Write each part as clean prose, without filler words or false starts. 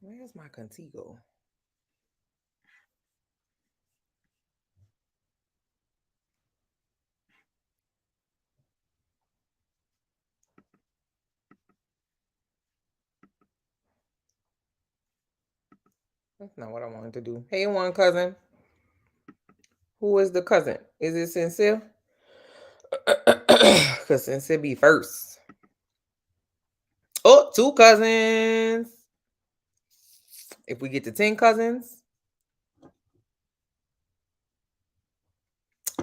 Where's my Contigo? That's not what I wanted to do. Hey, one cousin. Who is the cousin? Is it Sincere? Because Sincere be first. Oh, two cousins. If we get to 10 cousins,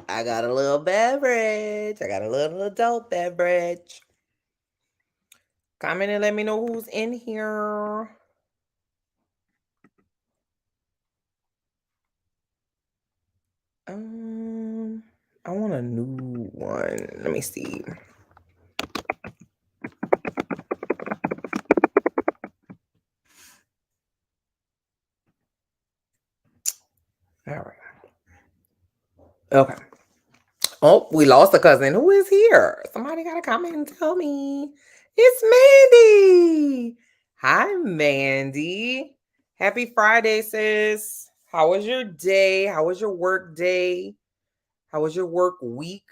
I got a little beverage. I got a little adult beverage. Comment and let me know who's in here. I want a new one. Let me see. All right. Okay. Oh, we lost a cousin. Who is here? Somebody got to comment and tell me. It's Mandy. Hi, Mandy. Happy Friday, sis. How was your day? How was your work day? How was your work week?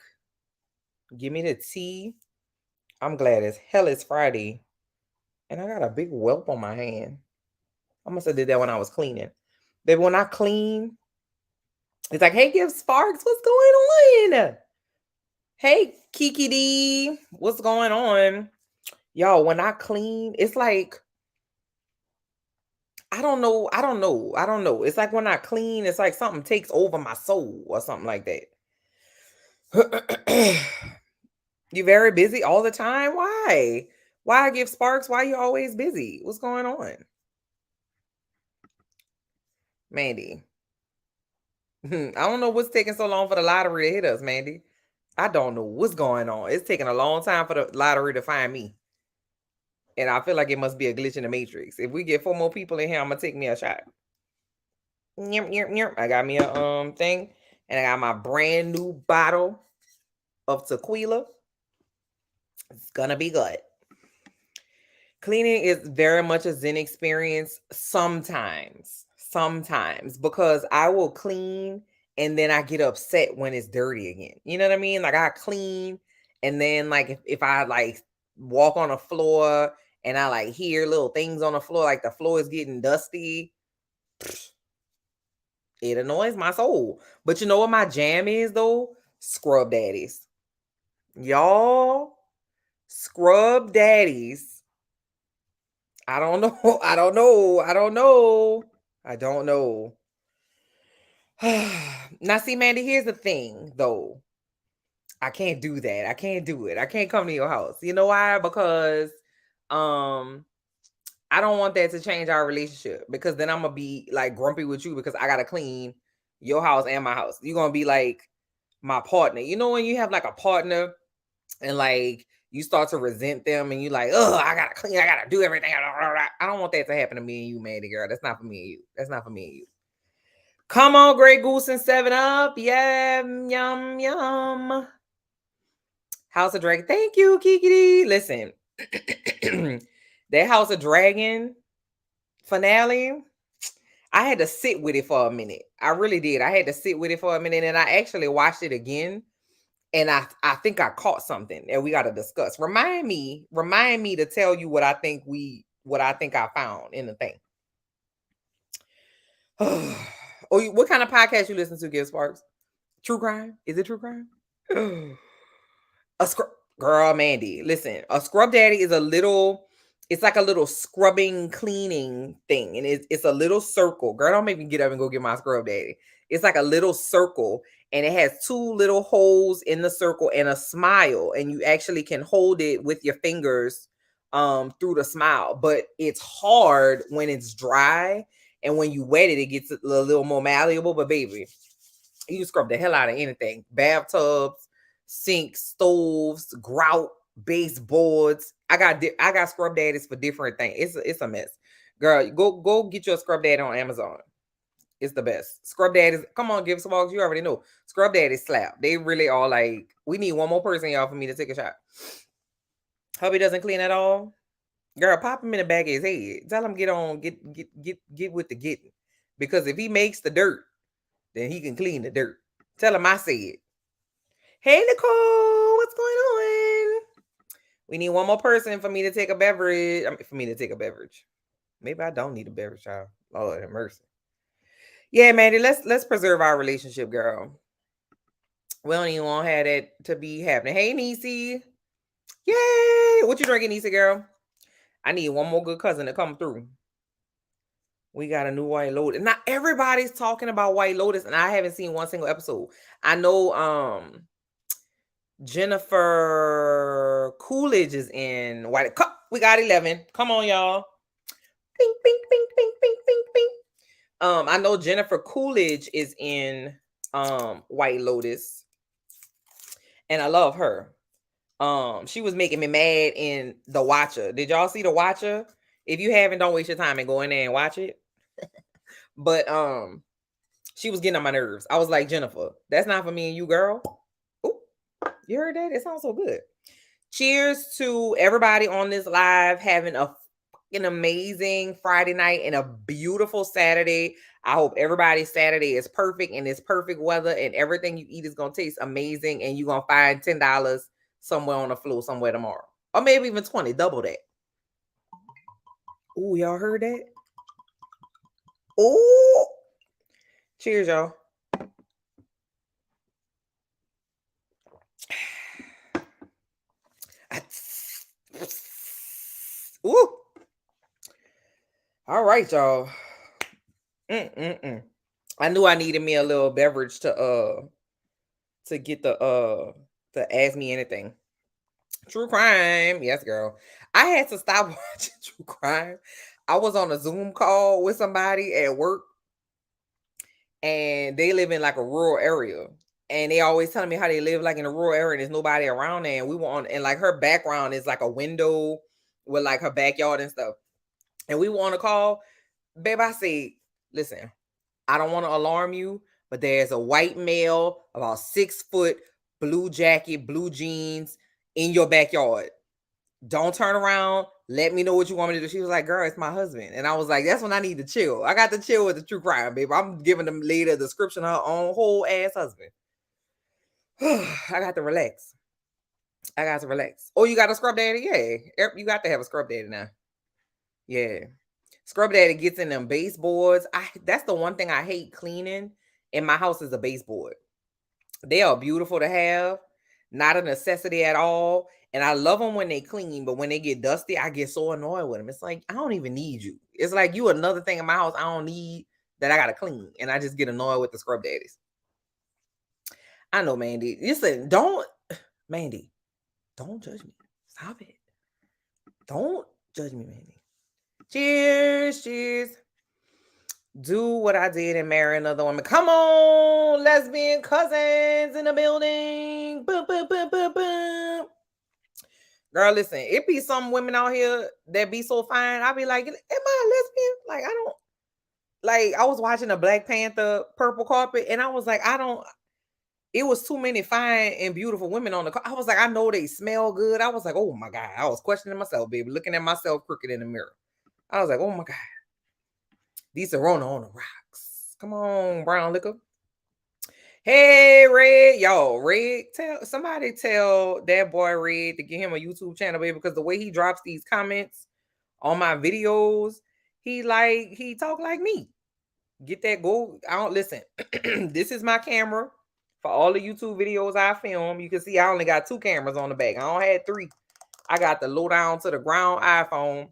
Give me the tea. I'm glad as hell it's Friday. And I got a big whelp on my hand. I must have did that when I was cleaning. Baby, when I clean, it's like, hey, Give Sparks, what's going on? Hey, Kiki D, what's going on? Y'all, when I clean, it's like, I don't know. It's like when I clean, it's like something takes over my soul or something like that. You very busy all the time? Why? Why Give Sparks? Why you always busy? What's going on? Mandy. I don't know what's taking so long for the lottery to hit us, Mandy. I don't know what's going on. It's taking a long time for the lottery to find me. And I feel like it must be a glitch in the matrix. If we get 4 more people in here, I'm gonna take me a shot. I got me a thing, and I got my brand new bottle of tequila. It's gonna be good. Cleaning is very much a zen experience sometimes. Sometimes because I will clean and then I get upset when it's dirty again. You know what I mean? Like I clean and then like if I like walk on the floor and I like hear little things on the floor, like the floor is getting dusty, it annoys my soul. But you know what my jam is though? Scrub daddies. Y'all, scrub daddies. I don't know. I don't know. I don't know. I don't know. Now, see, Mandy, here's the thing, though. I can't do that. I can't do it. I can't come to your house. You know why? Because um I don't want that to change our relationship because then I'm gonna be like grumpy with you because I gotta clean your house and my house. You're gonna be like my partner. You know when you have like a partner and like you start to resent them and you like, oh, I gotta clean, I gotta do everything. I don't want that to happen to me and you, Mandy girl. That's not for me and you. That's not for me and you. Come on, Grey Goose and 7 Up. Yeah, yum, yum. House of Dragon. Thank you, Kiki. Listen, that House of Dragon finale, I had to sit with it for a minute. I really did. I had to sit with it for a minute and I actually watched it again. And I think I caught something that we got to discuss. Remind me to tell you what I think I found in the thing. Oh, what kind of podcast you listen to, Give Sparks? True crime? Is it true crime? A scrub girl, Mandy. Listen, a scrub daddy is it's like a little scrubbing cleaning thing. And it's a little circle. Girl, don't make me get up and go get my scrub daddy. It's like a little circle and it has 2 little holes in the circle and a smile. And you actually can hold it with your fingers through the smile. But it's hard when it's dry. And when you wet it, it gets a little more malleable. But baby, you can scrub the hell out of anything. Bathtubs, sinks, stoves, grout, baseboards. I got scrub daddies for different things. It's a mess. Girl, go get your scrub daddy on Amazon. It's the best. Scrub daddies, come on, Give some walks. You already know. Scrub daddies slap. They really are like, we need one more person, y'all, for me to take a shot. Hubby doesn't clean at all. Girl, pop him in the back of his head. Tell him get with the getting. Because if he makes the dirt, then he can clean the dirt. Tell him I said. Hey Nicole, what's going on? We need one more person for me to take a beverage. For me to take a beverage. Maybe I don't need a beverage, child. Lord have mercy. Yeah, Mandy, let's preserve our relationship, girl. We don't even want to have that to be happening. Hey, Niecy. Yay! What you drinking, Niecy, girl? I need one more good cousin to come through. We got a new White Lotus. Not everybody's talking about White Lotus, and I haven't seen one single episode. I know Jennifer Coolidge is in White. We got 11. Come on, y'all. Bing, bing, bing, bing, bing, bing, bing. I know Jennifer Coolidge is in White Lotus, and I love her. She was making me mad in The Watcher. Did y'all see The Watcher? If you haven't, don't waste your time and go in there and watch it. But she was getting on my nerves. I was like, Jennifer, that's not for me and you, girl. Ooh, you heard that? It sounds so good. Cheers to everybody on this live having an amazing Friday night and a beautiful Saturday. I hope everybody's Saturday is perfect and it's perfect weather and everything you eat is going to taste amazing and you're going to find $10 somewhere on the floor somewhere tomorrow. Or maybe even 20, double that. Ooh, y'all heard that? Ooh. Cheers, y'all. Ooh. All right, y'all. I knew I needed me a little beverage to get to Ask Me Anything. True crime. Yes, girl. I had to stop watching true crime. I was on a Zoom call with somebody at work and they live in like a rural area. And they always telling me how they live like in a rural area and there's nobody around there. And we were on, and like her background is like a window with like her backyard and stuff. And we were on a call. Babe, I said, listen, I don't want to alarm you, but there's a white male, about 6 foot, blue jacket, blue jeans in your backyard. Don't turn around. Let me know what you want me to do. She was like, girl, it's my husband. And I was like, that's when I need to chill. I got to chill with the true crime, baby. I'm giving them lady a description of her own whole ass husband. I got to relax. Oh, you got a scrub daddy? Yeah. You got to have a scrub daddy now. Yeah. Scrub daddy gets in them baseboards. That's the one thing I hate cleaning in my house is a baseboard. They are beautiful to have, not a necessity at all. And I love them when they clean, but when they get dusty, I get so annoyed with them. It's like, I don't even need you. It's like you another thing in my house I don't need that I got to clean. And I just get annoyed with the scrub daddies. I know, Mandy. Listen, Mandy, don't judge me. Stop it. Don't judge me, Mandy. Cheers. Do what I did and marry another woman. Come on, lesbian cousins in the building. Boom, boom, boom, boom, boom. Girl, listen, it be some women out here that be so fine. I be like, am I a lesbian? Like, I don't. Like, I was watching a Black Panther purple carpet, and I was like, it was too many fine and beautiful women on the carpet. I was like, I know they smell good. I was like, oh my God. I was questioning myself, baby, looking at myself crooked in the mirror. I was like, oh my God. These Serrano on the rocks. Come on, brown liquor. Hey, Red. Yo, Red, somebody tell that boy Red to get him a YouTube channel, baby, because the way he drops these comments on my videos, he talk like me. Get that go. I don't listen. This is my camera for all the YouTube videos I film. You can see I only got 2 cameras on the back. I don't have 3. I got the low down to the ground iPhone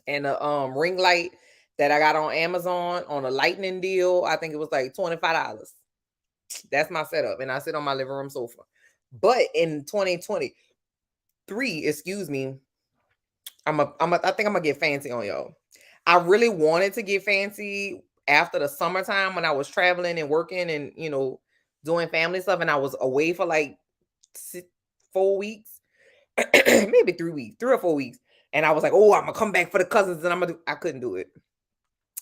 and the ring light that I got on Amazon on a lightning deal. I think it was like $25. That's my setup. And I sit on my living room sofa. But in 2023, excuse me, I think I'm gonna get fancy on y'all. I really wanted to get fancy after the summertime when I was traveling and working and doing family stuff, and I was away for like 4 weeks, maybe 3 weeks, 3 or 4 weeks. And I was like, oh, I'm gonna come back for the cousins, and I couldn't do it.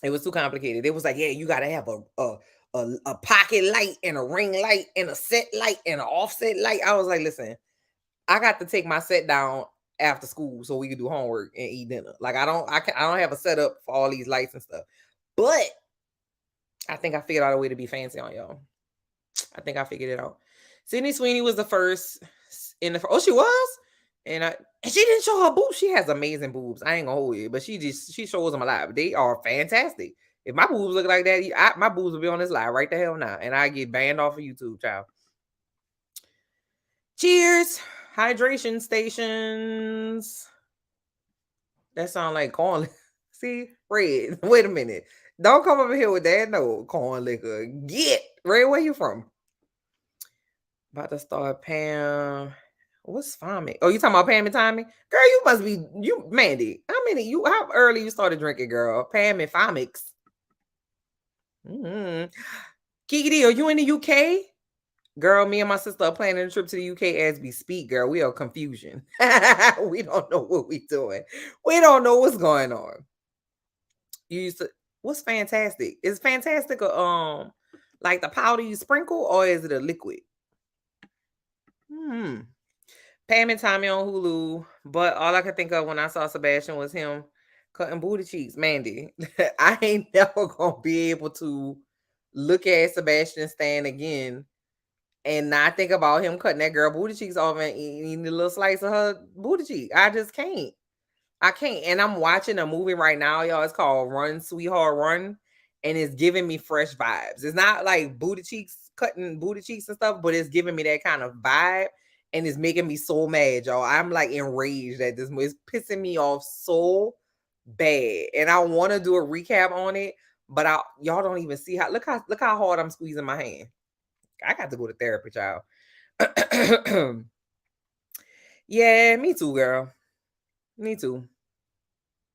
It was too complicated. It was like, yeah, you gotta have a pocket light and a ring light and a set light and an offset light. I was like, listen, I got to take my set down after school so we could do homework and eat dinner. Like I don't have a setup for all these lights and stuff. But I think I figured out a way to be fancy on y'all. I think I figured it out. Sydney Sweeney was the first in the. Oh, she was, and she didn't show her boobs. She has amazing boobs. I ain't gonna hold you, but she shows them a lot. They are fantastic. If my boobs look like that, my boobs will be on this live right the hell now, and I get banned off of YouTube, child. Cheers, hydration stations. That sound like corn. See, Red. Wait a minute. Don't come over here with that. No corn liquor. Get Red. Where you from? About to start Pam. What's Fami? Oh, you talking about Pam and Tommy? Girl, you must be Mandy. How early you started drinking, girl? Pam and Famix. Kiki, are you in the UK? Girl, me and my sister are planning a trip to the UK as we speak, girl. We are confusion. We don't know what we doing. We don't know what's going on. You used to what's fantastic? Is fantastic like the powder you sprinkle, or is it a liquid? Pam and Tommy on Hulu, but all I could think of when I saw Sebastian was him cutting booty cheeks. Mandy, I ain't never gonna be able to look at Sebastian Stan again and not think about him cutting that girl booty cheeks off and eating a little slice of her booty cheek. I just can't. I can't. And I'm watching a movie right now, y'all. It's called Run, Sweetheart, Run. And it's giving me fresh vibes. It's not like booty cheeks, cutting booty cheeks and stuff, but it's giving me that kind of vibe. And it's making me so mad, y'all. I'm like enraged at this movie. It's pissing me off so bad. And I want to do a recap on it, but y'all don't even see how look how hard I'm squeezing my hand. I got to go to therapy, child. Yeah, me too, girl. Me too.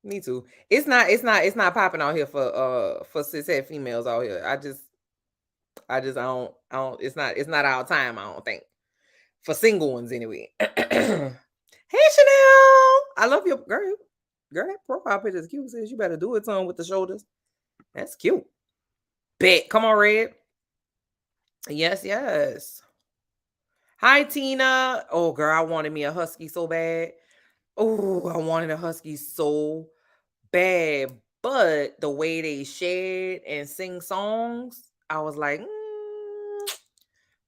Me too. It's not popping out here for cishet females out here. I don't it's not our time, I don't think. For single ones anyway. Hey Chanel. I love your girl. Girl, that profile picture is cute. Says you better do it some with the shoulders. That's cute. Bet. Come on, Red. Yes. Hi, Tina. Oh, girl, I wanted me a husky so bad. Oh, I wanted a husky so bad. But the way they shed and sing songs, I was like,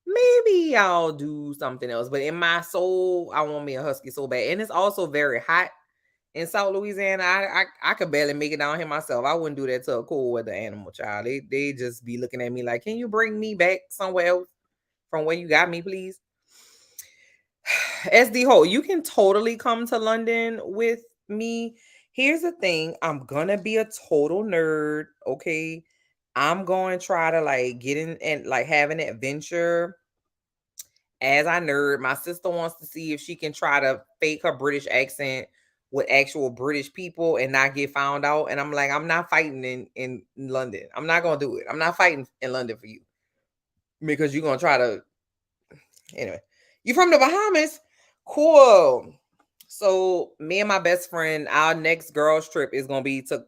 maybe I'll do something else. But in my soul, I want me a husky so bad. And it's also very hot in South Louisiana. I could barely make it down here myself. I wouldn't do that to a cold weather animal, child. They just be looking at me like, can you bring me back somewhere else from where you got me, please? SD Ho, you can totally come to London with me. Here's the thing. I'm gonna be a total nerd. Okay. I'm going to try to like get in and like have an adventure as I nerd. My sister wants to see if she can try to fake her British accent with actual British people and not get found out. And I'm like, I'm not fighting in London. I'm not gonna do it. I'm not fighting in London for you. Because you're gonna try to anyway. You from the Bahamas? Cool. So me and my best friend, our next girls trip is gonna be to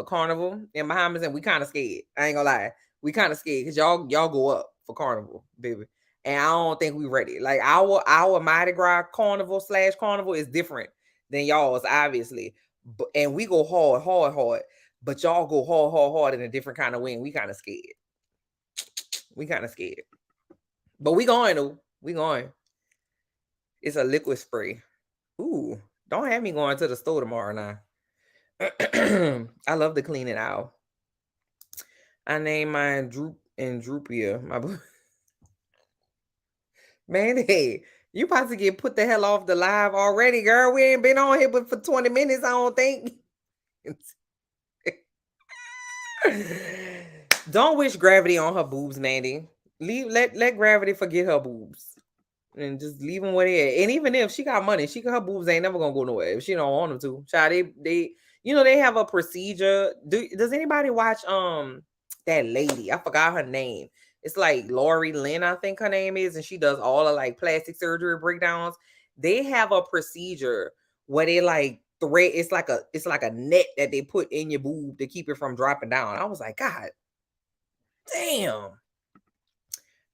Carnival in Bahamas, and we kind of scared. I ain't gonna lie, we kind of scared because y'all go up for Carnival, baby, and I don't think we ready. Like our Mardi Gras Carnival / Carnival is different than y'all's, obviously, and we go hard, but y'all go hard in a different kind of way, and we kind of scared. We kind of scared, but we going though. We going. It's a liquid spray. Ooh, don't have me going to the store tomorrow now. I love to clean it out. I named mine Droop and Droopia. Man, hey, you about to get put the hell off the live already, girl. We ain't been on here but for 20 minutes, I don't think. Don't wish gravity on her boobs, Mandy. Let gravity forget her boobs. And just leave them where they at. And even if she got money, her boobs ain't never gonna go nowhere if she don't want them to. Child, they they have a procedure. Does anybody watch that lady? I forgot her name. It's like Lori Lynn, I think her name is, and she does all of like plastic surgery breakdowns. They have a procedure where they like thread. It's like a net that they put in your boob to keep it from dropping down. I was like, God damn.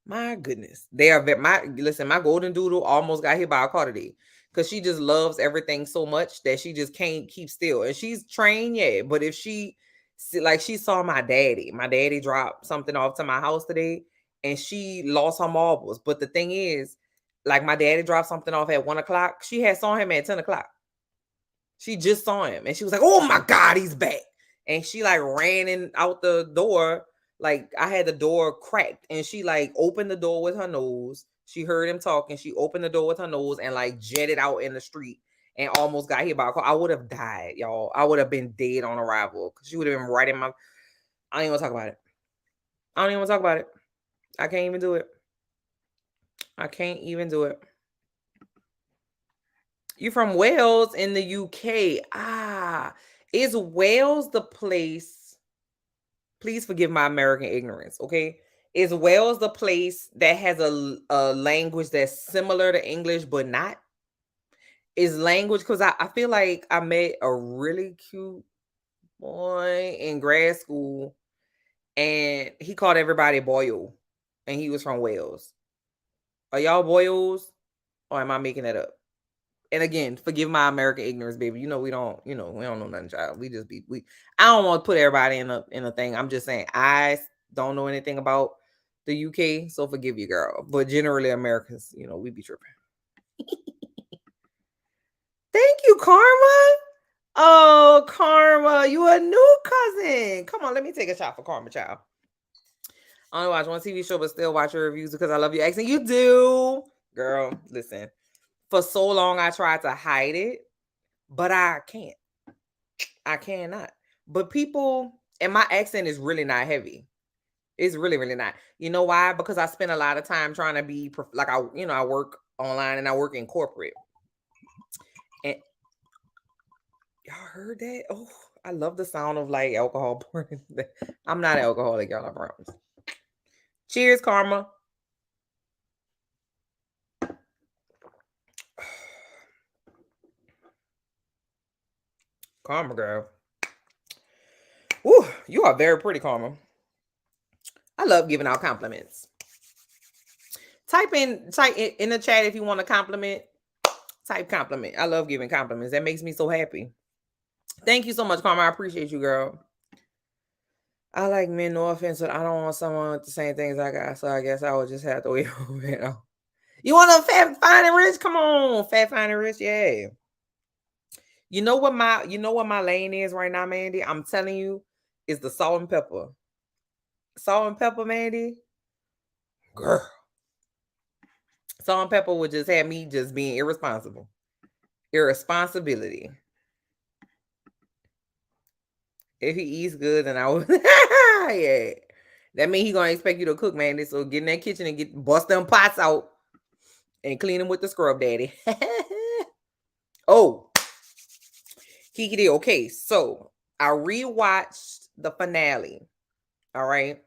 My goodness. My golden doodle almost got hit by a car today. because she just loves everything so much that she just can't keep still. And she's trained, yeah, but if like she saw my daddy dropped something off to my house today, and she lost her marbles. But the thing is, like my daddy dropped something off at 1 o'clock. She had saw him at 10 o'clock. She just saw him and she was like, "Oh my God, he's back." And she like ran in out the door. Like I had the door cracked and she like opened the door with her nose. She heard him talking. She opened the door with her nose and like jetted out in the street and almost got hit by a car. I would have died, y'all. I would have been dead on arrival because she would have been right in my. I don't even want to talk about it. I don't even want to talk about it. I can't even do it. I can't even do it. You from Wales in the UK. Ah, is Wales the place? Please forgive my American ignorance, okay? Is Wales the place that has a language that's similar to English but not? Is language because I feel like I met a really cute boy in grad school and he called everybody Boyle and he was from Wales. Are y'all Boyles or am I making that up? And again, forgive my American ignorance, baby. We don't know nothing, child. We just be I don't want to put everybody in a thing. I'm just saying I don't know anything about the UK, so forgive you, girl. But generally Americans, we be tripping. Thank you, Karma. Oh, Karma, you a new cousin. Come on, let me take a shot for Karma, child. I only watch one TV show, but still watch your reviews because I love your accent. You do, girl. Listen, for so long I tried to hide it, but I can't. I cannot. But people, and my accent is really not heavy. It's really, really not. You know why? Because I spend a lot of time trying to be like I work online and I work in corporate. And y'all heard that? Oh, I love the sound of like alcohol pouring. I'm not alcoholic, y'all. I promise. Cheers, Karma. Karma, girl. Ooh, you are very pretty, Karma. I love giving out compliments. Type in the chat if you want a compliment. Type compliment. I love giving compliments. That makes me so happy. Thank you so much, Karma. I appreciate you, girl. I like men, no offense, but I don't want someone with the same things I got. So I guess I would just have to wait over it. You want a fat, fine, and rich? Come on, fat, fine, and rich. Yeah. You know what my lane is right now, Mandy? I'm telling you, is the salt and pepper. Salt and pepper, Mandy. Girl. Salt and pepper would just have me just being irresponsible. Irresponsibility. If he eats good, then I would. Yeah. That means he gonna expect you to cook, Mandy. So get in that kitchen and bust them pots out and clean them with the scrub daddy. Oh, Kiki, okay. So I rewatched the finale. All right.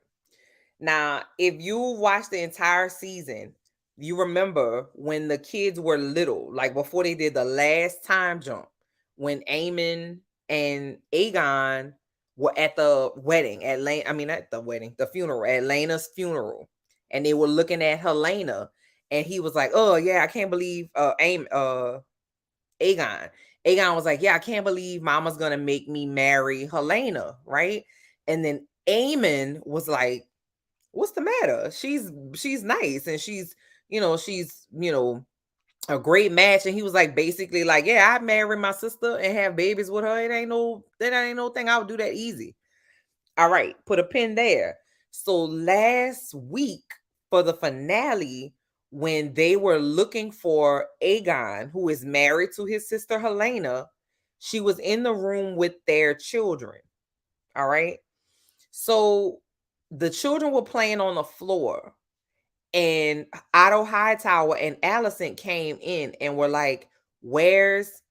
Now, if you watched the entire season, you remember when the kids were little, like before they did the last time jump, when Eamon and Aegon were at the wedding at the funeral, at Lena's funeral, and they were looking at Helena, and he was like, "Oh yeah, I can't believe Aegon." Aegon was like, "Yeah, I can't believe Mama's gonna make me marry Helena, right?" And then Eamon was like, "What's the matter? She's nice and she's a great match." And he was like, basically like, "Yeah, I'd marry my sister and have babies with her. That ain't no thing I would do that easy." All right, put a pin there. So last week for the finale, when they were looking for Aegon, who is married to his sister Helena, she was in the room with their children. All right. So the children were playing on the floor, and Otto Hightower and Alicent came in and were like, "Where's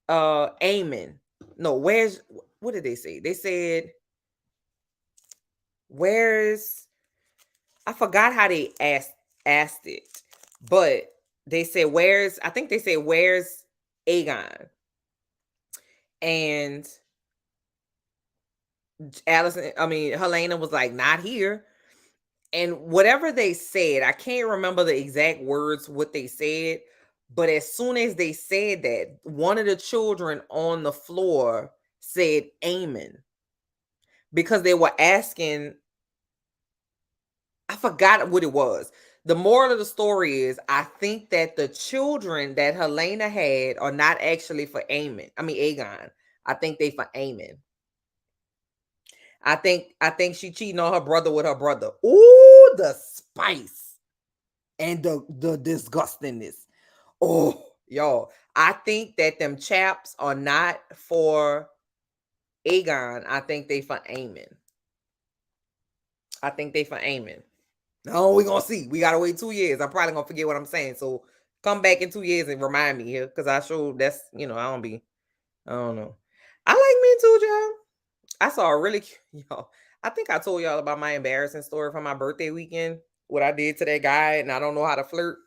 Aemon? No, where's what did they say? They said, "Where's," I forgot how they asked it, but they said, "Where's," I think they said, "Where's Aegon?" And Helena was like, "Not here." And whatever they said, I can't remember the exact words what they said, But as soon as they said that, one of the children on the floor said amen because they were asking, I forgot what it was. The moral of the story is I think that the children that Helena had are not actually for Amen. I mean Aegon. I think they for Amen. I think she cheating on her brother with her brother. Ooh, the spice and the disgustingness. Oh, y'all. I think that them chaps are not for Aegon. I think they for Amen. I think they for Amen. No, we're gonna see. We gotta wait 2 years. I'm probably gonna forget what I'm saying. So come back in 2 years and remind me here. Cause I sure that's I don't know. I like me too, y'all. I saw a really y'all. I think I told y'all about my embarrassing story from my birthday weekend. What I did to that guy, and I don't know how to flirt.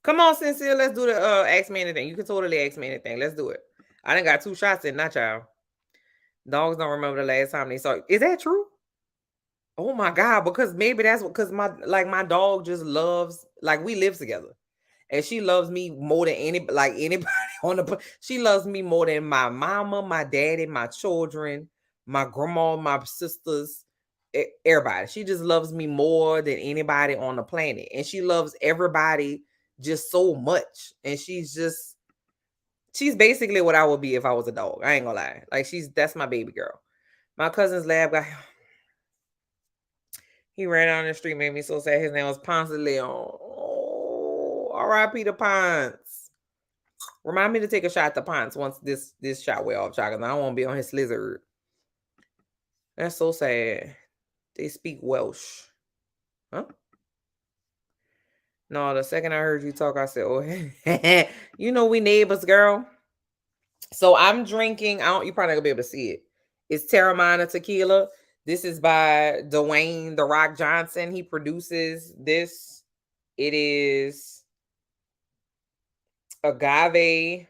Come on, Sincere, let's do the ask me anything. You can totally ask me anything. Let's do it. I done got 2 shots in, not y'all. Dogs don't remember the last time they saw. Is that true? Oh my God, because maybe that's what because my dog just loves like we live together. And she loves me more than anybody on she loves me more than my mama, my daddy, my children, my grandma, my sisters, everybody. She just loves me more than anybody on the planet. And she loves everybody just so much. And she's basically what I would be if I was a dog. I ain't gonna lie. Like that's my baby girl. My cousin's lab guy. He ran down the street, made me so sad. His name was Ponce de Leon. Oh, R.I.P. to Ponce. Remind me to take a shot to Ponce once this shot wear off, because I don't want to be on his slizzard. That's so sad. They speak Welsh. Huh? No, the second I heard you talk, I said, oh, you know we neighbors, girl. So I'm drinking, you probably not gonna be able to see it. It's Terramana tequila. This is by Dwayne The Rock Johnson. He produces this. It is agave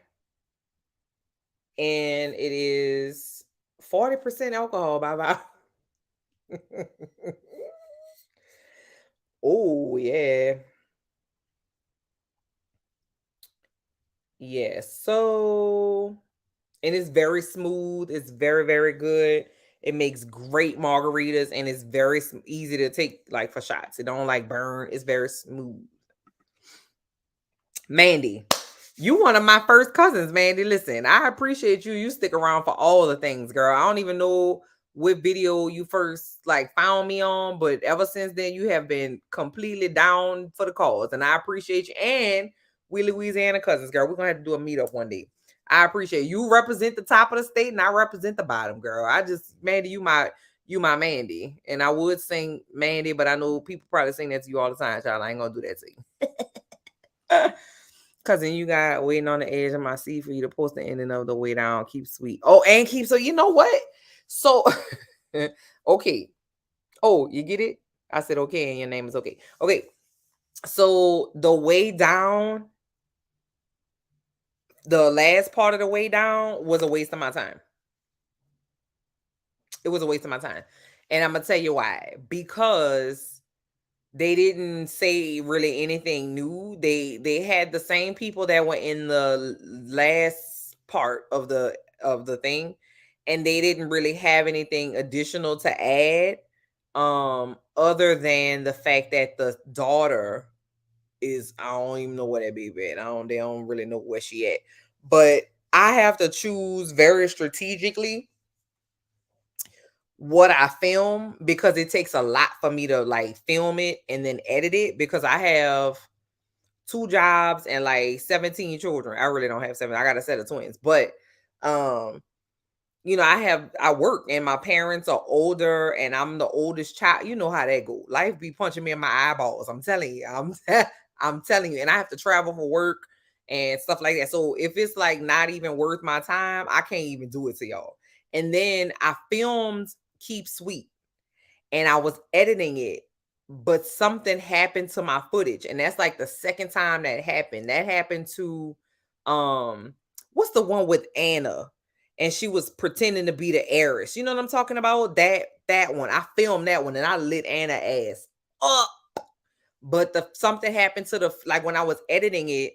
and it is 40% alcohol by oh yeah. Yeah. So and it's very smooth. It's very, very good. It makes great margaritas and it's very easy to take like for shots. It don't like burn. It's very smooth. Mandy, you one of my first cousins, Mandy. Listen, I appreciate you. You stick around for all the things, girl. I don't even know what video you first like found me on, but ever since then you have been completely down for the cause. And I appreciate you. And we Louisiana cousins, girl. We're gonna have to do a meetup one day. I appreciate you represent the top of the state and I represent the bottom, girl. Mandy, you my Mandy. And I would sing Mandy, but I know people probably sing that to you all the time, child. I ain't gonna do that to you. Cousin, you got waiting on the edge of my seat for you to post the ending of the way down. Keep sweet. Oh, and keep so you know what? So okay. Oh, you get it? I said okay, and your name is okay. Okay. So the way down, the last part of the way down was a waste of my time. It was a waste of my time. And I'm gonna tell you why. Because they didn't say really anything new. They had the same people that were in the last part of the thing, and they didn't really have anything additional to add, other than the fact that the daughter is I don't even know where that baby at. They don't really know where she at. But I have to choose very strategically what I film because it takes a lot for me to like film it and then edit it because I have 2 jobs and like 17 children. I really don't have 7. I got a set of twins. But I work and my parents are older and I'm the oldest child. You know how that go. Life be punching me in my eyeballs. I'm telling you. I'm telling you. And I have to travel for work and stuff like that. So if it's like not even worth my time, I can't even do it to y'all. And then I filmed Keep Sweet and I was editing it, but something happened to my footage. And that's like the second time that happened. That happened to what's the one with Anna? And she was pretending to be the heiress. You know what I'm talking about? That one. I filmed that one and I lit Anna ass up. but something happened to the, like when I was editing it,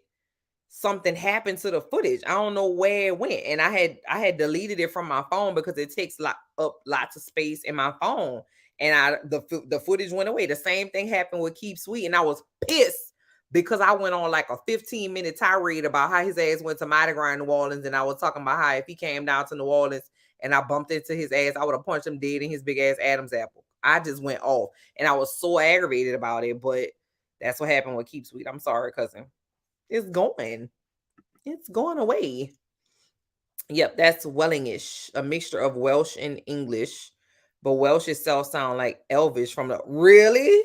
something happened to the footage. I don't know where it went, and I had deleted it from my phone because it takes up lots of space in my phone, and the footage went away. The same thing happened with Keep Sweet, and I was pissed because I went on like a 15-minute tirade about how his ass went to Mardi Gras in New Orleans, and I was talking about how if he came down to New Orleans and I bumped into his ass, I would have punched him dead in his big ass Adam's apple. I just went off, and I was so aggravated about it, but that's what happened with Keep Sweet. I'm sorry, cousin. It's going. It's going away. Yep, that's Wellingish, a mixture of Welsh and English. But Welsh itself sound like Elvish from the really?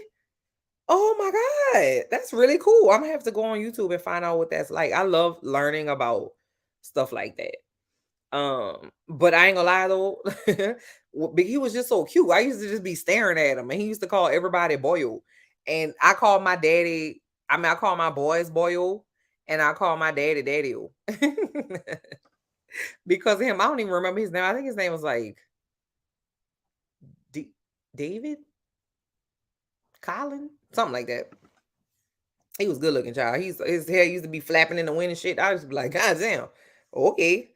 Oh my God. That's really cool. I'm gonna have to go on YouTube and find out what that's like. I love learning about stuff like that. But I ain't gonna lie though, he was just so cute. I used to just be staring at him, and he used to call everybody Boyle. And I call my daddy, I call my boys Boyle, and I call my daddy Daddy. Because of him. I don't even remember his name. I think his name was like David Colin, something like that. He was good looking child. His hair used to be flapping in the wind and shit. I used to be like, God damn, okay.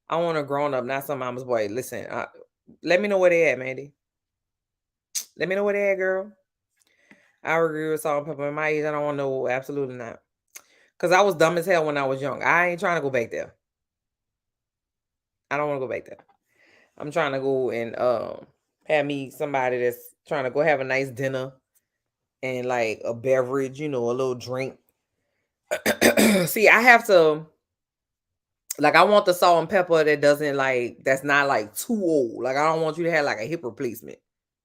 I want a grown up, not some mama's boy. Listen, let me know where they at, Mandy. Let me know where they at, girl. I agree with Salt and Pepper. At my age, I don't want to know. Absolutely not. Because I was dumb as hell when I was young. I ain't trying to go back there. I don't want to go back there. I'm trying to go and have me somebody that's trying to go have a nice dinner and like a beverage, a little drink. See, I have to, like, I want the salt and pepper that doesn't that's not like too old. Like, I don't want you to have like a hip replacement.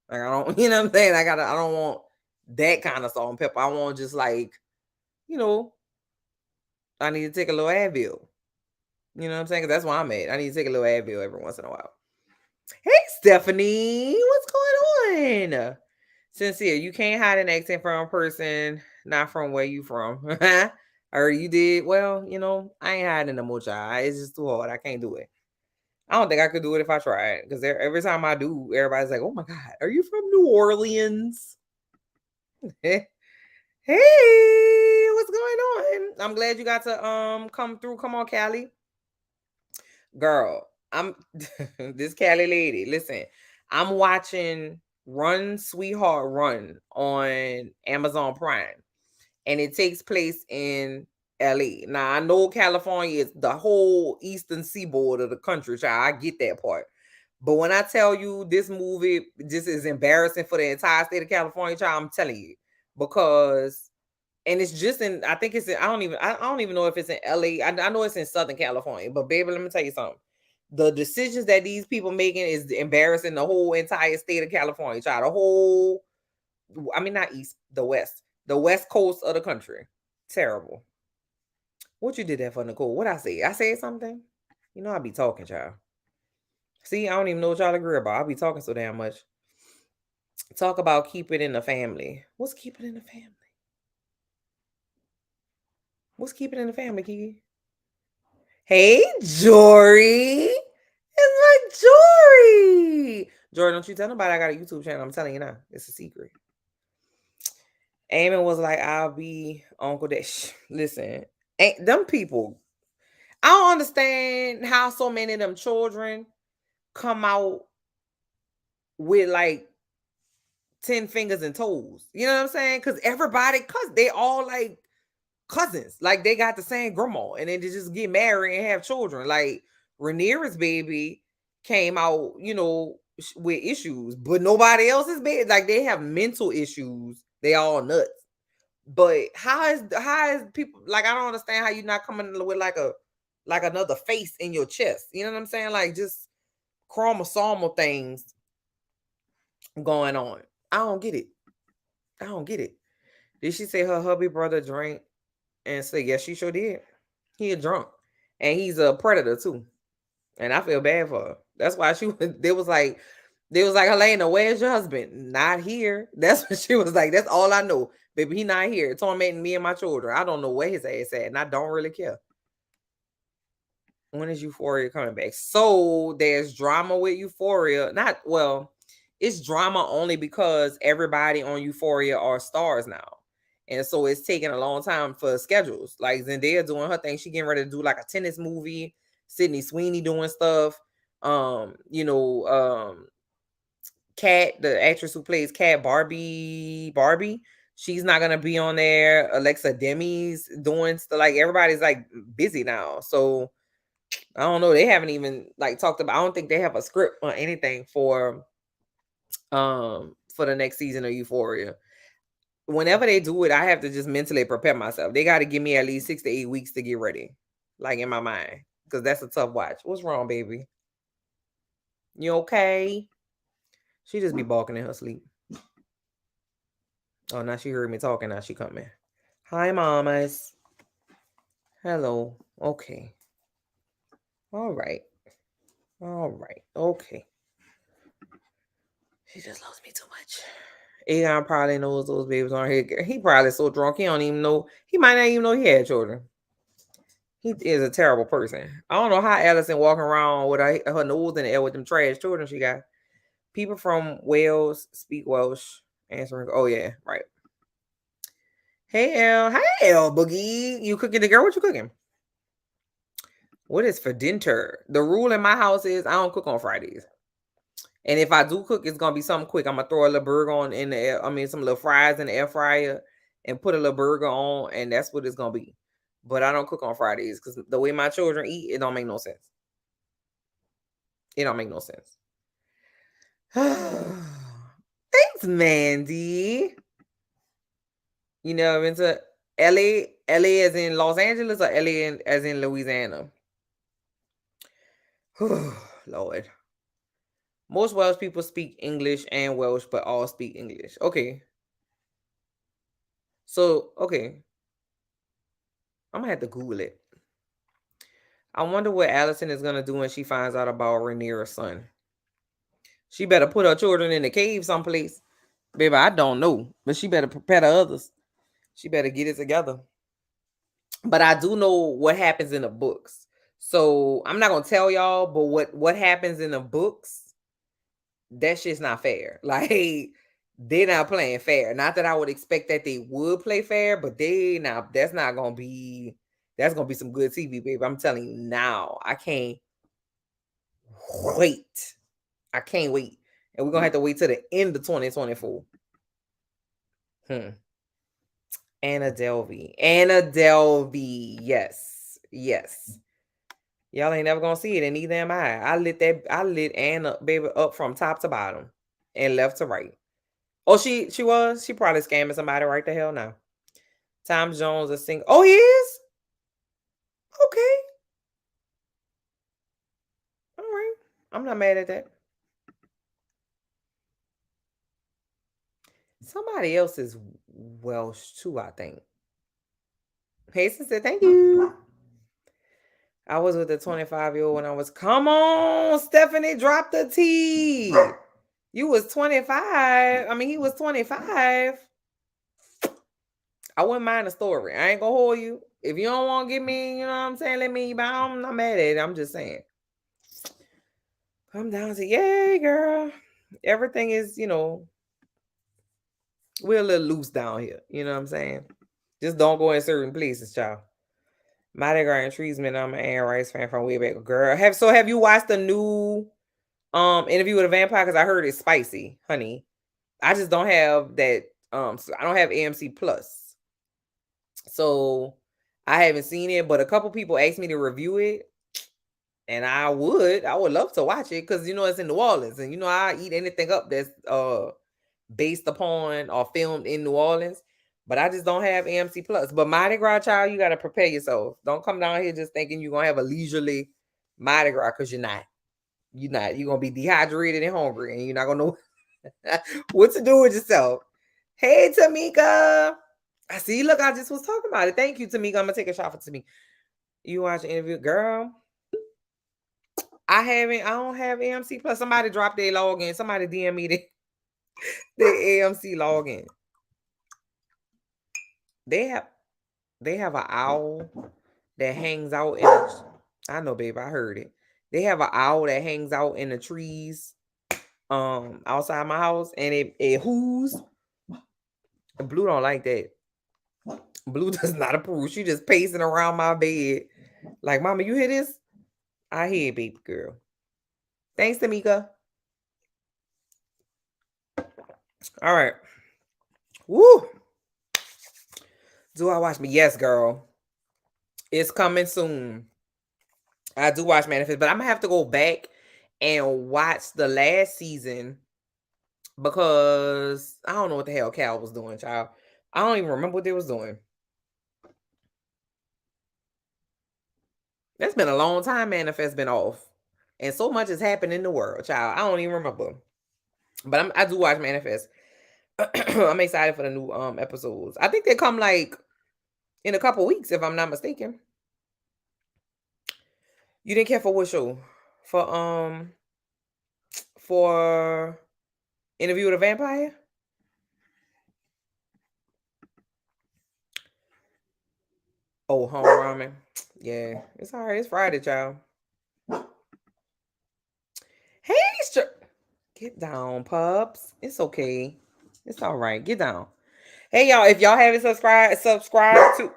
Like, I don't, you know what I'm saying? I don't want that kind of salt and pepper. I want just like, I need to take a little Advil. You know what I'm saying? 'Cause that's why I'm at. I need to take a little Advil every once in a while. Hey, Stephanie, what's going on? Sincere, you can't hide an accent from a person not from where you from. Or you did. Well, I ain't hiding no more, child. It's just too hard. I can't do it. I don't think I could do it if I tried. Because every time I do, everybody's like, oh my God, are you from New Orleans? Hey, what's going on? I'm glad you got to come through. Come on, Callie. Girl, I'm this Cali lady. Listen, I'm watching Run Sweetheart Run on Amazon Prime, and it takes place in LA. Now I know California is the whole eastern seaboard of the country, child. I get that part. But when I tell you this movie just is embarrassing for the entire state of California, child, I'm telling you. Because and it's just I think it's I don't even know if it's in LA. I know it's in Southern California, but baby, let me tell you something. The decisions that these people making is embarrassing the whole entire state of California, child. Not east, the west coast of the country. Terrible. What you did that for, Nicole? What I say? I said something? I be talking, child. See, I don't even know what y'all agree about. I be talking so damn much. Talk about keep it in the family. What's keep it in the family? What's keep it in the family, Kiki? Hey, Jory. It's my Jory. Jory, don't you tell nobody I got a YouTube channel. I'm telling you now. It's a secret. Eamon was like, I'll be Uncle Dash. Listen, them people, I don't understand how so many of them children come out with like 10 fingers and toes. You know what I'm saying? Because they all like cousins. Like they got the same grandma, and then they just get married and have children. Like Rhaenyra's baby came out, with issues, but nobody else's baby. Like they have mental issues. They all nuts. But how is people like? I don't understand how you're not coming with like another face in your chest. You know what I'm saying? Like just chromosomal things going on. I don't get it. I don't get it. Did she say her hubby brother drank and say yes? She sure did. He a drunk, and he's a predator too. And I feel bad for her. That's why they was like, Helena, where's your husband? Not here. That's what she was like. That's all I know. Baby, he not here. Tormenting me and my children. I don't know where his ass at, and I don't really care. When is Euphoria coming back? So there's drama with Euphoria. It's drama only because everybody on Euphoria are stars now. And so it's taking a long time for schedules. Like Zendaya doing her thing. She getting ready to do like a tennis movie. Sydney Sweeney doing stuff. Kat, the actress who plays Kat Barbie, she's not gonna be on there. Alexa Demi's doing stuff. Like everybody's like busy now. So I don't know. They haven't even like talked about. I don't think they have a script or anything for the next season of Euphoria. Whenever they do it, I have to just mentally prepare myself. They got to give me at least 6 to 8 weeks to get ready, like in my mind, because that's a tough watch. What's wrong, baby? You okay? She just be balking in her sleep. Oh, now she heard me talking. Now she coming. Hi, mamas. Hello. Okay. All right. All right. Okay. She just loves me too much. Aegon probably knows those babies aren't here. He probably so drunk he don't even know. He might not even know he had children. He is a terrible person. I don't know how Allison walking around with her nose in the air with them trash children she got. People from Wales speak Welsh. Answering. Oh yeah, right. Hey Elle. Hey Elle Boogie. You cooking the girl? What you cooking? What is for dinner? The rule in my house is I don't cook on Fridays. And if I do cook, it's gonna be something quick. I'm gonna throw a little burger on in the air. I mean, some little fries in the air fryer and put a little burger on, and that's what it's gonna be. But I don't cook on Fridays because the way my children eat, it don't make no sense. It don't make no sense. Thanks, Mandy. You know, I've been to LA. LA as in Los Angeles or LA as in Louisiana? Lord. Most Welsh people speak English and Welsh, but all speak English. Okay. So, okay. I'm going to have to Google it. I wonder what Allison is going to do when she finds out about Rhaenyra's son. She better put her children in the cave someplace. Baby, I don't know. But she better prepare the others. She better get it together. But I do know what happens in the books. So I'm not going to tell y'all, but what happens in the books, that shit's not fair. Like, they're not playing fair. Not that I would expect that they would play fair, but that's going to be some good TV, baby. I'm telling you now. I can't wait. I can't wait. And we're going to have to wait till the end of 2024. Anna Delvey. Yes. Y'all ain't never gonna see it, and neither am I. I lit Anna baby up from top to bottom and left to right. Oh, she probably scamming somebody right the hell now. Tom Jones is single. Oh, he is? Okay. All right. I'm not mad at that. Somebody else is Welsh too, I think. Hasten said, thank you. I was with a 25-year-old when I was, come on, Stephanie, drop the T. You was 25. I mean, he was 25. I wouldn't mind a story. I ain't gonna hold you. If you don't want to give me, you know what I'm saying, let me, but I'm not mad at it. I'm just saying. Come down to, yay, girl. Everything is, we're a little loose down here. You know what I'm saying? Just don't go in certain places, child. Mardi Gras and Treesman, I'm an Anne Rice fan from way back. Girl, have you watched the new Interview with a Vampire? Because I heard it's spicy, honey. I just don't have that. So I don't have AMC Plus. So I haven't seen it, but a couple people asked me to review it. And I would love to watch it because it's in New Orleans, and I eat anything up that's based upon or filmed in New Orleans. But I just don't have AMC Plus. But Mardi Gras, child, you gotta prepare yourself. Don't come down here just thinking you're gonna have a leisurely Mardi Gras, because you're not. You're not. You're gonna be dehydrated and hungry, and you're not gonna know what to do with yourself. Hey, Tamika. I see. Look, I just was talking about it. Thank you, Tamika. I'm gonna take a shot for Tamika. You watch the interview, girl. I don't have AMC Plus. Somebody dropped their login. Somebody DM me the AMC login. They have an owl that hangs out in I know, babe, I heard it. They have an owl that hangs out in the trees outside my house, and it whoos. Blue don't like that. Blue does not approve. She just pacing around my bed. Like, mama, you hear this? I hear it, baby girl. Thanks, Tamika. All right. Woo. Do I watch me? Yes, girl. It's coming soon. I do watch Manifest, but I'm gonna have to go back and watch the last season because I don't know what the hell Cal was doing, child. I don't even remember what they was doing. That's been a long time Manifest been off. And so much has happened in the world, child. I don't even remember. But I do watch Manifest. I'm excited for the new episodes. I think they come like in a couple weeks, if I'm not mistaken. You didn't care for what show? For Interview with a Vampire? Oh, home ramen. Yeah, it's all right. It's Friday, child. Hey, get down, pups. It's okay. It's all right. Get down. Hey, y'all. If y'all haven't subscribe to.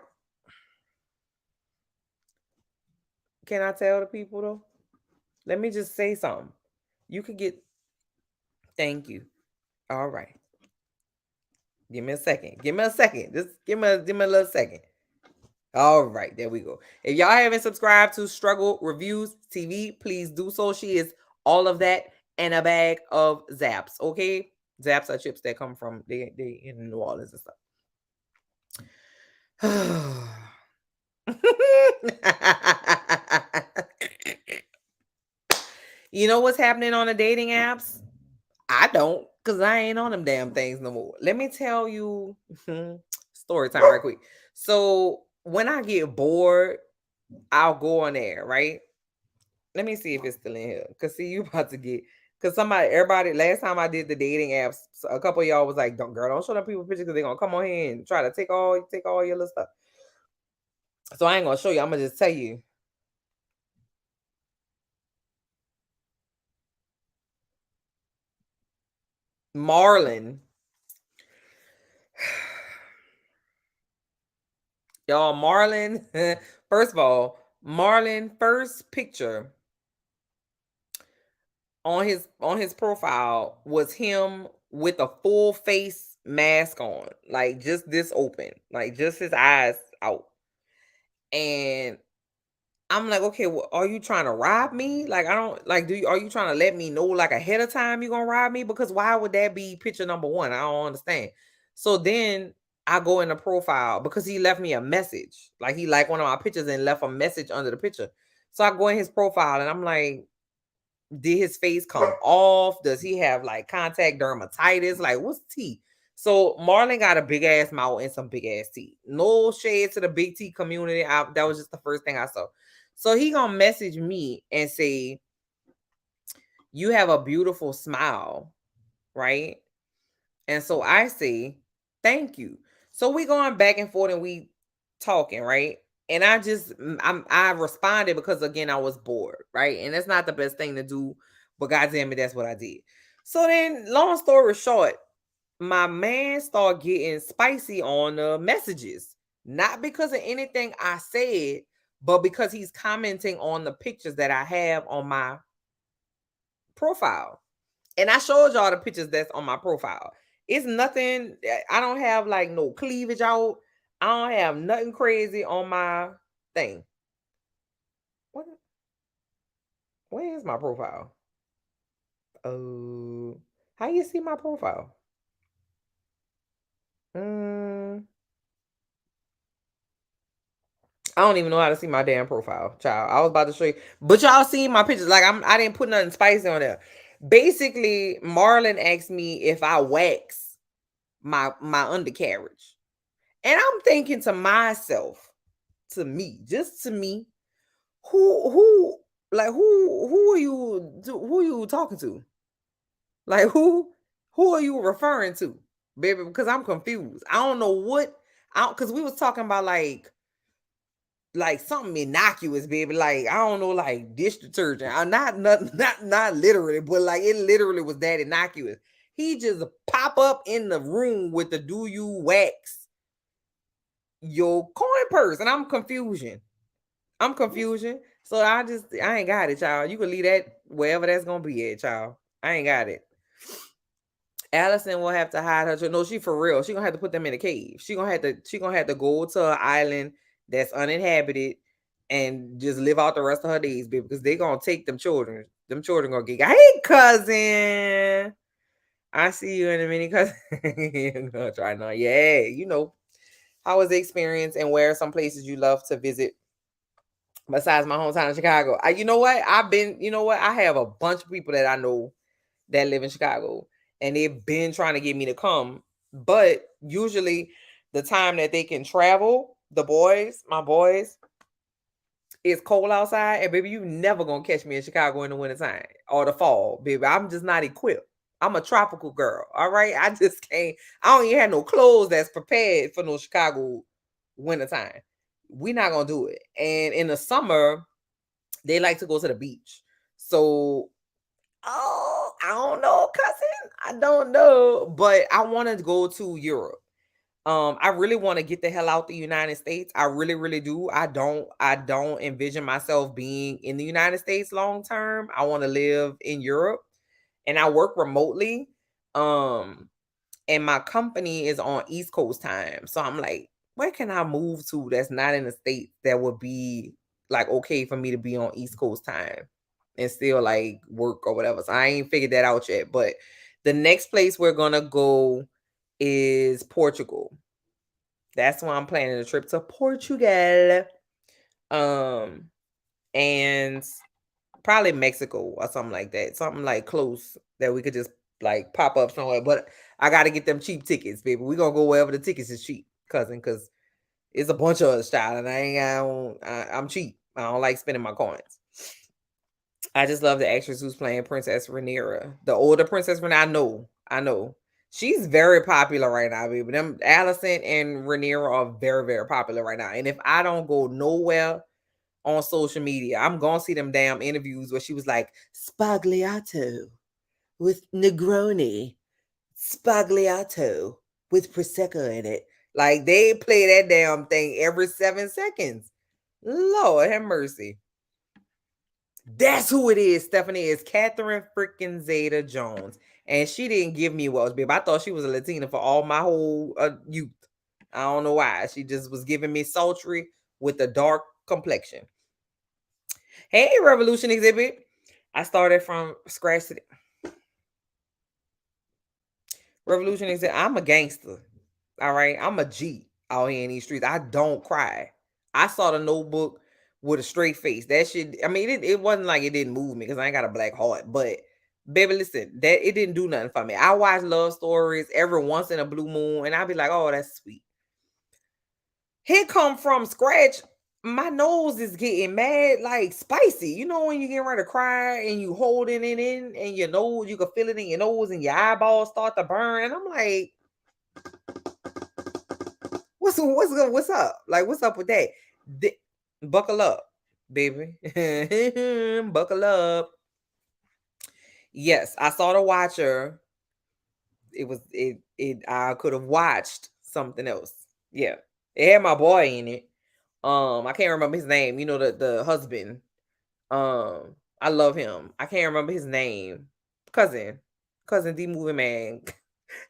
Can I tell the people though? Let me just say something. You could get. Thank you. All right. Give me a second. Give me a second. Just give me a little second. All right, there we go. If y'all haven't subscribed to Struggle Reviews TV, please do so. She is all of that and a bag of Zaps. Okay, Zaps are chips that come from they in New Orleans and stuff. You know what's happening on the dating apps? I don't, because I ain't on them damn things no more. Let me tell you story time right quick. So when I get bored, I'll go on there, right? Let me see if it's still in here. Cause see, you about to get everybody last time I did the dating apps, a couple of y'all was like, don't show them people pictures because they're gonna come on here and try to take all your little stuff. So I ain't gonna show you, I'm gonna just tell you. Marlon. Y'all, Marlon. First of all, Marlon first picture on his profile was him with a full face mask on, like just this open, like just his eyes out. And I'm like, okay, well, are you trying to rob me? Like, I don't like. Are you trying to let me know like ahead of time you're gonna rob me? Because why would that be picture number one? I don't understand. So then I go in the profile because he left me a message. Like he liked one of my pictures and left a message under the picture. So I go in his profile and I'm like, did his face come off? Does he have like contact dermatitis? Like, what's T? So Marlon got a big ass mouth and some big ass teeth. No shade to the big T community. That was just the first thing I saw. So he gonna message me and say, "You have a beautiful smile," right? And so I say, "Thank you." So we going back and forth and we talking, right? And I responded because again I was bored, right? And that's not the best thing to do, but goddamn it, that's what I did. So then, long story short, my man started getting spicy on the messages, not because of anything I said, but because he's commenting on the pictures that I have on my profile. And I showed y'all the pictures that's on my profile. It's nothing. I don't have like no cleavage out. I don't have nothing crazy on my thing. What? Where is my profile? Oh, how you see my profile? Mm, I don't even know how to see my damn profile, child. I was about to show you, but y'all see my pictures. Like I didn't put nothing spicy on there. Basically, Marlon asked me if I wax my undercarriage, and I'm thinking to myself, just to me, who like who are you talking to? Like who are you referring to, baby? Because I'm confused. I don't know what out because we was talking about like something innocuous, baby. Like I don't know, like dish detergent. Not literally, but like it literally was that innocuous. He just pop up in the room with the do you wax your coin purse, and I'm confusion. So I ain't got it, child. You can leave that wherever that's gonna be at, child. I ain't got it. Allison will have to hide her children. No, she for real. She gonna have to put them in a cave. She gonna have to go to an island that's uninhabited and just live out the rest of her days, baby, because they gonna take them children. Them children gonna get, hey cousin. I see you in a minute, cousin. I'm gonna try now. Yeah, how was the experience and where are some places you love to visit besides my hometown of Chicago? You know what? I have a bunch of people that I know that live in Chicago, and they've been trying to get me to come. But usually, the time that they can travel, my boys, it's cold outside, and baby, you never gonna catch me in Chicago in the wintertime or the fall, baby. I'm just not equipped. I'm a tropical girl, all right? I just can't. I don't even have no clothes that's prepared for no Chicago wintertime. We're not gonna do it. And in the summer, they like to go to the beach. So, oh, I don't know, cousin. I don't know, but I want to go to Europe. I really want to get the hell out the United States. I really, really do. I don't envision myself being in the United States long term. I want to live in Europe, and I work remotely. Um, and my company is on East Coast time. So I'm like, where can I move to that's not in the state that would be like okay for me to be on East Coast time and still like work or whatever. So I ain't figured that out yet. But the next place we're gonna go is Portugal. That's why I'm planning a trip to Portugal. Um, and probably Mexico or something like that. Something like close that we could just like pop up somewhere. But I gotta get them cheap tickets, baby. We gonna go wherever the tickets is cheap, cousin, because it's a bunch of us, child, and I'm cheap. I don't like spending my coins. I just love the actress who's playing Princess Rhaenyra, the older Princess Rhaenyra. I know. She's very popular right now, baby. Them Allison and Rhaenyra are very, very popular right now. And if I don't go nowhere on social media, I'm gonna see them damn interviews where she was like Spagliato with Negroni, Spagliato with Prosecco in it. Like they play that damn thing every 7 seconds. Lord have mercy. That's who it is, Stephanie. Is Catherine freaking Zeta Jones. And she didn't give me Welsh, babe. I thought she was a Latina for all my whole youth. I don't know why. She just was giving me sultry with a dark complexion. Hey, Revolution Exhibit. I started from scratch today. Revolution Exhibit. I'm a gangster. All right. I'm a G out here in these streets. I don't cry. I saw the Notebook with a straight face. That shit, I mean, it wasn't like it didn't move me because I ain't got a black heart. But baby, listen, that it didn't do nothing for me. I watch love stories every once in a blue moon, and I'll be like, oh, that's sweet. Here come from scratch. My nose is getting mad, like spicy. You know when you get ready to cry and you holding it in, and your nose, you can feel it in your nose, and your eyeballs start to burn. And I'm like, what's up? Like, what's up with that? Buckle up, baby. Buckle up. Yes, I saw The Watcher. I could have watched something else. Yeah. It had my boy in it. I can't remember his name. You know, the husband. I love him. I can't remember his name. Cousin D Movie Man.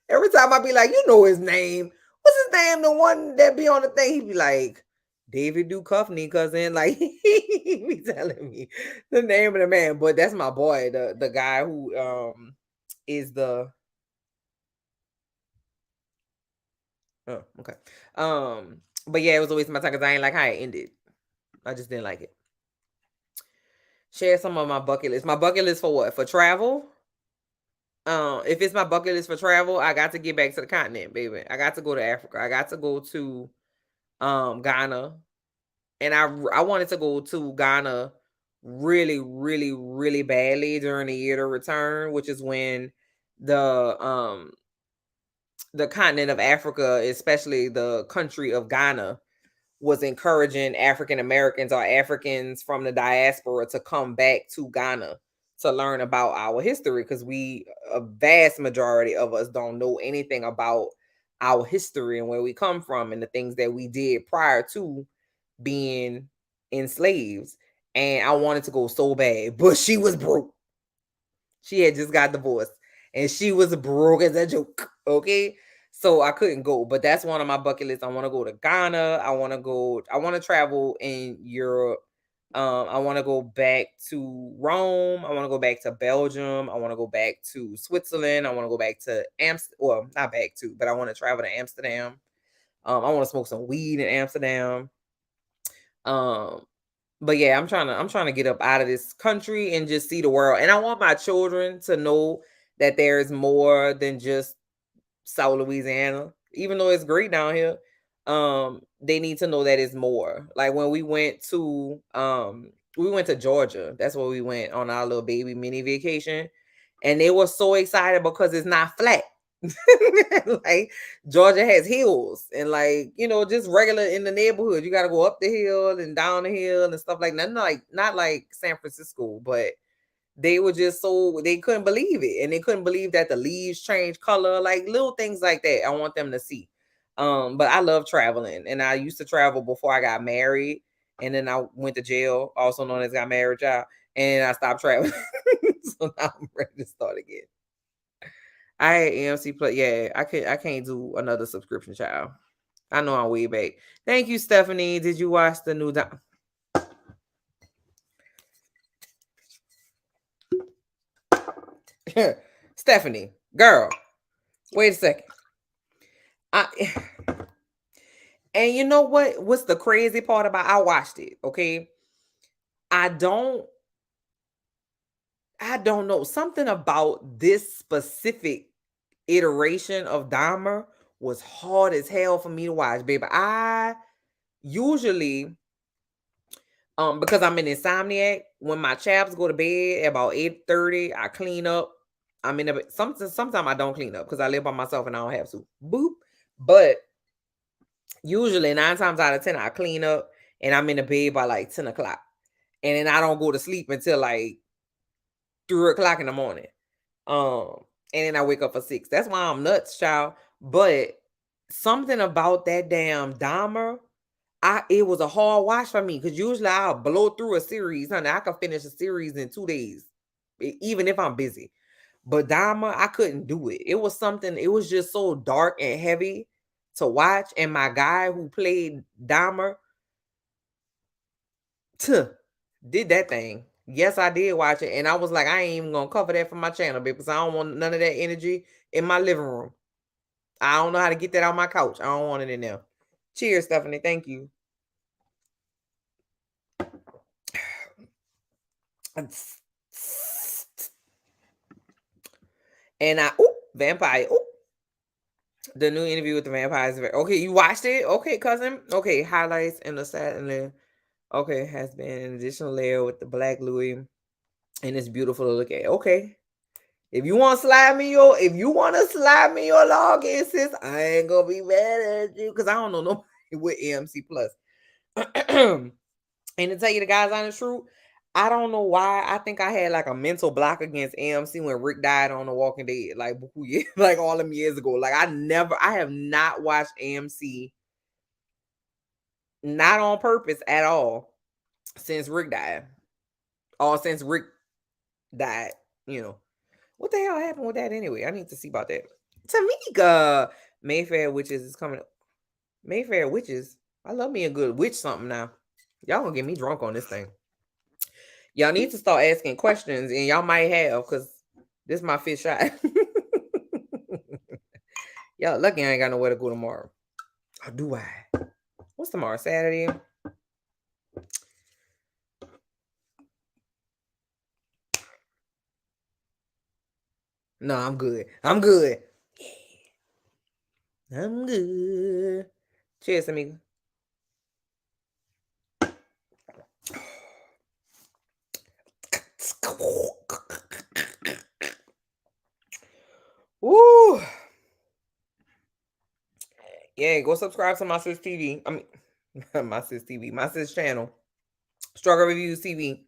Every time I be like, you know his name. What's his name? The one that be on the thing, he be like, David Duchovny, cousin. Like he be telling me the name of the man. But that's my boy, the guy who is the oh, okay. But yeah, it was a waste of my time because I ain't like how it ended. I just didn't like it. Share some of my bucket list. My bucket list for what? For travel? If it's my bucket list for travel, I got to get back to the continent, baby. I got to go to Africa. I got to go to Ghana. And I wanted to go to Ghana really, really, really badly during the year to return, which is when the continent of Africa, especially the country of Ghana, was encouraging African Americans or Africans from the diaspora to come back to Ghana to learn about our history, because a vast majority of us don't know anything about our history and where we come from and the things that we did prior to being enslaved. And I wanted to go so bad, but she was broke. She had just got divorced and she was broke as a joke. Okay. So I couldn't go, but that's one of my bucket lists. I want to go to Ghana. I want to travel in Europe. I want to go back to Rome. I want to go back to Belgium. I want to go back to Switzerland. I want to go back to Amsterdam. Well, not back to, but I want to travel to Amsterdam. I want to smoke some weed in Amsterdam. But yeah, I'm trying to get up out of this country and just see the world. And I want my children to know that there's more than just South Louisiana. Even though it's great down here, they need to know that it's more. Like when we went to Georgia. That's where we went on our little baby mini vacation. And they were so excited because it's not flat. Like Georgia has hills and like, just regular in the neighborhood. You got to go up the hill and down the hill and stuff like that. Not like San Francisco, but they were just they couldn't believe it. And they couldn't believe that the leaves change color, like little things like that. I want them to see. But I love traveling and I used to travel before I got married. And then I went to jail, also known as got married child, and I stopped traveling. So now I'm ready to start again. I had AMC Plus. Yeah, I can't do another subscription, child. I know I'm way back. Thank you, Stephanie. Did you watch the new Stephanie, girl, wait a second. And you know what? What's the crazy part about I watched it, okay? I don't know. Something about this specific iteration of Dahmer was hard as hell for me to watch, baby. I usually, because I'm an insomniac, when my chaps go to bed at about 8:30, I clean up. I'm in a sometimes I don't clean up because I live by myself and I don't have to. Boop. But usually 9 times out of 10, I clean up and I'm in the bed by like 10 o'clock. And then I don't go to sleep until like 3 o'clock in the morning. And then I wake up for 6. That's why I'm nuts, child. But something about that damn Dahmer, it was a hard watch for me because usually I'll blow through a series, honey. I can finish a series in 2 days, even if I'm busy. But Dahmer, I couldn't do it. It was something, it was just so dark and heavy to watch. And my guy who played Dahmer did that thing. Yes, I did watch it. And I was like, I ain't even gonna cover that for my channel because I don't want none of that energy in my living room. I don't know how to get that on my couch. I don't want it in there. Cheers, Stephanie. Thank you. And vampire. Ooh. The new interview with the vampires. Okay, you watched it? Okay, cousin. Okay, highlights in the Saturday. Okay, has been an additional layer with the Black Louis. And it's beautiful to look at. Okay. If you want to slide me your login, sis, I ain't gonna be mad at you because I don't know nobody with AMC Plus. And to tell you the guys honest truth, I don't know why. I think I had like a mental block against AMC when Rick died on The Walking Dead, like all them years ago. Like I have not watched AMC, not on purpose at all, since Rick died. Or since Rick died, What the hell happened with that anyway? I need to see about that. Tamika, Mayfair Witches is coming up. Mayfair Witches. I love me a good witch something now. Y'all gonna get me drunk on this thing. Y'all need to start asking questions, and y'all might have, because this is my 5th shot. Y'all lucky I ain't got nowhere to go tomorrow. Or do I? What's tomorrow? Saturday? No, I'm good. I'm good. Yeah. I'm good. Cheers, amigo. Woo. Yeah, go subscribe to my sis TV. I mean, my sis channel. Struggle Reviews TV.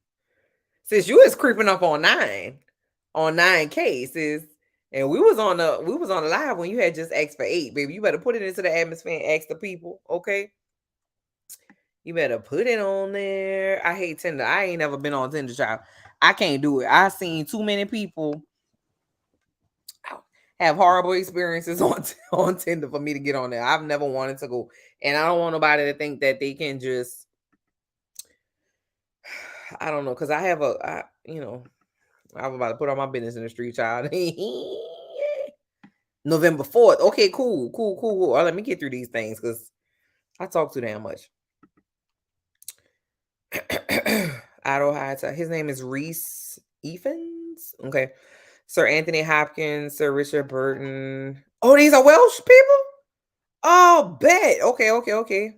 Sis, you is creeping up on 9 cases. And we was on the live when you had just asked for 8, baby. You better put it into the atmosphere and ask the people, okay? You better put it on there. I hate Tinder. I ain't never been on Tinder, child. I can't do it. I seen too many people have horrible experiences on Tinder for me to get on there. I've never wanted to go, and I don't want nobody to think that they can just. I don't know, because I have I'm about to put all my business in the street, child. November 4th. Okay, cool. Let me get through these things because I talk too damn much. Otto Hightower. His name is Reese Evans. Okay. Sir Anthony Hopkins, Sir Richard Burton. Oh, these are Welsh people? Oh, bet. Okay.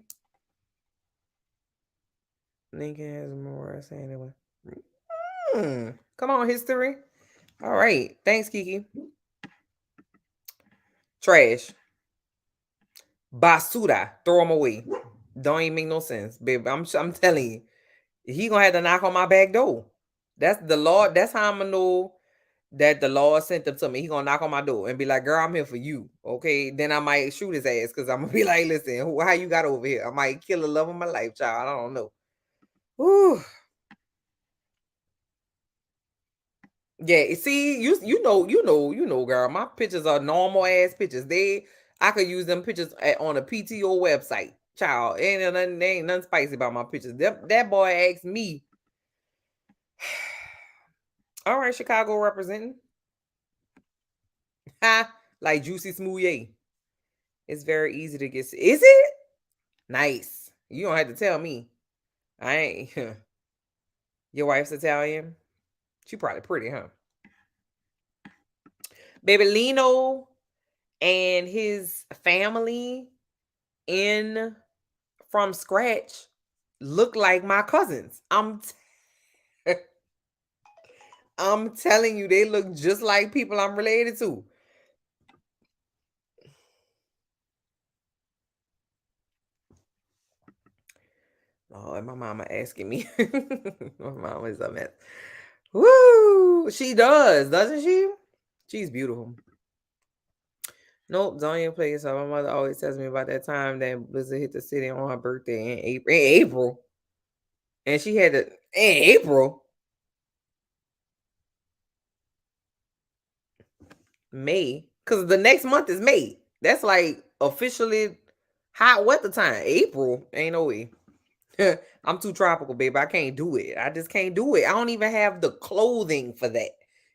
Lincoln has more to say anyway. Come on, history. All right. Thanks, Kiki. Trash. Basura. Throw them away. Don't even make no sense, baby. I'm telling you. He gonna have to knock on my back door. That's the Lord. That's how I'm gonna know that the Lord sent them to me. He gonna knock on my door and be like, "Girl, I'm here for you." Okay, then I might shoot his ass because I'm gonna be like, "Listen, how you got over here?" I might kill the love of my life, child. I don't know. Whew. Yeah, see, girl. My pictures are normal ass pictures. I could use them pictures on a PTO website, child. Ain't nothing spicy about my pictures. That boy asked me. All right, Chicago representing. Ha, like Juicy Smoothie. It's very easy to get. Is it? Nice. You don't have to tell me. I ain't. Your wife's Italian. She probably pretty, huh? Baby Lino and his family in From Scratch look like my cousins. I'm telling you, they look just like people I'm related to. Oh, and my mama asking me. My mama is a mess. Woo! She does, doesn't she? She's beautiful. Nope, don't even play yourself. My mother always tells me about that time that Blizzard hit the city on her birthday in April. And she had to in April. May. Because the next month is May. That's like officially hot weather time. April. Ain't no way. I'm too tropical, baby. I can't do it. I just can't do it. I don't even have the clothing for that.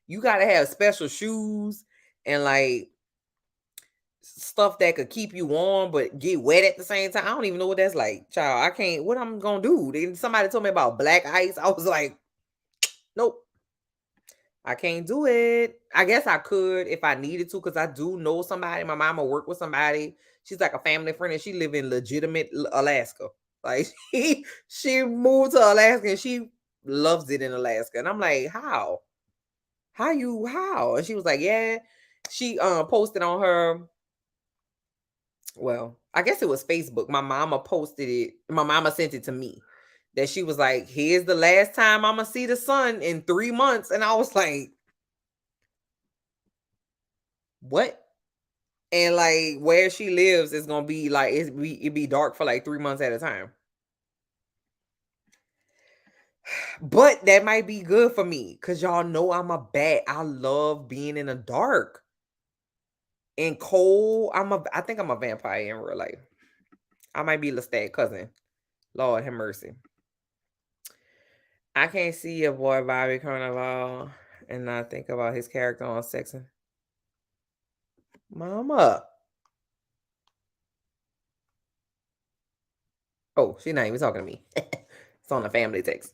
You gotta have special shoes and like stuff that could keep you warm but get wet at the same time. I don't even know what that's like, child. I can't. What I'm gonna do? Then somebody told me about black ice. I was like, nope, I can't do it. I guess I could if I needed to, because I do know somebody. My mama worked with somebody. She's like a family friend, and she live in legitimate Alaska. Like she moved to Alaska and she loves it in Alaska. And I'm like, how? How? And she was like, yeah. She posted on her, well, I guess it was Facebook. My mama posted it. My mama sent it to me. That she was like, here's the last time I'm gonna see the sun in 3 months. And I was like, what? And like where she lives is gonna be like it be dark for like 3 months at a time. But that might be good for me because y'all know I'm a bat. I love being in the dark and cold. I think I'm a vampire in real life. I might be Lestat cousin. Lord have mercy. I can't see your boy Bobby Carnival and not think about his character on Sex and Mama. Oh, she's not even talking to me. It's on the family text.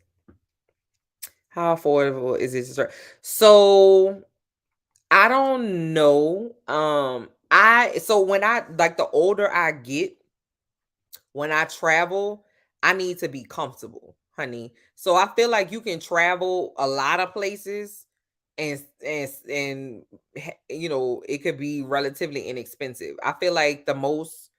How affordable is it to start? So I don't know. When I like the older I get, when I travel, I need to be comfortable, honey. So I feel like you can travel a lot of places and it could be relatively inexpensive. I feel like the most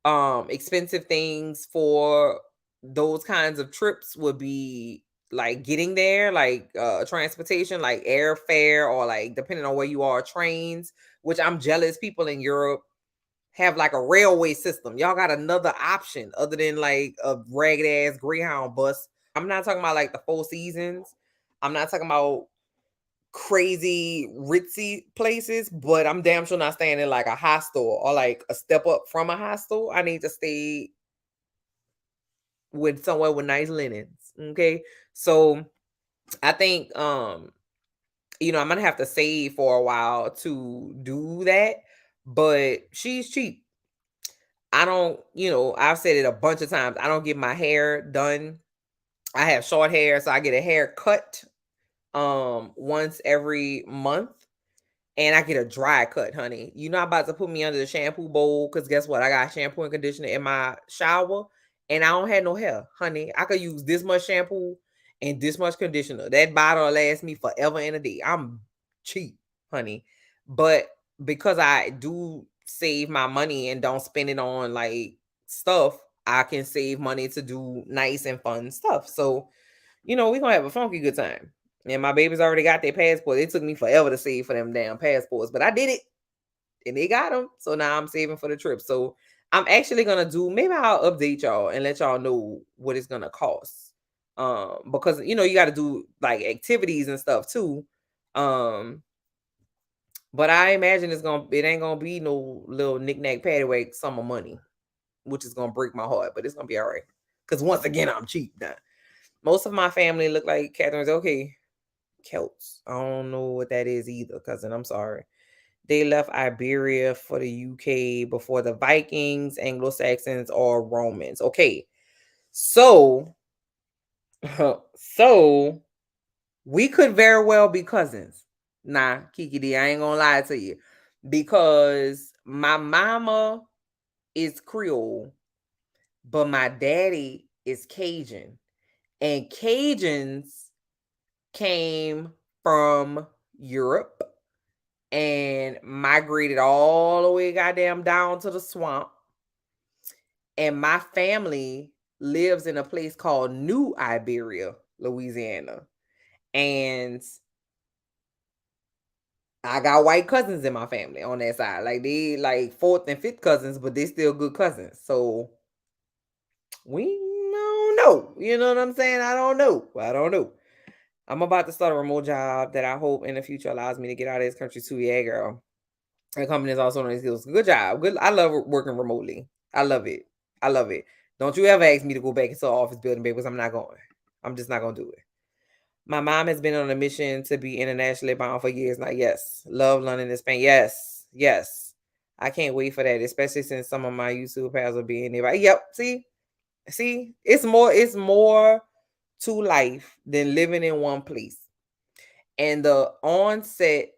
expensive things for those kinds of trips would be like getting there, like transportation, like airfare, or like depending on where you are, trains, which I'm jealous people in Europe have like a railway system. Y'all got another option other than like a ragged ass Greyhound bus. I'm not talking about like the Four Seasons. I'm not talking about crazy ritzy places, but I'm damn sure not staying in like a hostel or like a step up from a hostel. I need to stay with somewhere with nice linens. Okay. So I think I'm gonna have to save for a while to do that. But she's cheap. I don't, I've said it a bunch of times. I don't get my hair done. I have short hair, so I get a haircut once every month. And I get a dry cut, honey. You're not about to put me under the shampoo bowl because guess what? I got shampoo and conditioner in my shower and I don't have no hair, honey. I could use this much shampoo and this much conditioner. That bottle will last me forever and a day. I'm cheap, honey. But because I do save my money and don't spend it on like stuff, I can save money to do nice and fun stuff. So, we're going to have a funky good time. And my babies already got their passport. It took me forever to save for them damn passports, but I did it and they got them. So now I'm saving for the trip. So I'm actually gonna maybe I'll update y'all and let y'all know what it's gonna cost. Because you got to do like activities and stuff too. Um, but I imagine it ain't gonna be no little knick-knack paddywhack summer money, which is gonna break my heart, but it's gonna be all right. Because once again, I'm cheap now. Most of my family look like Catherine's okay. Celts. I don't know what that is either, cousin. I'm sorry. They left Iberia for the UK before the Vikings, Anglo-Saxons, or Romans. Okay. So, so we could very well be cousins. Nah, Kiki D, I ain't gonna lie to you. Because my mama is Creole, but my daddy is Cajun. And Cajuns came from Europe and migrated all the way goddamn down to the swamp. And my family lives in a place called New Iberia, Louisiana. And I got white cousins in my family on that side. Like they like fourth and fifth cousins, but they still good cousins. So we don't know. You know what I'm saying? I don't know. I'm about to start a remote job that I hope in the future allows me to get out of this country too. Yeah, girl. The company is also known as skills. Good job. Good. I love working remotely. I love it. I love it. Don't you ever ask me to go back into the office building, baby, because I'm not going. I'm just not going to do it. My mom has been on a mission to be internationally bound for years now. Yes. Love London and Spain. Yes. Yes. I can't wait for that, especially since some of my YouTube pals will be in there. Yep. See, it's more to life than living in one place. And the onset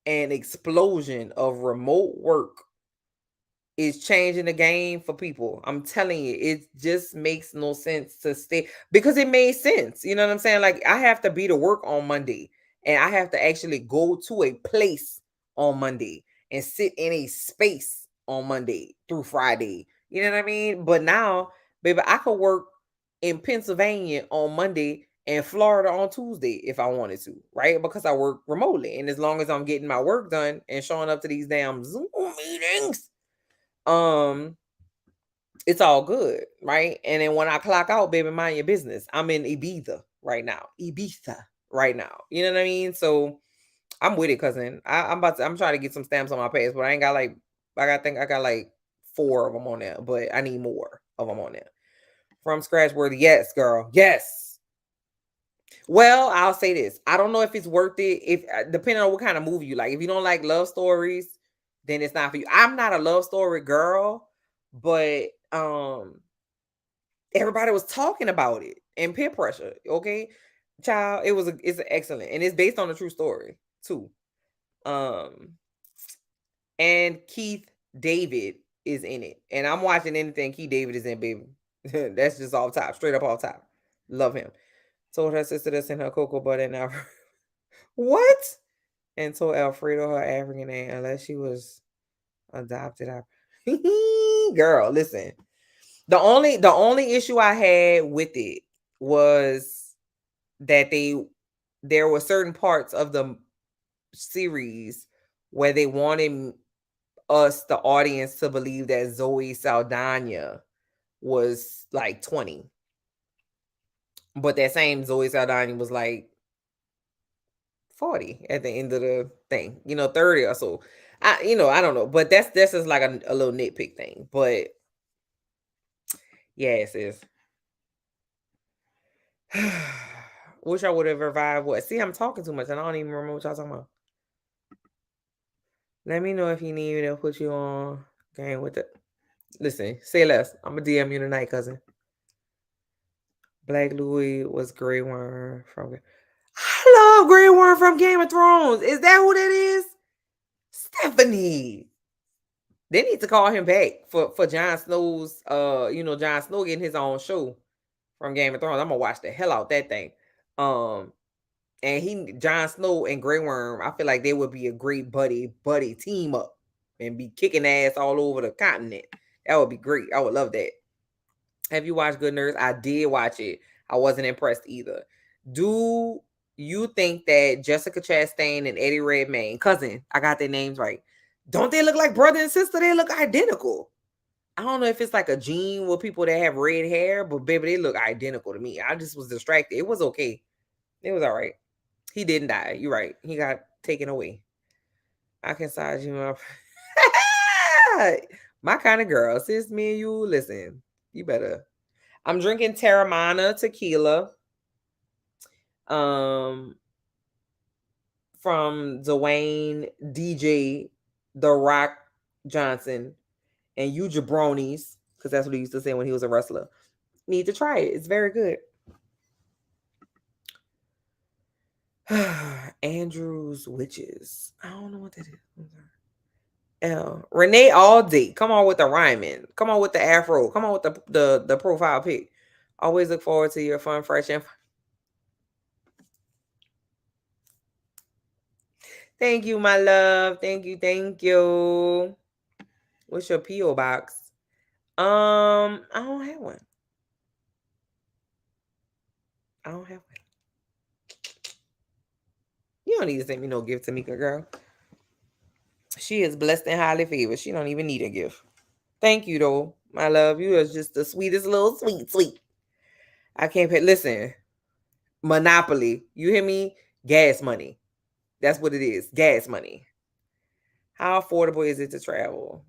and explosion of remote work is changing the game for people. I'm telling you, it just makes no sense to stay because it made sense. You know what I'm saying? Like I have to be to work on Monday and I have to actually go to a place on Monday and sit in a space on Monday through Friday. You know what I mean? But now, baby, I could work in Pennsylvania on Monday and Florida on Tuesday if I wanted to, right? Because I work remotely. And as long as I'm getting my work done and showing up to these damn Zoom meetings, um, it's all good, right? And then when I clock out, baby, mind your business. I'm in Ibiza right now. You know what I mean? So I'm with it, cousin. I'm trying to get some stamps on my passport. I ain't got like I got like 4 of them on there, but I need more of them on there. From scratch word, yes, girl. Yes. Well, I'll say this. I don't know if it's worth it. If depending on what kind of movie you like. If you don't like love stories, then it's not for you. I'm not a love story girl, but everybody was talking about it and peer pressure. Okay, child, it's excellent and it's based on a true story too. Um, and Keith David is in it, and I'm watching anything Keith David is in, baby. That's just all top, straight up all top. Love him. Told her sister to send her cocoa butter and now what? And told Alfredo her African name unless she was adopted. Girl, listen. The only issue I had with it was that there were certain parts of the series where they wanted us, the audience, to believe that Zoe Saldana was like 20. But that same Zoe Saldana was like 40 at the end of the thing, 30 or so. I don't know. But that's just like a little nitpick thing. But yes, it's wish I would have revived what. See, I'm talking too much and I don't even remember what y'all talking about. Let me know if you need me to put you on game with it. Listen, say less. I'm gonna DM you tonight, cousin. Black Louis was Grey Worm from. I love Grey Worm from Game of Thrones. Is that who that is? Stephanie. They need to call him back for Jon Snow's Jon Snow getting his own show from Game of Thrones. I'm gonna watch the hell out that thing. Um and Jon Snow and Grey Worm, I feel like they would be a great buddy team up and be kicking ass all over the continent. That would be great. I would love that. Have you watched Good Nurse? I did watch it. I wasn't impressed either. Do you think that Jessica Chastain and Eddie Redmayne, cousin, I got their names right, don't they look like brother and sister? They look identical. I don't know if it's like a gene with people that have red hair, but baby, they look identical to me. I just was distracted. It was okay. It was all right. He didn't die. You're right. He got taken away. I can size you up. My kind of girl. Sis, me and you, listen, you better. I'm drinking Terramana tequila. From Dwayne DJ The Rock Johnson and you jabronis, because that's what he used to say when he was a wrestler. Need to try it. It's very good. Andrew's Witches. I don't know what that is. Renee Aldi. Come on with the rhyming. Come on with the afro. Come on with the profile pic. Always look forward to your fun, fresh info. Thank you, my love. Thank you. Thank you. What's your P.O. box? I don't have one. I don't have one. You don't need to send me no gift, Tamika, girl. She is blessed and highly favored. She don't even need a gift. Thank you, though, my love. You are just the sweetest little sweet. I can't pay. Listen, Monopoly. You hear me? Gas money. That's what it is. Gas money. How affordable is it to travel?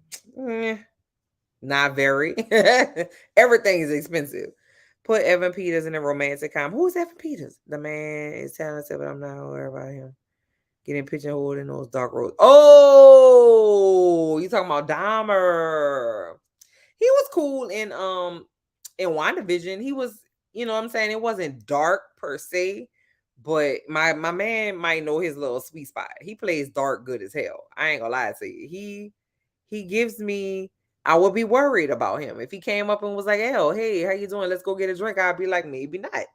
Not very. Everything is expensive. Put Evan Peters in a romantic comedy. Who is Evan Peters? The man is talented, but I'm not worried about him. Getting pigeonholed in those dark roads. Oh, you talking about Dahmer? He was cool in WandaVision. He was, you know what I'm saying? It wasn't dark per se, but my man might know his little sweet spot. He plays dark good as hell. I ain't gonna lie to you. He gives me. I would be worried about him if he came up and was like, "Hell, hey, how you doing? Let's go get a drink." I'd be like, maybe not.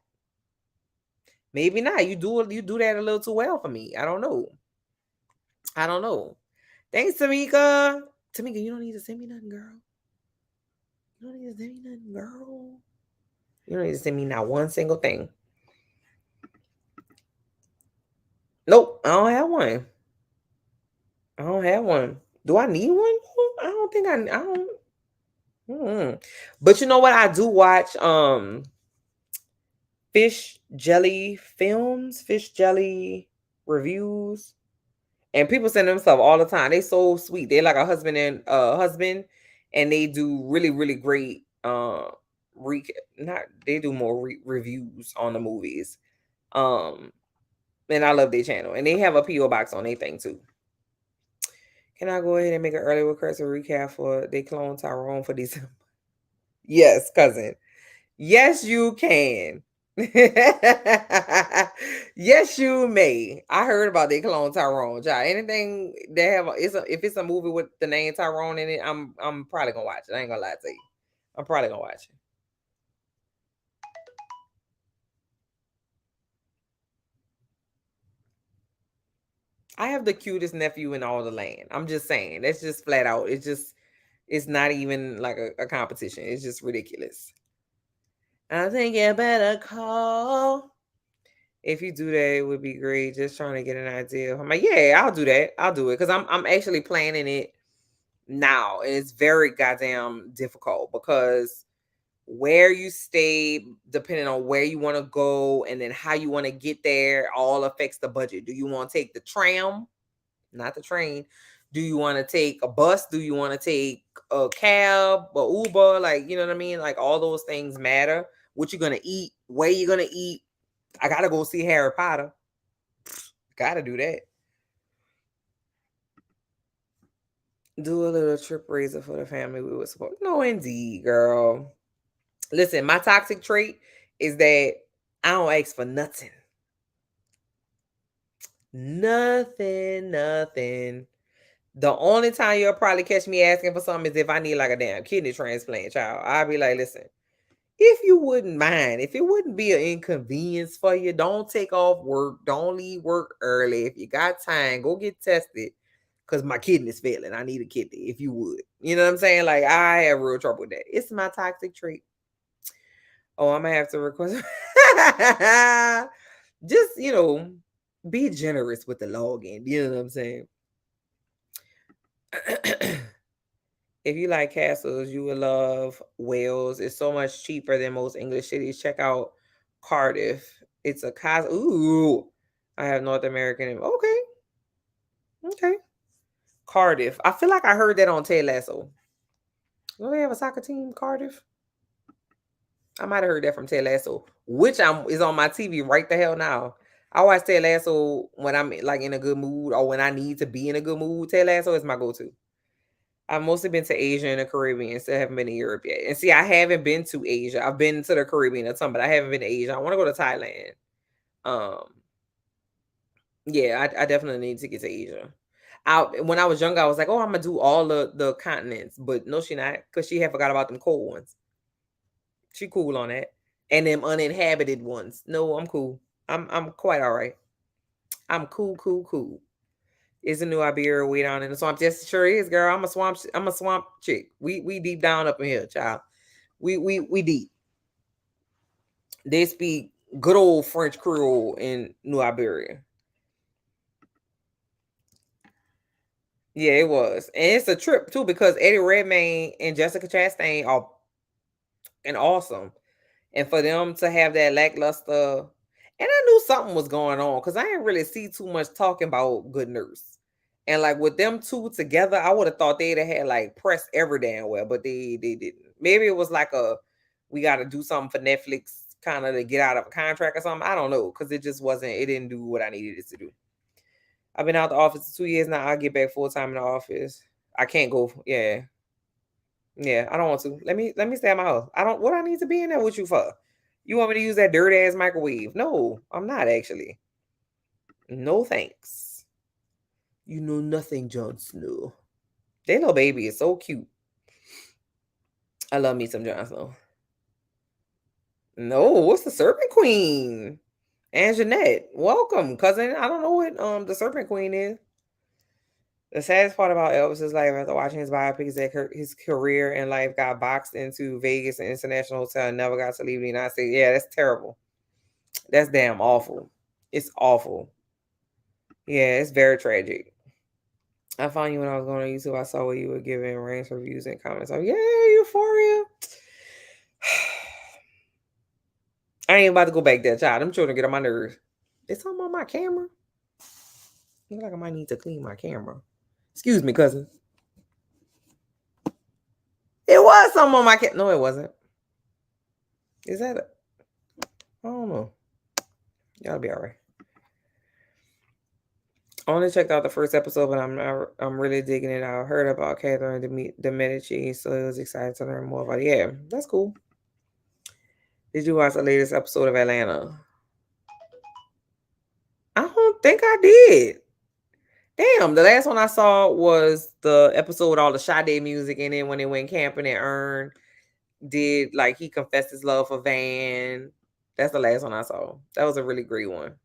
Maybe not. You do that a little too well for me. I don't know. Thanks, Tamika. Tamika, you don't need to send me nothing, girl. You don't need to send me nothing, girl. You don't need to send me not one single thing. Nope, I don't have one. Do I need one? I don't think I don't. But you know what? I do watch fish jelly films, fish jelly reviews. And people send them stuff all the time. They so sweet. They're like a husband and they do really, really great they do more reviews on the movies. And I love their channel. And they have a PO box on their thing too. Can I go ahead and make an early request or recap for they clone Tyrone for December? Yes, cousin. Yes, you can. Yes, you may. I heard about they clone Tyrone. Child. Anything they have if it's a movie with the name Tyrone in it, I'm probably gonna watch it. I ain't gonna lie to you. I'm probably gonna watch it. I have the cutest nephew in all the land. I'm just saying. That's just flat out. It's not even like a competition. It's just ridiculous. I think you better call If you do that, it would be great. Just trying to get an idea. I'm like, yeah, I'll do that. I'll do it because I'm actually planning it now, and it's very goddamn difficult because where you stay, depending on where you want to go, and then how you want to get there, all affects the budget. Do you want to take the tram, not the train? Do you want to take a bus? Do you want to take a cab or Uber? Like, you know what I mean? Like, all those things matter. What you're gonna eat, where you're gonna eat. I gotta go see Harry Potter. Gotta do that. Do a little trip raiser for the family we would support. No, indeed, girl. Listen, my toxic trait is that I don't ask for nothing. Nothing. The only time you'll probably catch me asking for something is if I need like a damn kidney transplant, child. I'll be like, listen, if you wouldn't mind, if it wouldn't be an inconvenience for you, don't take off work. Don't leave work early. If you got time, go get tested. Because my kidney's failing. I need a kidney, if you would. You know what I'm saying? Like, I have real trouble with that. It's my toxic trait. Oh, I'm gonna have to request. Just, be generous with the login. You know what I'm saying? If you like castles, you will love Wales. It's so much cheaper than most English cities. Check out Cardiff. It's a castle. Ooh, I have North American. Okay. Cardiff. I feel like I heard that on Ted Lasso. Do they have a soccer team, Cardiff? I might have heard that from Ted Lasso, which is on my TV right the hell now. I watch Ted Lasso when I'm like in a good mood or when I need to be in a good mood. Ted Lasso is my go-to. I've mostly been to Asia and the Caribbean, still haven't been to Europe yet. And see, I haven't been to Asia. I've been to the Caribbean a ton, but I haven't been to Asia. I want to go to Thailand. Um, yeah, I definitely need to get to Asia. When I was younger, I was like, oh, I'm gonna do all the continents, but no, she not, because she had forgot about them cold ones. She cool on that. And them uninhabited ones. No, I'm cool. I'm quite all right. I'm cool. Is a new Iberia way down in the swamp? Yes, it sure is, girl. I'm a swamp chick. We deep down up in here, child. We deep. They speak good old French Creole in New Iberia. Yeah, it was. And it's a trip too because Eddie Redmayne and Jessica Chastain are and awesome. And for them to have that lackluster, and I knew something was going on because I didn't really see too much talking about Good Nurse. And like with them two together, I would have thought they'd have had like press every damn well, but they didn't. Maybe it was like a we got to do something for Netflix kind of to get out of a contract or something. I don't know because it just wasn't. It didn't do what I needed it to do. I've been out the office for 2 years now. I'll get back full time in the office. I can't go. Yeah, yeah. I don't want to. Let me stay at my house. I don't. What I need to be in there with you for? You want me to use that dirty ass microwave? No, I'm not actually. No thanks. You know nothing, Jon Snow. That little baby is so cute. I love me some Jon Snow. No, what's the Serpent Queen? And Jeanette, welcome, cousin. I don't know what the Serpent Queen is. The saddest part about Elvis's life after watching his biopic is that his career and life got boxed into Vegas and International Hotel and never got to leave the United States. Yeah, that's terrible. That's damn awful. It's awful. Yeah, it's very tragic. I found you when I was going on YouTube. I saw what you were giving range reviews and comments. Oh, yeah, Euphoria. I ain't about to go back there, child. Them children get on my nerves. Is something on my camera? I feel like I might need to clean my camera. Excuse me, cousin. It was something on my camera. No, it wasn't. Is that a... I don't know. Y'all be all right. I only checked out the first episode, but I'm really digging it. I heard about Catherine de Medici, so it was exciting to learn more about it. Yeah, that's cool. Did you watch the latest episode of Atlanta? I don't think I did. Damn, the last one I saw was the episode with all the Sade music in it when they went camping and Earn did like he confessed his love for Van. That's the last one I saw. That was a really great one.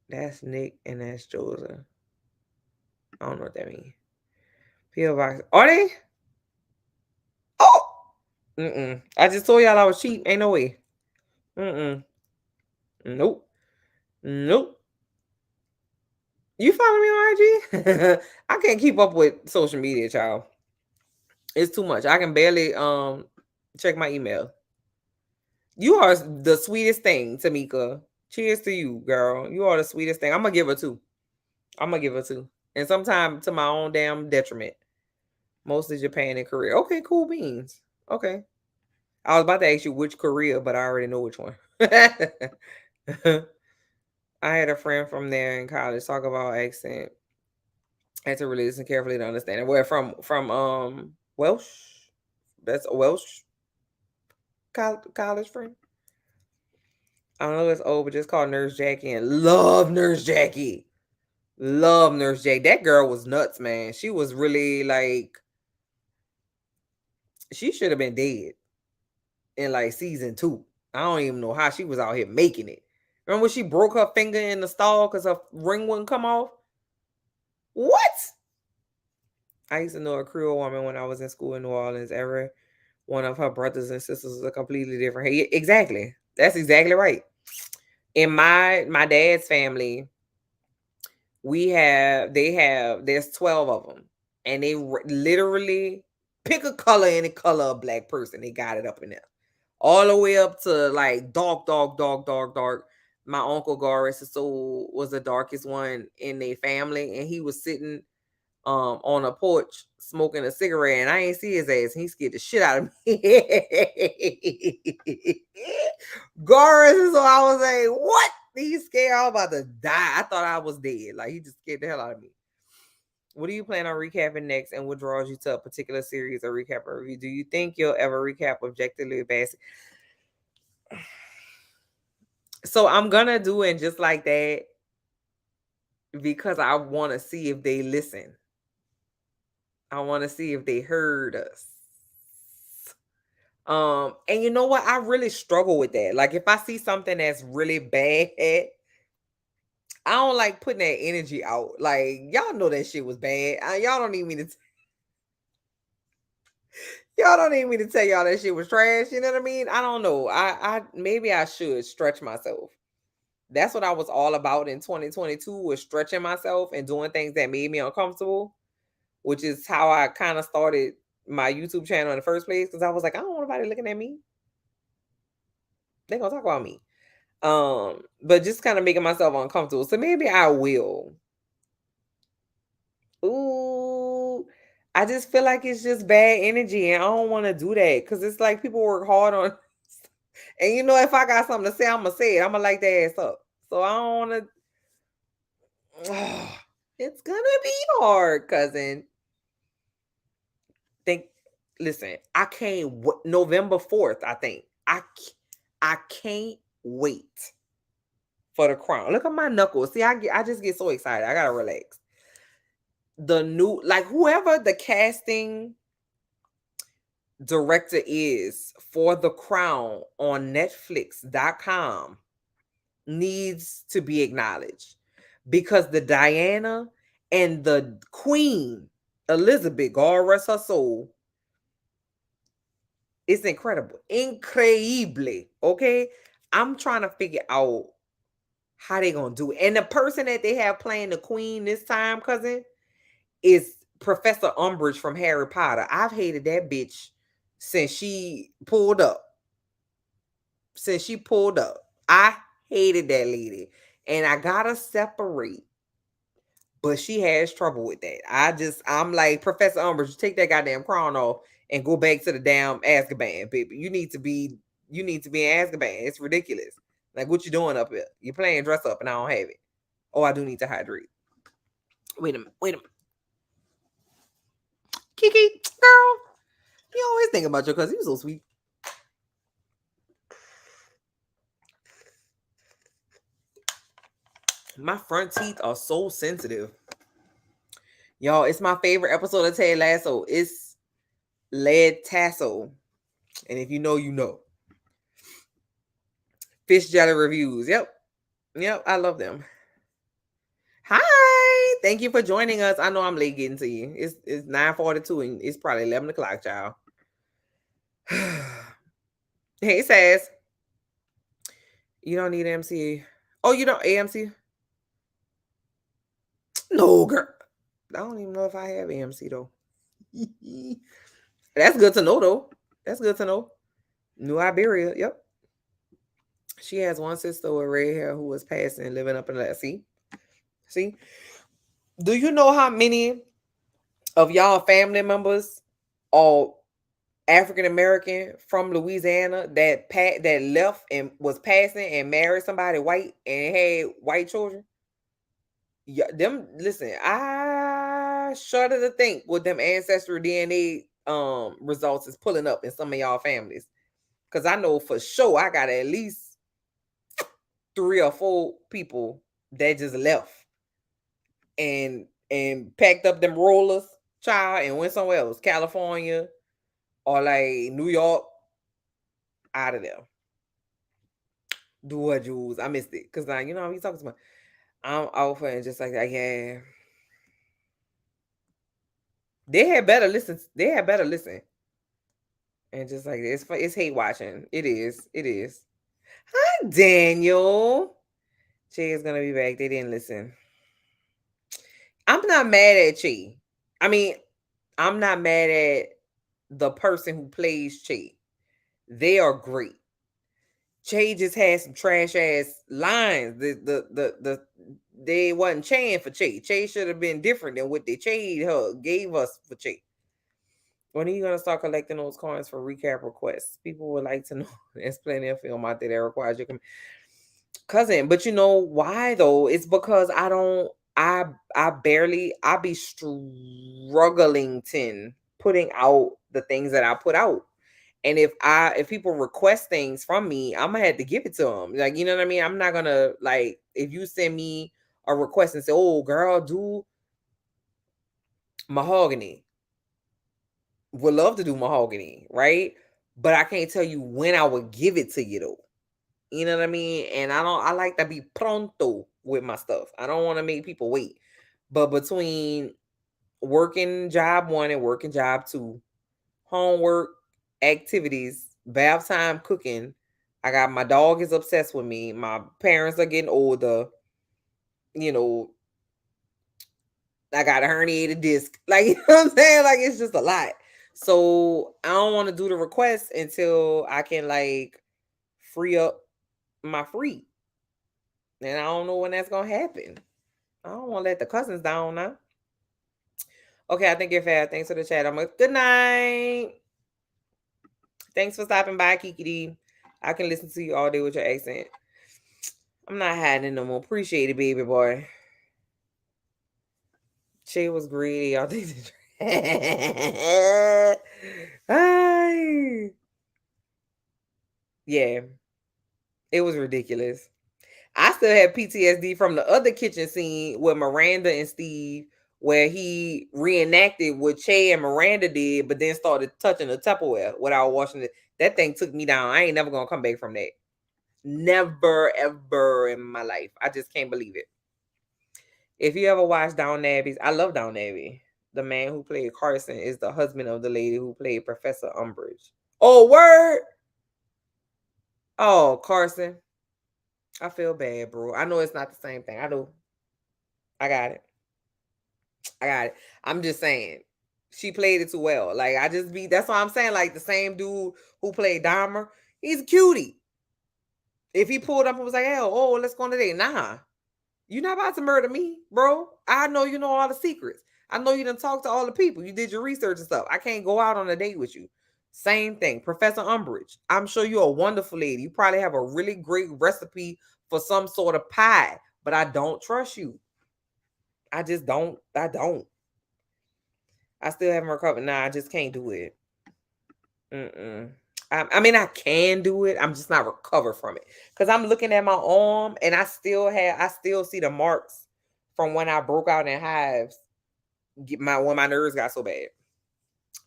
That's Nick and that's Joseph. I don't know what that means. P.O. Box. Are they? Oh! I just told y'all I was cheap. Ain't no way. Nope. Nope. You follow me on IG? I can't keep up with social media, child. It's too much. I can barely check my email. You are the sweetest thing, Tamika. Cheers to you, girl. You are the sweetest thing. I'm gonna give her two. And sometimes to my own damn detriment. Mostly Japan and Korea. Okay, cool beans. Okay. I was about to ask you which Korea, but I already know which one. I had a friend from there in college talk about accent. I had to really listen carefully to understand it. Where from Welsh? That's a Welsh college friend. I don't know if it's old, but just called Nurse Jackie and love Nurse Jackie. Love Nurse Jackie. That girl was nuts, man. She was really like, she should have been dead in like season 2. I don't even know how she was out here making it. Remember when she broke her finger in the stall because her ring wouldn't come off? What? I used to know a Creole woman when I was in school in New Orleans. Every one of her brothers and sisters was a completely different. Hey, exactly. That's exactly right. In my dad's family, there's 12 of them, and they literally pick a color, any color of black person, they got it up in there, all the way up to like dark, dark, dark, dark, dark. My uncle Garis was the darkest one in their family, and he was sitting on a porch smoking a cigarette, and I ain't see his ass. He scared the shit out of me. Garis, so I was like, what? He's scared. I was about to die. I thought I was dead. Like, he just scared the hell out of me. What do you plan on recapping next, and what draws you to a particular series or recap or review? Do you think you'll ever recap objectively best? So I'm gonna do it just like that because I want to see if they listen. I want to see if they heard us. And you know what? I really struggle with that. Like, if I see something that's really bad, I don't like putting that energy out. Like, y'all know that shit was bad. Y'all don't need me to. Y'all don't need me to tell y'all that shit was trash. You know what I mean? I don't know. I maybe I should stretch myself. That's what I was all about in 2022, was stretching myself and doing things that made me uncomfortable, which is how I kind of started my YouTube channel in the first place, because I was like, I don't want nobody looking at me. They're gonna talk about me. But just kind of making myself uncomfortable. So maybe I will. Ooh, I just feel like it's just bad energy, and I don't want to do that because it's like people work hard on. And you know, if I got something to say, I'm gonna say it. I'm gonna light their ass up. So I don't want to. It's gonna be hard, cousin. Think. Listen, I can't. November 4th, I think. I can't wait for the crown. Look at my knuckles. See, I just get so excited. I gotta relax. The new, like, whoever the casting director is for The Crown on Netflix.com needs to be acknowledged, because the Diana and the Queen Elizabeth, God rest her soul, it's incredible. Increíble. Okay. I'm trying to figure out how they gonna do it. And the person that they have playing the Queen this time, cousin, is Professor Umbridge from Harry Potter. I've hated that bitch since she pulled up. I hated that lady. And I gotta separate. But she has trouble with that. I'm like, Professor Umbridge, take that goddamn crown off and go back to the damn Azkaban, baby. You need to be in Azkaban. It's ridiculous. Like, what you doing up here? You're playing dress up and I don't have it. Oh, I do need to hydrate. Wait a minute. Kiki, girl, you always think about your cousin. You're so sweet. My front teeth are so sensitive. Y'all, it's my favorite episode of Ted Lasso. It's Lead Tassel. And if you know, you know. Fish Jelly Reviews. Yep, I love them. Hi, thank you for joining us. I know I'm late getting to you. It's 9:42 and it's probably 11 o'clock, y'all. Hey, says you don't need MC. Oh, you don't AMC? No, girl. I don't even know if I have AMC though. That's good to know though. That's good to know. New Iberia. Yep. She has one sister with red hair who was passing, living up in that. See. Do you know how many of y'all family members are African American from Louisiana that left and was passing and married somebody white and had white children? Yeah, them. Listen, I shudder to think what them ancestral DNA results is pulling up in some of y'all families. Cause I know for sure I got at least 3 or 4 people that just left and packed up them rollers, child, and went somewhere else, California or like New York, out of there. Do what, Jules? I missed it because now you know he's talking to me. I'm over and just like that. Yeah, they had better listen. They had better listen. And just like this, it's hate watching. It is. It is. Hi, Daniel. Che is gonna be back. They didn't listen. I'm not mad at Che. I mean, I'm not mad at the person who plays Che. They are great. Che just had some trash ass lines. The they wasn't Cheing for Che. Che should have been different than what they gave us for Che. When are you gonna start collecting those coins for recap requests? People would like to know. There's plenty of film out there that requires your cousin. But you know why though? It's because I be struggling putting out the things that I put out. And if people request things from me, I'm gonna have to give it to them. Like, you know what I mean? I'm not gonna, like, if you send me a request and say, "Oh, girl, do mahogany," would love to do mahogany, right? But I can't tell you when I would give it to you though. You know what I mean? And I like to be pronto with my stuff. I don't want to make people wait. But between working job 1 and working job 2, homework, activities, bath time, cooking, I got my dog is obsessed with me. My parents are getting older. You know, I got a herniated disc. Like, you know what I'm saying? Like, it's just a lot. So I don't want to do the request until I can like free up my free. And I don't know when that's gonna happen. I don't want to let the cousins down now. Okay, I think you're fair. Thanks for the chat. I'm like, good night. Thanks for stopping by, Kiki D. I can listen to you all day with your accent. I'm not hiding no more. Appreciate it, baby boy. She was greedy. Y'all think Hi. Yeah, it was ridiculous. I still have PTSD from the other kitchen scene with Miranda and Steve, where he reenacted what Che and Miranda did, but then started touching the Tupperware without washing it. That thing took me down. I ain't never gonna come back from that. Never, ever in my life. I just can't believe it. If you ever watch Down Abbey, I love Down Abbey. The man who played Carson is the husband of the lady who played Professor Umbridge. Oh, word. Oh, Carson. I feel bad, bro. I know it's not the same thing. I do. I got it. I got it. I'm just saying. She played it too well. Like, that's why I'm saying, like, the same dude who played Dahmer, he's a cutie. If he pulled up and was like, "Hey, oh, let's go on a date." Nah. You're not about to murder me, bro. I know you know all the secrets. I know you done talked to all the people. You did your research and stuff. I can't go out on a date with you. Same thing. Professor Umbridge. I'm sure you're a wonderful lady. You probably have a really great recipe for some sort of pie, but I don't trust you. I just don't. I don't. I still haven't recovered. Nah, I just can't do it. Mm-mm. I mean, I can do it. I'm just not recover from it because I'm looking at my arm and I still see the marks from when I broke out in hives. When my nerves got so bad.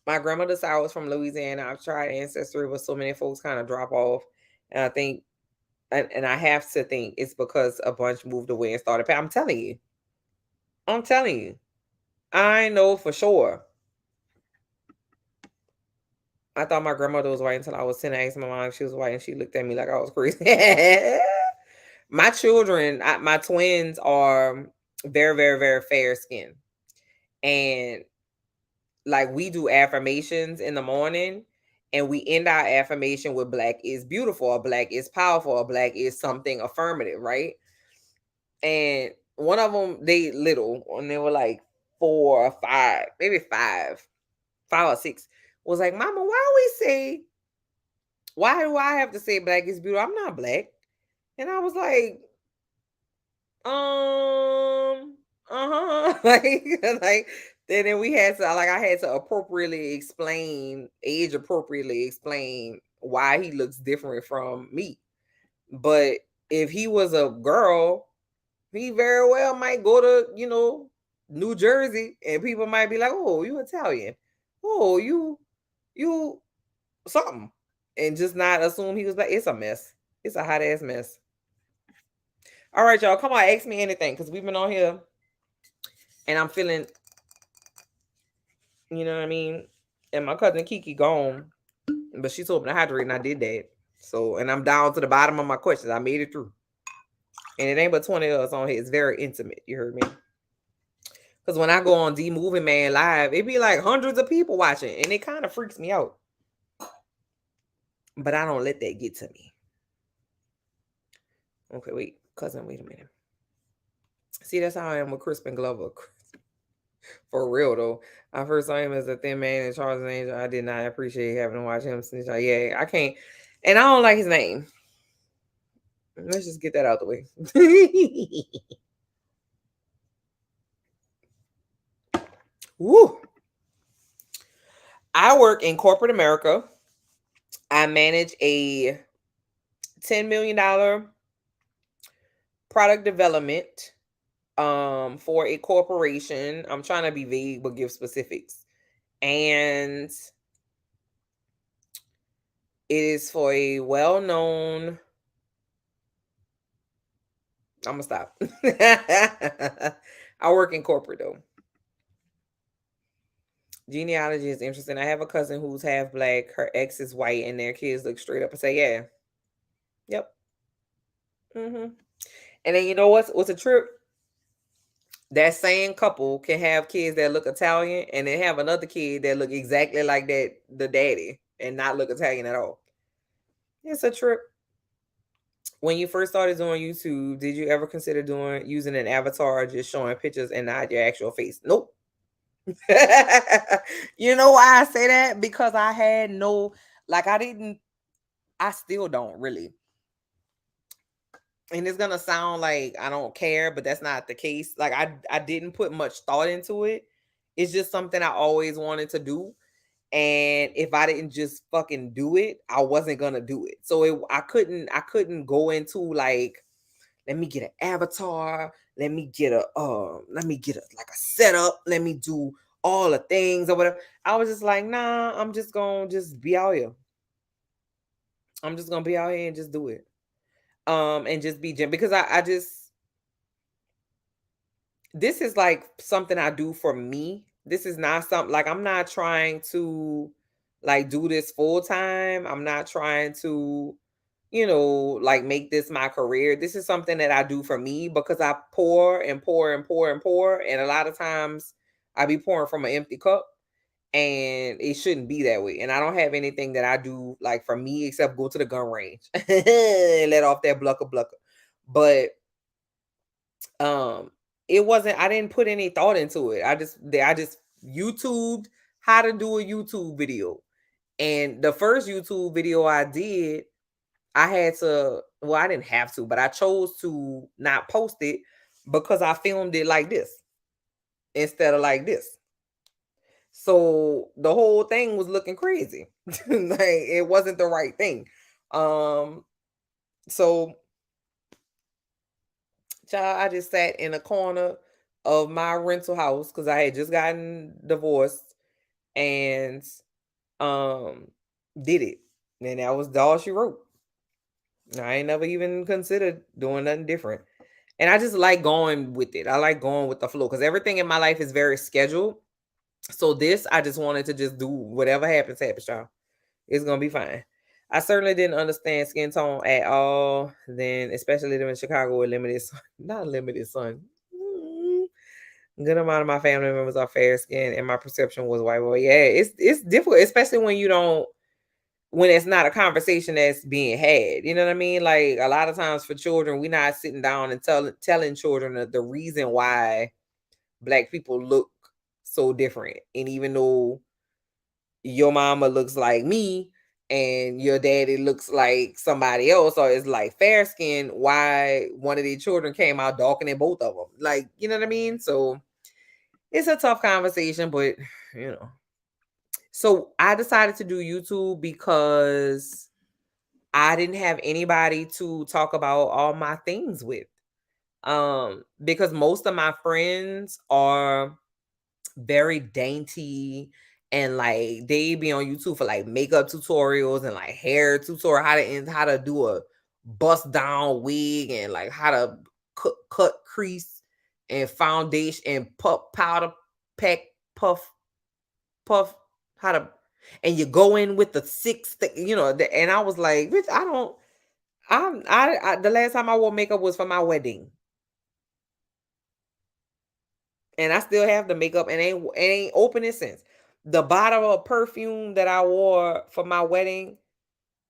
My grandmother's side was from Louisiana. I've tried ancestry, but so many folks kind of drop off, and I think, and I have to think it's because a bunch moved away and started. I'm telling you, I'm telling you, I know for sure. I thought my grandmother was white until I was 10. I asked my mom if she was white, and she looked at me like I was crazy. My children, my twins are very, very, very fair skin. And like we do affirmations in the morning, and we end our affirmation with black is beautiful, or black is powerful, or black is something affirmative, right? And one of them, they little, and they were like 4 or 5, maybe 5 or 6, was like, Mama, why do I have to say black is beautiful? I'm not black. And I was like, like then we had to, like, I had to age appropriately explain why he looks different from me. But if he was a girl, he very well might go to, New Jersey, and people might be like, oh, you Italian. Oh, you something. And just not assume he was black. It's a mess. It's a hot ass mess. All right, y'all. Come on, ask me anything, because we've been on here and I'm feeling, you know what I mean? And my cousin Kiki gone, but she told me to hydrate, and I did that. So, and I'm down to the bottom of my questions. I made it through. And it ain't but 20 of us on here. It's very intimate. You heard me? Because when I go on D Moving Man Live, it be like hundreds of people watching, and it kind of freaks me out. But I don't let that get to me. Okay, wait. Cousin, wait a minute. See, that's how I am with Crispin Glover. For real, though. I first saw him as a thin man in Charles Angel. I did not appreciate having to watch him since. Yeah, I can't. And I don't like his name. Let's just get that out the way. Woo. I work in corporate America. I manage a $10 million product development for a corporation. I'm trying to be vague but give specifics. And it is for a well-known, I'm gonna stop. I work in corporate though. Genealogy is interesting. I have a cousin who's half black, her ex is white, and their kids look straight up and say, yeah. Yep. And then you know what's a trip? That same couple can have kids that look Italian, and then have another kid that look exactly like the daddy, and not look Italian at all. It's a trip. When you first started doing YouTube, did you ever consider using an avatar, just showing pictures and not your actual face? Nope. You know why I say that? Because I had no, like, I still don't really. And it's gonna sound like I don't care, but that's not the case. Like, I didn't put much thought into it. It's just something I always wanted to do. And if I didn't just fucking do it, I wasn't gonna do it. So I couldn't go into like, let me get an avatar, let me get a like a setup, let me do all the things or whatever. I was just like, nah, I'm just gonna just be out here. I'm just gonna be out here and just do it. And just be because I just, this is like something I do for me. This is not something like, I'm not trying to like do this full time. I'm not trying to, like make this my career. This is something that I do for me because I pour and pour and pour and pour. And a lot of times I be pouring from an empty cup, and it shouldn't be that way. And I don't have anything that I do like for me except go to the gun range and let off that blucker blucker. But it wasn't, I didn't put any thought into it. I just YouTubed how to do a YouTube video. And the first YouTube video I did, I had to, well, I didn't have to, but I chose to not post it because I filmed it like this instead of like this. So the whole thing was looking crazy. Like, it wasn't the right thing. So child, I just sat in a corner of my rental house because I had just gotten divorced, and did it. And that was all she wrote. I ain't never even considered doing nothing different. And I just like going with it. I like going with the flow because everything in my life is very scheduled. So this, I just wanted to just do whatever happens, y'all. It's gonna be fine. I certainly didn't understand skin tone at all. Then, especially living in Chicago with limited sun, not limited sun. Good amount of my family members are fair skin, and my perception was white. Well, yeah, it's difficult, especially when you don't when it's not a conversation that's being had. You know what I mean? Like a lot of times for children, we're not sitting down and telling children the reason why black people look so different. And even though your mama looks like me and your daddy looks like somebody else, or is like fair skin, why one of the children came out darker than both of them? Like, you know what I mean? So it's a tough conversation, but you know. So I decided to do YouTube because I didn't have anybody to talk about all my things with. Because most of my friends are very dainty and like they be on YouTube for like makeup tutorials and like hair tutorial, how to do a bust down wig and like how to cut crease and foundation and puff powder pack puff how to and you go in with the and I was like, bitch, I don't I the last time I wore makeup was for my wedding. And I still have the makeup and ain't opening since. The bottle of perfume that I wore for my wedding,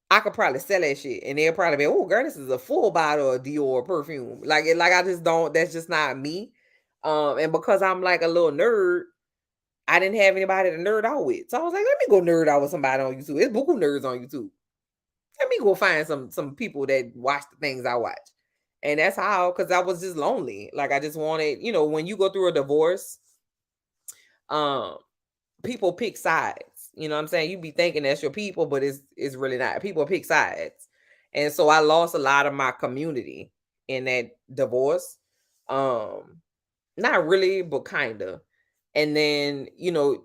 I could probably sell that shit, and they'll probably be, "Oh, girl, this is a full bottle of Dior perfume." Like I just don't. That's just not me. And because I'm like a little nerd, I didn't have anybody to nerd out with, so I was like, "Let me go nerd out with somebody on YouTube." It's buku nerds on YouTube. Let me go find some people that watch the things I watch. And that's how, because I was just lonely. Like I just wanted, when you go through a divorce, um, people pick sides. You know what I'm saying? You be thinking that's your people, but it's really not. People pick sides. And so I lost a lot of my community in that divorce. Um, Not really, but kinda. And then,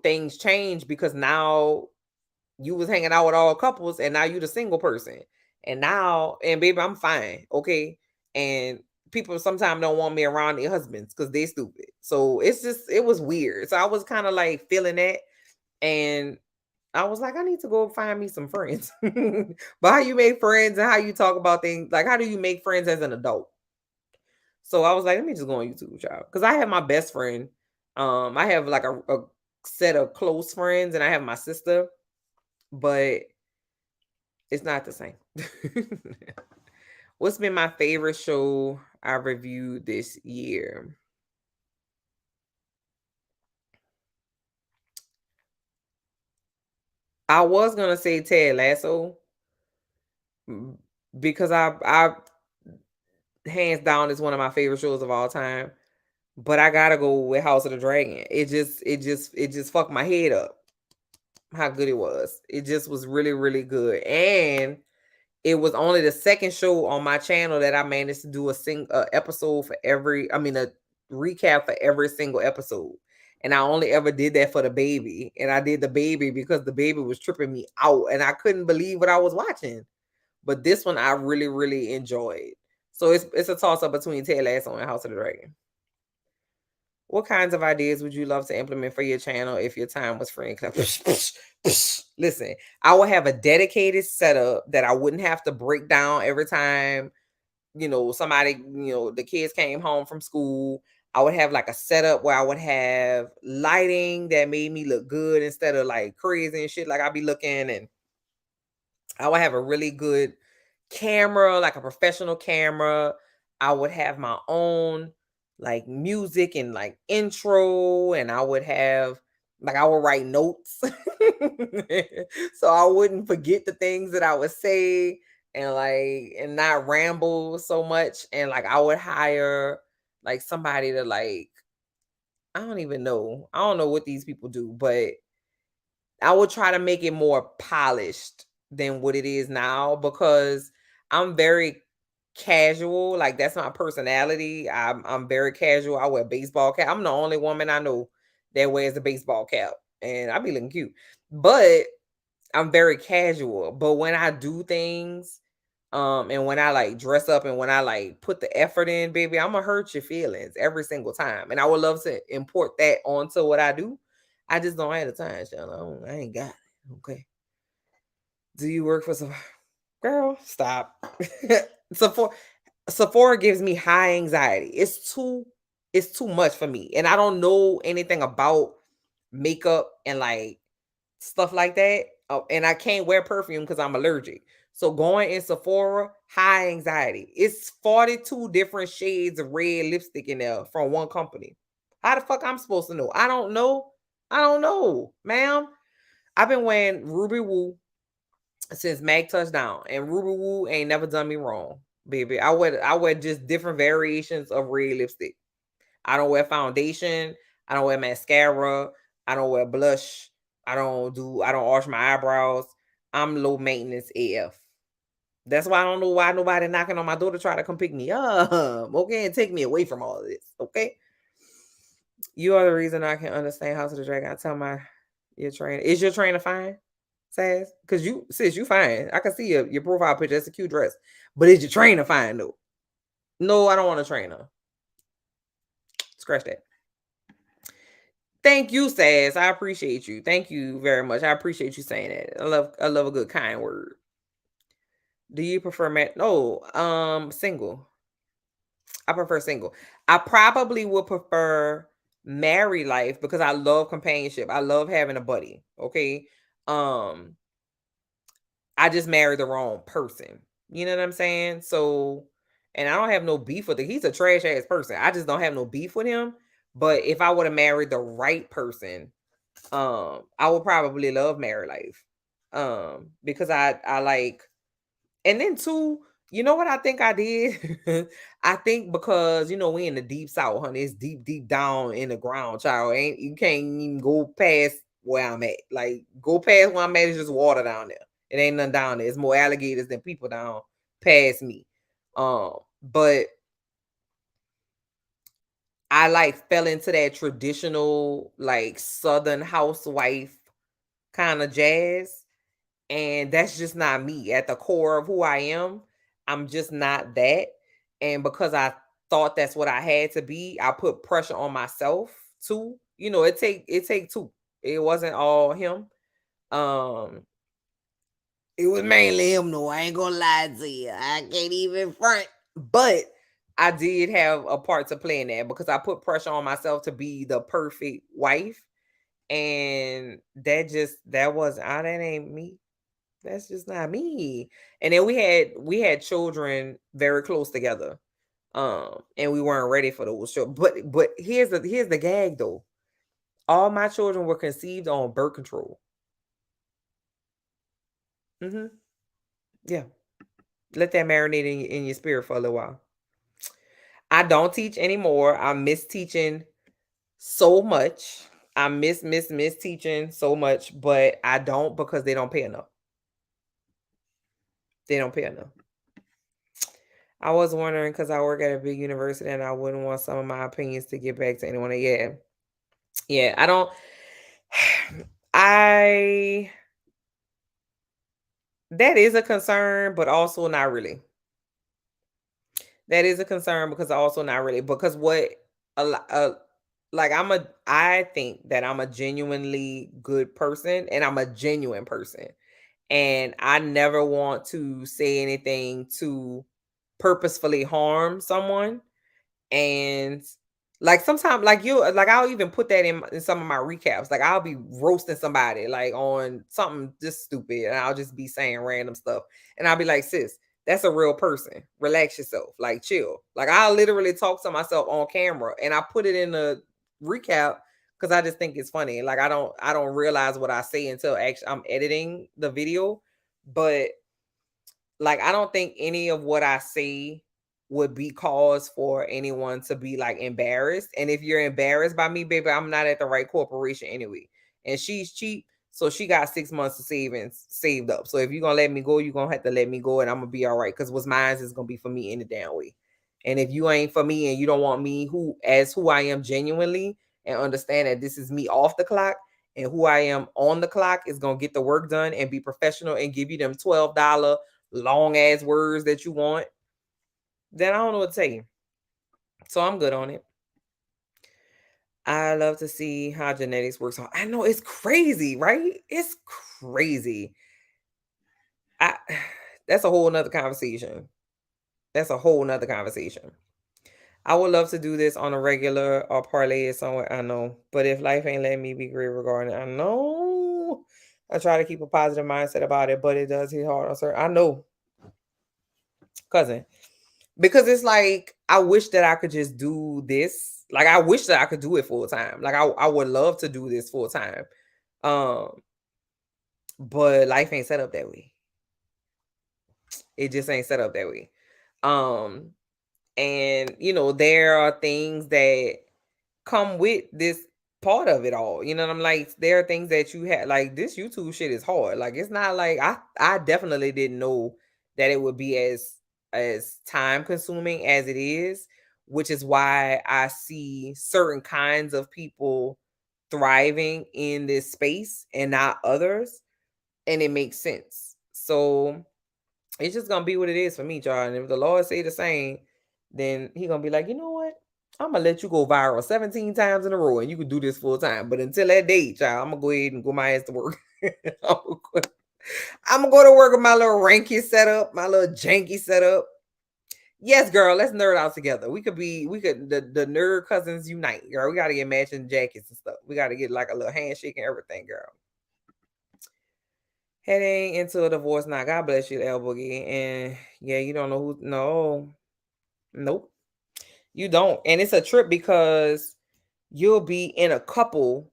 things change because now you was hanging out with all couples and now you the single person. And baby, I'm fine. Okay. And people sometimes don't want me around their husbands because they stupid. So it was weird. So I was kind of like feeling that. And I was like, I need to go find me some friends. But how you make friends and how you talk about things, like how do you make friends as an adult? So I was like, let me just go on YouTube, child. Because I have my best friend. I have like a set of close friends, and I have my sister, but it's not the same. What's been my favorite show I reviewed this year? I was gonna say Ted Lasso mm, because I hands down is one of my favorite shows of all time. But I gotta go with House of the Dragon. It just fucked my head up how good it was. It just was really, really good. And it was only the second show on my channel that I managed to do a episode for a recap for every single episode. And I only ever did that for the baby. And I did the baby because the baby was tripping me out and I couldn't believe what I was watching. But this one I really, really enjoyed. So it's a toss up between Ted Lasso and House of the Dragon. What kinds of ideas would you love to implement for your channel if your time was free? Listen, I would have a dedicated setup that I wouldn't have to break down every time, the kids came home from school. I would have like a setup where I would have lighting that made me look good instead of like crazy and shit like I'd be looking. And I would have a really good camera, like a professional camera. I would have my own like music and like intro, and I would write notes so I wouldn't forget the things that I would say and not ramble so much. And like I would hire like somebody to like I don't even know. I don't know what these people do, but I would try to make it more polished than what it is now because I'm very casual. Like that's my personality. I'm very casual. I wear baseball cap. I'm the only woman I know that wears a baseball cap, and I be looking cute. But I'm very casual. But when I do things, and when I like dress up and when I like put the effort in, baby, I'm gonna hurt your feelings every single time. And I would love to import that onto what I do. I just don't have the time, Shannon. I ain't got it. Okay. Do you work for Sephora? Girl, stop. Sephora, Sephora gives me high anxiety. It's too much for me. And I don't know anything about makeup and like stuff like that. Oh, and I can't wear perfume because I'm allergic. So going in Sephora, high anxiety. It's 42 different shades of red lipstick in there from one company. How the fuck I'm supposed to know? I don't know. I don't know, ma'am. I've been wearing Ruby Woo since Mag Touchdown, and Ruby Woo ain't never done me wrong, baby. I wear just different variations of red lipstick. I don't wear foundation. I don't wear mascara. I don't wear blush. I don't wash my eyebrows. I'm low maintenance AF. That's why I don't know why nobody knocking on my door to try to come pick me up. Okay, and take me away from all of this. Okay. You are the reason I can understand House of the Dragon. I tell my your trainer. Is your trainer fine? Says? Because you fine. I can see your profile picture. That's a cute dress. But is your trainer fine though? No, I don't want a trainer. Scratch that. Thank you, Sass. I appreciate you. Thank you very much. I appreciate you saying that. I love a good kind word. Do you prefer no, single. I prefer single. I probably would prefer married life because I love companionship. I love having a buddy. Okay. Um, I just married the wrong person. You know what I'm saying? So, and I don't have no beef with it. He's a trash ass person. I just don't have no beef with him. But if I would have married the right person, I would probably love married life. Because I like, and then two, you know what I think I did? I think because we in the deep south, honey. It's deep, deep down in the ground, child. Ain't you can't even go past where I'm at. Like go past where I'm at is just water down there. It ain't nothing down there. It's more alligators than people down past me. But I like fell into that traditional like southern housewife kind of jazz. And that's just not me. At the core of who I am, I'm just not that. And because I thought that's what I had to be, I put pressure on myself too. It take two. It wasn't all him. Um, it was mainly him, no. I ain't gonna lie to you. I can't even front. But I did have a part to play in that because I put pressure on myself to be the perfect wife. And that ain't me. That's just not me. And then we had children very close together. And we weren't ready for those children. But here's the gag though. All my children were conceived on birth control. Hmm. Yeah. Let that marinate in your spirit for a little while. I don't teach anymore. I miss teaching so much. I miss teaching so much, but I don't because they don't pay enough. They don't pay enough. I was wondering because I work at a big university and I wouldn't want some of my opinions to get back to anyone. Yeah. Yeah. I don't I that is a concern, but also not really. That is a concern because also not really. Because what a lo- like I think that I'm a genuinely good person and I'm a genuine person. And I never want to say anything to purposefully harm someone. And like sometimes like I'll even put that in some of my recaps. Like I'll be roasting somebody like on something just stupid and I'll just be saying random stuff. And I'll be like, sis, that's a real person. Relax yourself. Like chill. Like I'll literally talk to myself on camera and I put it in the recap because I just think it's funny. Like I don't realize what I say until actually I'm editing the video. But like I don't think any of what I say would be cause for anyone to be like embarrassed. And if you're embarrassed by me, baby, I'm not at the right corporation anyway. And she's cheap, so she got 6 months of savings saved up. So if you're gonna let me go, you're gonna have to let me go, and I'm gonna be all right. Because what's mine is gonna be for me in the damn way. And if you ain't for me and you don't want me who I am genuinely and understand that this is me off the clock and who I am on the clock is gonna get the work done and be professional and give you them $12 long ass words that you want, then I don't know what to tell you. So I'm good on it. I love to see how genetics works. I know it's crazy, right? It's crazy. I that's a whole nother conversation. That's a whole nother conversation. I would love to do this on a regular or parlay it somewhere. I know. But if life ain't letting me be great regarding it, I know. I try to keep a positive mindset about it, but it does hit hard on certain. I know, cousin. Because it's like I wish that I could just do this. Like I wish that I could do it full time. Like I would love to do this full time. Um, but life ain't set up that way. It just ain't set up that way. Um, and there are things that come with this part of it all. You know what I'm like? There are things that you had like this YouTube shit is hard. Like it's not like I definitely didn't know that it would be as time consuming as it is, which is why I see certain kinds of people thriving in this space and not others, and it makes sense. So it's just gonna be what it is for me, y'all. And if the Lord say the same, then he gonna be like, you know what? I'm gonna let you go viral 17 times in a row and you can do this full time. But until that date, child, I'm gonna go ahead and go my ass to work. I'm gonna go to work with my little ranky setup, my little janky setup. Yes, girl, let's nerd out together. We could the nerd cousins unite, girl. We gotta get matching jackets and stuff. We gotta get like a little handshake and everything, girl. Heading into a divorce now. God bless you, L Boogie. And yeah, you don't know who. No, nope, you don't. And it's a trip because you'll be in a couple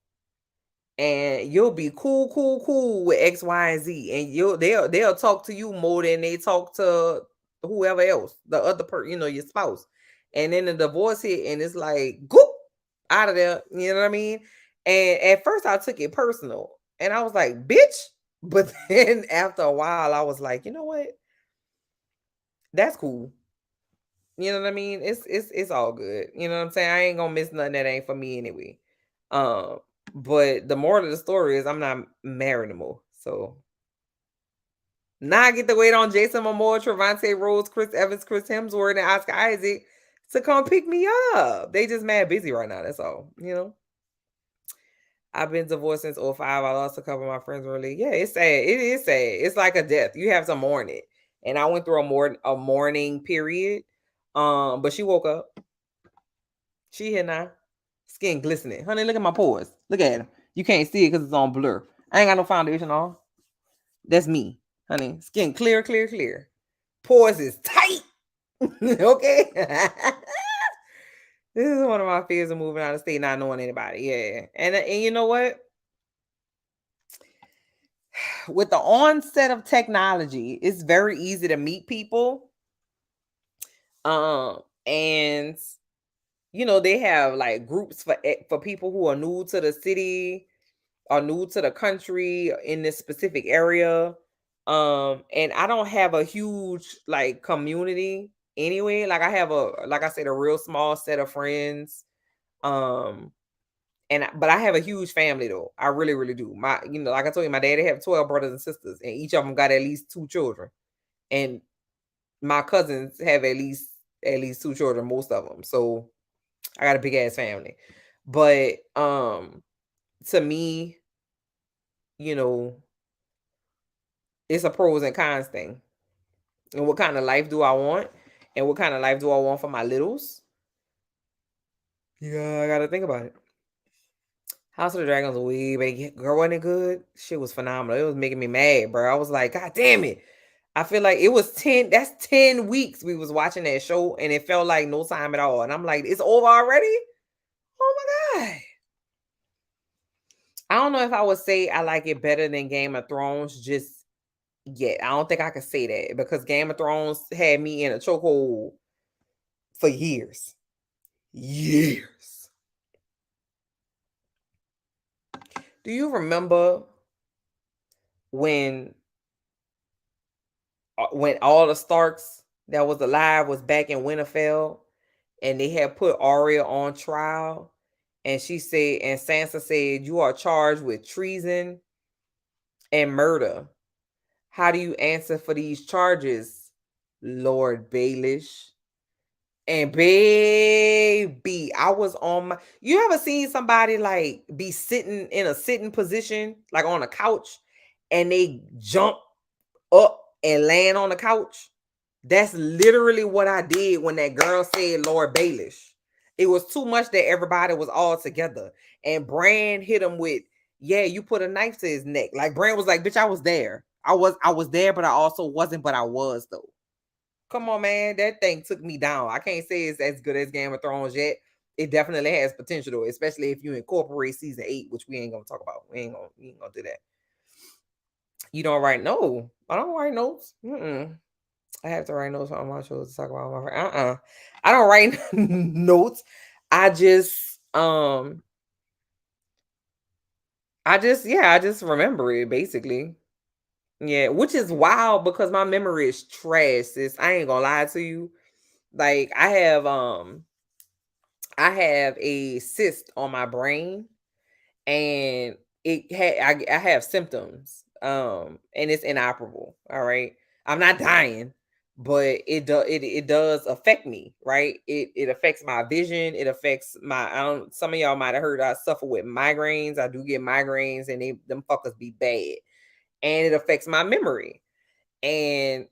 and you'll be cool with X, Y, and Z, and they'll talk to you more than they talk to whoever else, the other person, your spouse. And then the divorce hit, and it's like, goop, out of there. You know what I mean? And at first, I took it personal, and I was like, bitch. But then after a while, I was like, you know what? That's cool. You know what I mean? It's all good. You know what I'm saying? I ain't gonna miss nothing that ain't for me anyway. Um, but the moral of the story is I'm not married anymore. So now I get to wait on Jason Momoa, Trevante Rhodes, Chris Evans, Chris Hemsworth, and Oscar Isaac to come pick me up. They just mad busy right now. That's all. I've been divorced since '05. I lost a couple of my friends really. Yeah, it's sad. It is sad. It's like a death. You have to mourn it. And I went through a mourning period. But she woke up. She here now. Skin glistening. Honey, look at my pores. Look at them. You can't see it because it's on blur. I ain't got no foundation on. That's me, honey. Skin clear, clear, clear. Pores is tight. Okay. This is one of my fears of moving out of state, not knowing anybody. Yeah. And you know what? With the onset of technology, it's very easy to meet people. And they have like groups for people who are new to the city or new to the country in this specific area. And I don't have a huge like community anyway. Like I have like I said, a real small set of friends. But I have a huge family though. I really, really do. Like I told you, my daddy have 12 brothers and sisters, and each of them got at least 2 children. And my cousins have at least 2 children, most of them. So I got a big ass family. But to me, it's a pros and cons thing. And what kind of life do I want? And what kind of life do I want for my littles? Yeah, I gotta think about it. House of the Dragons was way back. Girl, wasn't it good? Shit was phenomenal. It was making me mad, bro. I was like, God damn it. I feel like it was 10 weeks we was watching that show, and it felt like no time at all. And I'm like, it's over already? Oh my God. I don't know if I would say I like it better than Game of Thrones just yet. I don't think I could say that because Game of Thrones had me in a chokehold for years. Years. Do you remember when all the Starks that was alive was back in Winterfell and they had put Arya on trial, and she said, and Sansa said, you are charged with treason and murder. How do you answer for these charges, Lord Baelish? And baby, I was on my. You ever seen somebody like be sitting in a sitting position, like on a couch, and they jump up and laying on the couch. That's literally what I did when that girl said Lord Baelish. It was too much that everybody was all together. And Bran hit him with, yeah, you put a knife to his neck. Like Bran was like, bitch, I was there. I was there, but I also wasn't, but I was though. Come on, man. That thing took me down. I can't say it's as good as Game of Thrones yet. It definitely has potential though, especially if you incorporate season 8, which we ain't gonna talk about. We ain't gonna do that. You don't write no. I don't write notes. Mm-mm. I have to write notes on my shows to talk about my friend. I don't write notes. I just I just remember it basically. Yeah, which is wild because my memory is trash, sis. I ain't gonna lie to you. Like I have a cyst on my brain and I have symptoms and it's inoperable. All right, I'm not dying, but it does affect me, right? It affects my vision. It affects my, I don't, some of y'all might have heard I suffer with migraines. I do get migraines and them fuckers be bad, and it affects my memory. And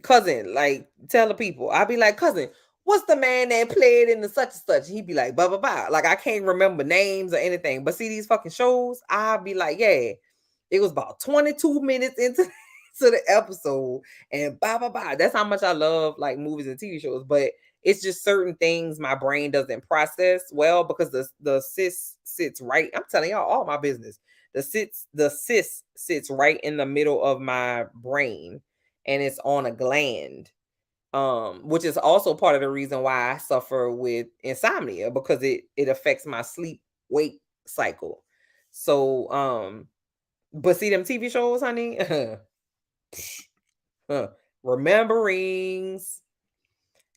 cousin, like, tell the people. I'll be like, cousin, what's the man that played in the such and such? He'd be like, blah blah blah. Like I can't remember names or anything. But see these fucking shows, I'll be like, yeah, it was about 22 minutes into to the episode, and blah blah blah. That's how much I love like movies and TV shows. But it's just certain things my brain doesn't process well because the cyst sits right. I'm telling y'all all my business. The cyst sits right in the middle of my brain, and it's on a gland, which is also part of the reason why I suffer with insomnia because it affects my sleep wake cycle. So but see them TV shows, honey. uh, rememberings.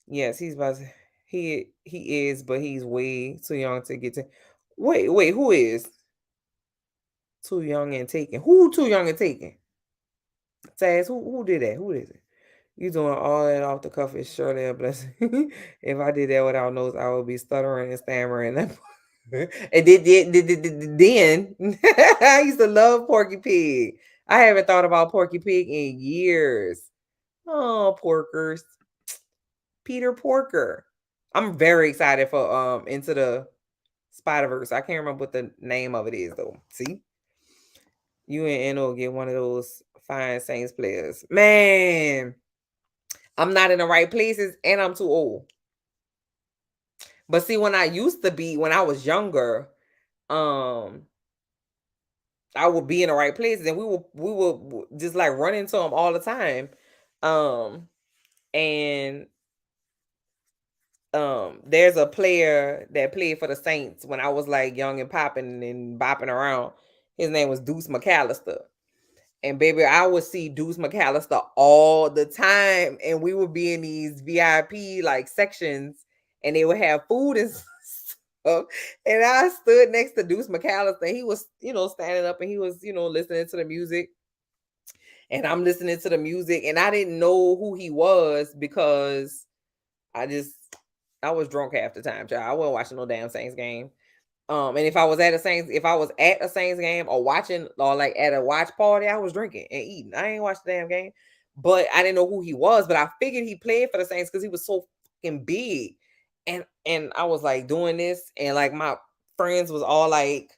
Yes, he's about to, he is, but he's way too young to get to. Wait, who is too young and taken? Who too young and taken? Taz, who did that? Who is it? You doing all that off the cuff is surely a blessing. If I did that without notes, I would be stuttering and stammering. And then I used to love Porky Pig. I haven't thought about Porky Pig in years. Oh, Porkers. Peter Porker. I'm very excited for Into the Spider-Verse. I can't remember what the name of it is though. See? You and N will get one of those fine Saints players. Man, I'm not in the right places and I'm too old. But see, when I used to be, when I was younger, um, I would be in the right places and we would just like run into them all the time. Um, and there's a player that played for the Saints when I was like young and popping and bopping around. His name was Deuce McAllister. And baby, I would see Deuce McAllister all the time. And we would be in these VIP like sections and they would have food and stuff. And I stood next to Deuce McAllister. He was, standing up and he was, listening to the music. And I'm listening to the music. And I didn't know who he was because I was drunk half the time, child. I wasn't watching no damn Saints game. And if I was at a Saints game or watching or like at a watch party, I was drinking and eating. I ain't watched the damn game, but I didn't know who he was. But I figured he played for the Saints because he was so fucking big. And I was like doing this, and like my friends was all like,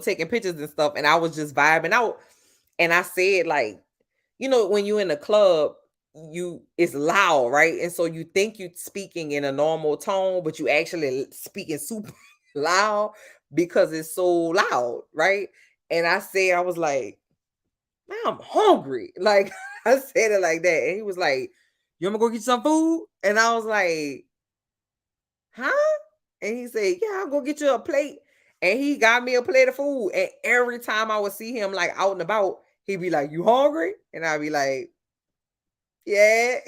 taking pictures and stuff, and I was just vibing out. And I said like, when you in a club, it's loud, right? And so you think you speaking in a normal tone, but you actually speaking super loud because it's so loud, right? And I was like, man, I'm hungry. Like I said it like that. And he was like, you want to go get some food? And I was like, huh? And he said, yeah, I'll go get you a plate. And he got me a plate of food. And every time I would see him like out and about, he'd be like, you hungry? And I'd be like, yeah,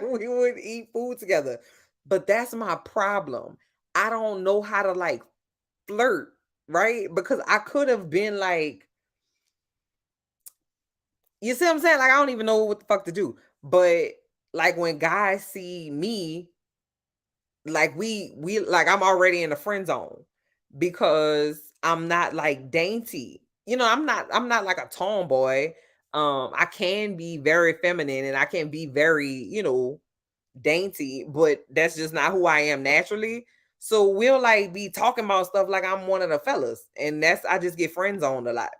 we would eat food together. But that's my problem. I don't know how to like flirt, right? Because I could have been like, you see what I'm saying? Like, I don't even know what the fuck to do. But like when guys see me, like we like I'm already in the friend zone because I'm not like dainty. I'm not like a tomboy. I can be very feminine and I can be very, dainty, but that's just not who I am naturally. So we'll like be talking about stuff like I'm one of the fellas, and I just get friends on a lot.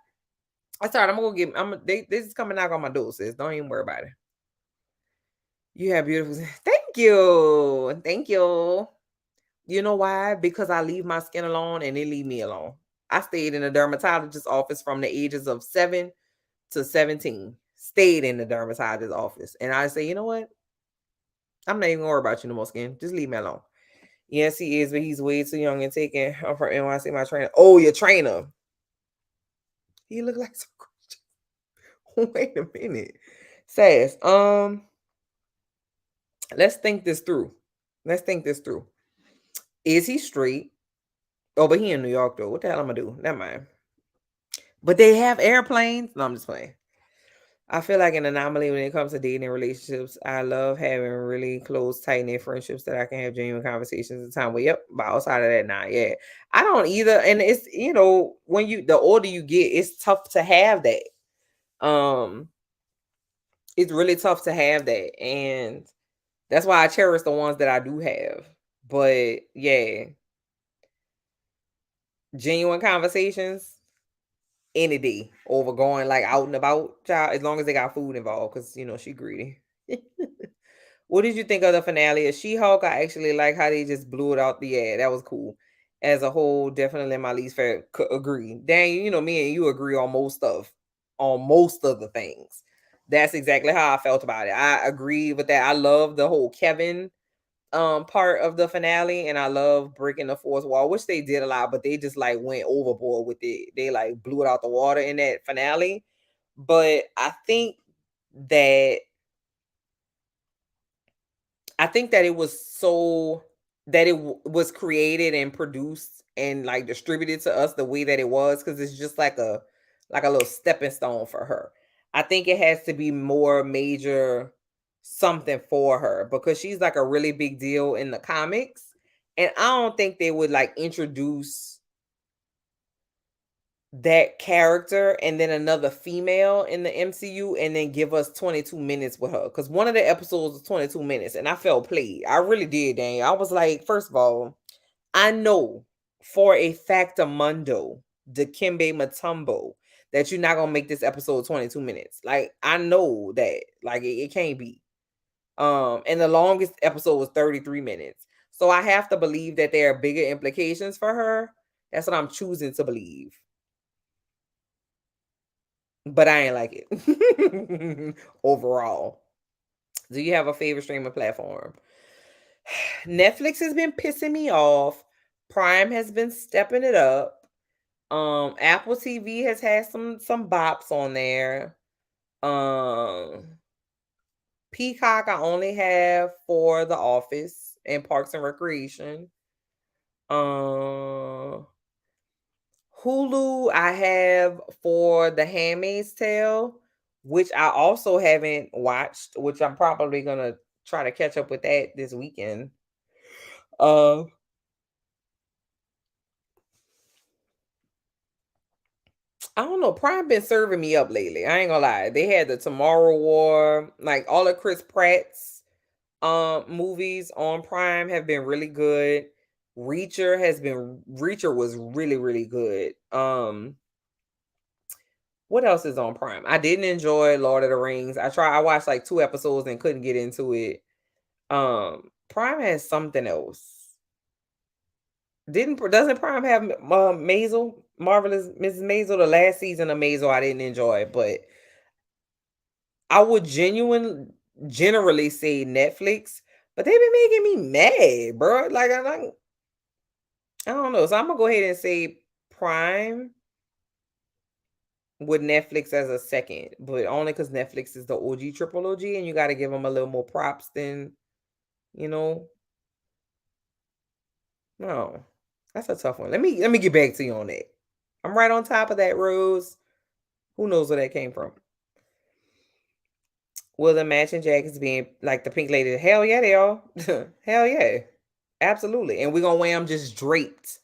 I started. I'm gonna get. This is coming out on my door, sis. Don't even worry about it. You have beautiful. Thank you, thank you. You know why? Because I leave my skin alone and they leave me alone. I stayed in a dermatologist's office from the ages of 7 to 17. Stayed in the dermatologist's office, and I say, you know what? I'm not even gonna worry about you no more, skin. Just leave me alone. Yes, he is, but he's way too young and taken. I'm from NYC, my trainer. Oh, your trainer. He look like some Christian. Wait a minute. Says, let's think this through. Let's think this through. Is he straight? Oh, but he in New York though. What the hell I'm gonna do? Never mind. But they have airplanes. No, I'm just playing. I feel like an anomaly when it comes to dating and relationships. I love having really close, tight knit friendships that I can have genuine conversations at the time. But yep, but outside of that, not yet. I don't either. And it's when the older you get, it's tough to have that. It's really tough to have that, and that's why I cherish the ones that I do have. But yeah, genuine conversations any day over going like out and about, child, as long as they got food involved, because she greedy. What did you think of the finale of She-Hulk? I actually like how they just blew it out the air. That was cool. As a whole, definitely my least favorite. Agree. Daniel, me and you agree on most of the things. That's exactly how I felt about it. I agree with that. I love the whole Kevin part of the finale, and I love breaking the fourth wall, which they did a lot, but they just like went overboard with it. They like blew it out the water in that finale. But that I think that it was so that was created and produced and like distributed to us the way that it was, because it's just like a little stepping stone for her. I think it has to be more major something for her because she's like a really big deal in the comics, and I don't think they would like introduce that character and then another female in the MCU and then give us 22 minutes with her. Because one of the episodes was 22 minutes and I felt played. I really did, Daniel. I was like, first of all, I know for a factamundo, Dikembe Mutombo, that you're not gonna make this episode 22 minutes. Like, I know that. Like it can't be. And the longest episode was 33 minutes. So I have to believe that there are bigger implications for her. That's what I'm choosing to believe. But I ain't like it overall. Do you have a favorite streaming platform? Netflix has been pissing me off. Prime has been stepping it up. Apple TV has had some bops on there. Peacock I only have for The Office and Parks and Recreation. Hulu I have for The Handmaid's Tale, which I also haven't watched, which I'm probably gonna try to catch up with that this weekend. Uh I don't know. Prime been serving me up lately. I ain't gonna lie. They had the Tomorrow War, like all of Chris Pratt's movies on Prime have been really good. Reacher was really, really good. What else is on Prime? I didn't enjoy Lord of the Rings. I watched like 2 episodes and couldn't get into it. Prime has something else. Doesn't Prime have Maisel? Marvelous Mrs. Maisel? The last season of Maisel I didn't enjoy, but I would generally say Netflix, but they've been making me mad, bro. Like I don't know. So I'm gonna go ahead and say Prime with Netflix as a second, but only because Netflix is the OG triple OG, and you got to give them a little more props than you know. No, that's a tough one. Let me get back to you on that. I'm right on top of that, Rose. Who knows where that came from? Will the matching jackets be like the pink lady? Hell yeah, they are. Hell yeah, absolutely. And we're gonna wear them just draped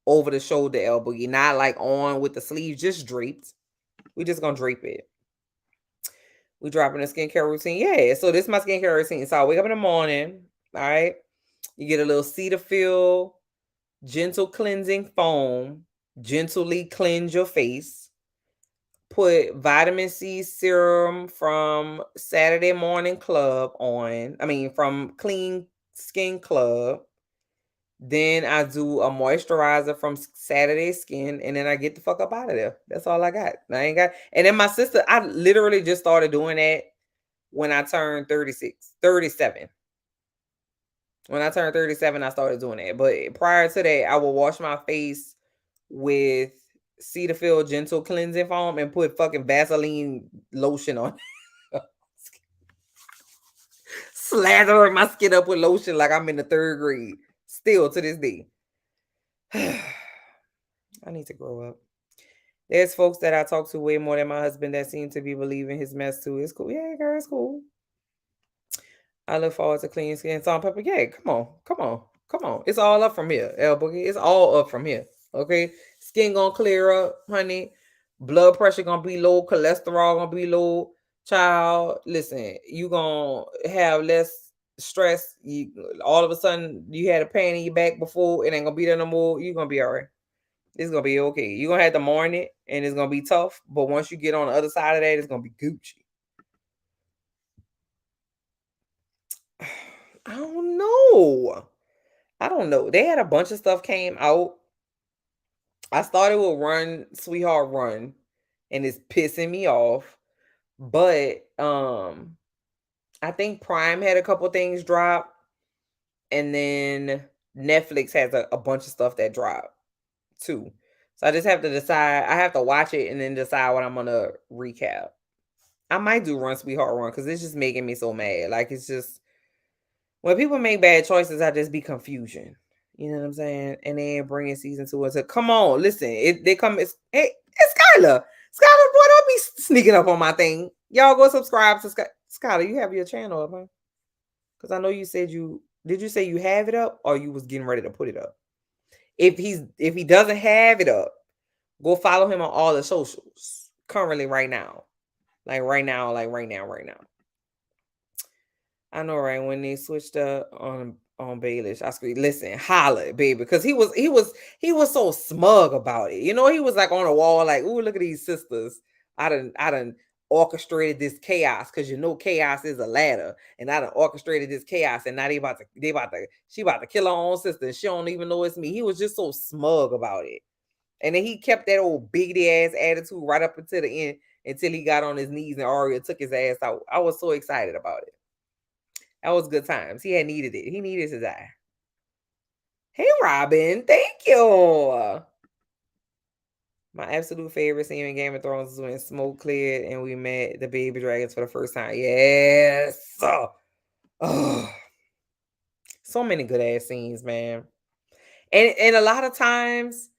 over the shoulder elbow. You're not like on with the sleeves, just draped. We just gonna drape it. We dropping a skincare routine. Yeah, so this is my skincare routine. So I wake up in the morning. All right. You get a little Cetaphil gentle cleansing foam. Gently cleanse your face. Put vitamin C serum from Saturday Morning Club on. From Clean Skin Club. Then I do a moisturizer from Saturday Skin, and then I get the fuck up out of there. That's all I got. I ain't got. And then my sister, I literally just started doing that when I turned 37. When I turned 37, I started doing that. But prior to that, I would wash my face with Cetaphil Gentle Cleansing Foam and put fucking Vaseline lotion on. Slathering my skin up with lotion like I'm in the 3rd grade. Still to this day. I need to grow up. There's folks that I talk to way more than my husband that seem to be believing his mess too. It's cool. Yeah, girl, it's cool. I look forward to clean skin, salt, pepper. Yeah, come on. It's all up from here, El Boogie. It's all up from here. Okay, skin gonna clear up, honey. Blood pressure gonna be low. Cholesterol gonna be low. Child, listen, you gonna have less stress. You all of a sudden you had a pain in your back before, it ain't gonna be there no more. You gonna be all right. It's gonna be okay. You're gonna have to mourn it, and it's gonna be tough. But once you get on the other side of that, it's gonna be Gucci. I don't know. They had a bunch of stuff came out. I started with Run, Sweetheart Run, and it's pissing me off. But I think Prime had a couple things drop, and then Netflix has a bunch of stuff that dropped too. So I just have to decide. I have to watch it and then decide what I'm gonna recap. I might do Run, Sweetheart Run because it's just making me so mad. Like it's just when people make bad choices, I just be confusion. You know what I'm saying? And they ain't bringing season 2 until come on, listen. It's Skylar. Skylar, boy, don't be sneaking up on my thing. Y'all go subscribe to Skylar. You have your channel up, huh? Because I know you said did you say you have it up or you was getting ready to put it up? If he doesn't have it up, go follow him on all the socials currently right now. Like right now. I know, right? When they switched up on Baelish, I screamed, "Listen, holla, baby," because he was so smug about it. You know, he was like on the wall, like, "Ooh, look at these sisters. I done orchestrated this chaos because you know chaos is a ladder, and I done orchestrated this chaos, and now she about to kill her own sister, and she don't even know it's me." He was just so smug about it, and then he kept that old biggity ass attitude right up until the end, until he got on his knees and Arya took his ass out. I was so excited about it. That was good times. He had needed it. He needed his eye. Hey, Robin. Thank you. My absolute favorite scene in Game of Thrones is when smoke cleared and we met the baby dragons for the first time. Yes. Oh. So many good ass scenes, man. And a lot of times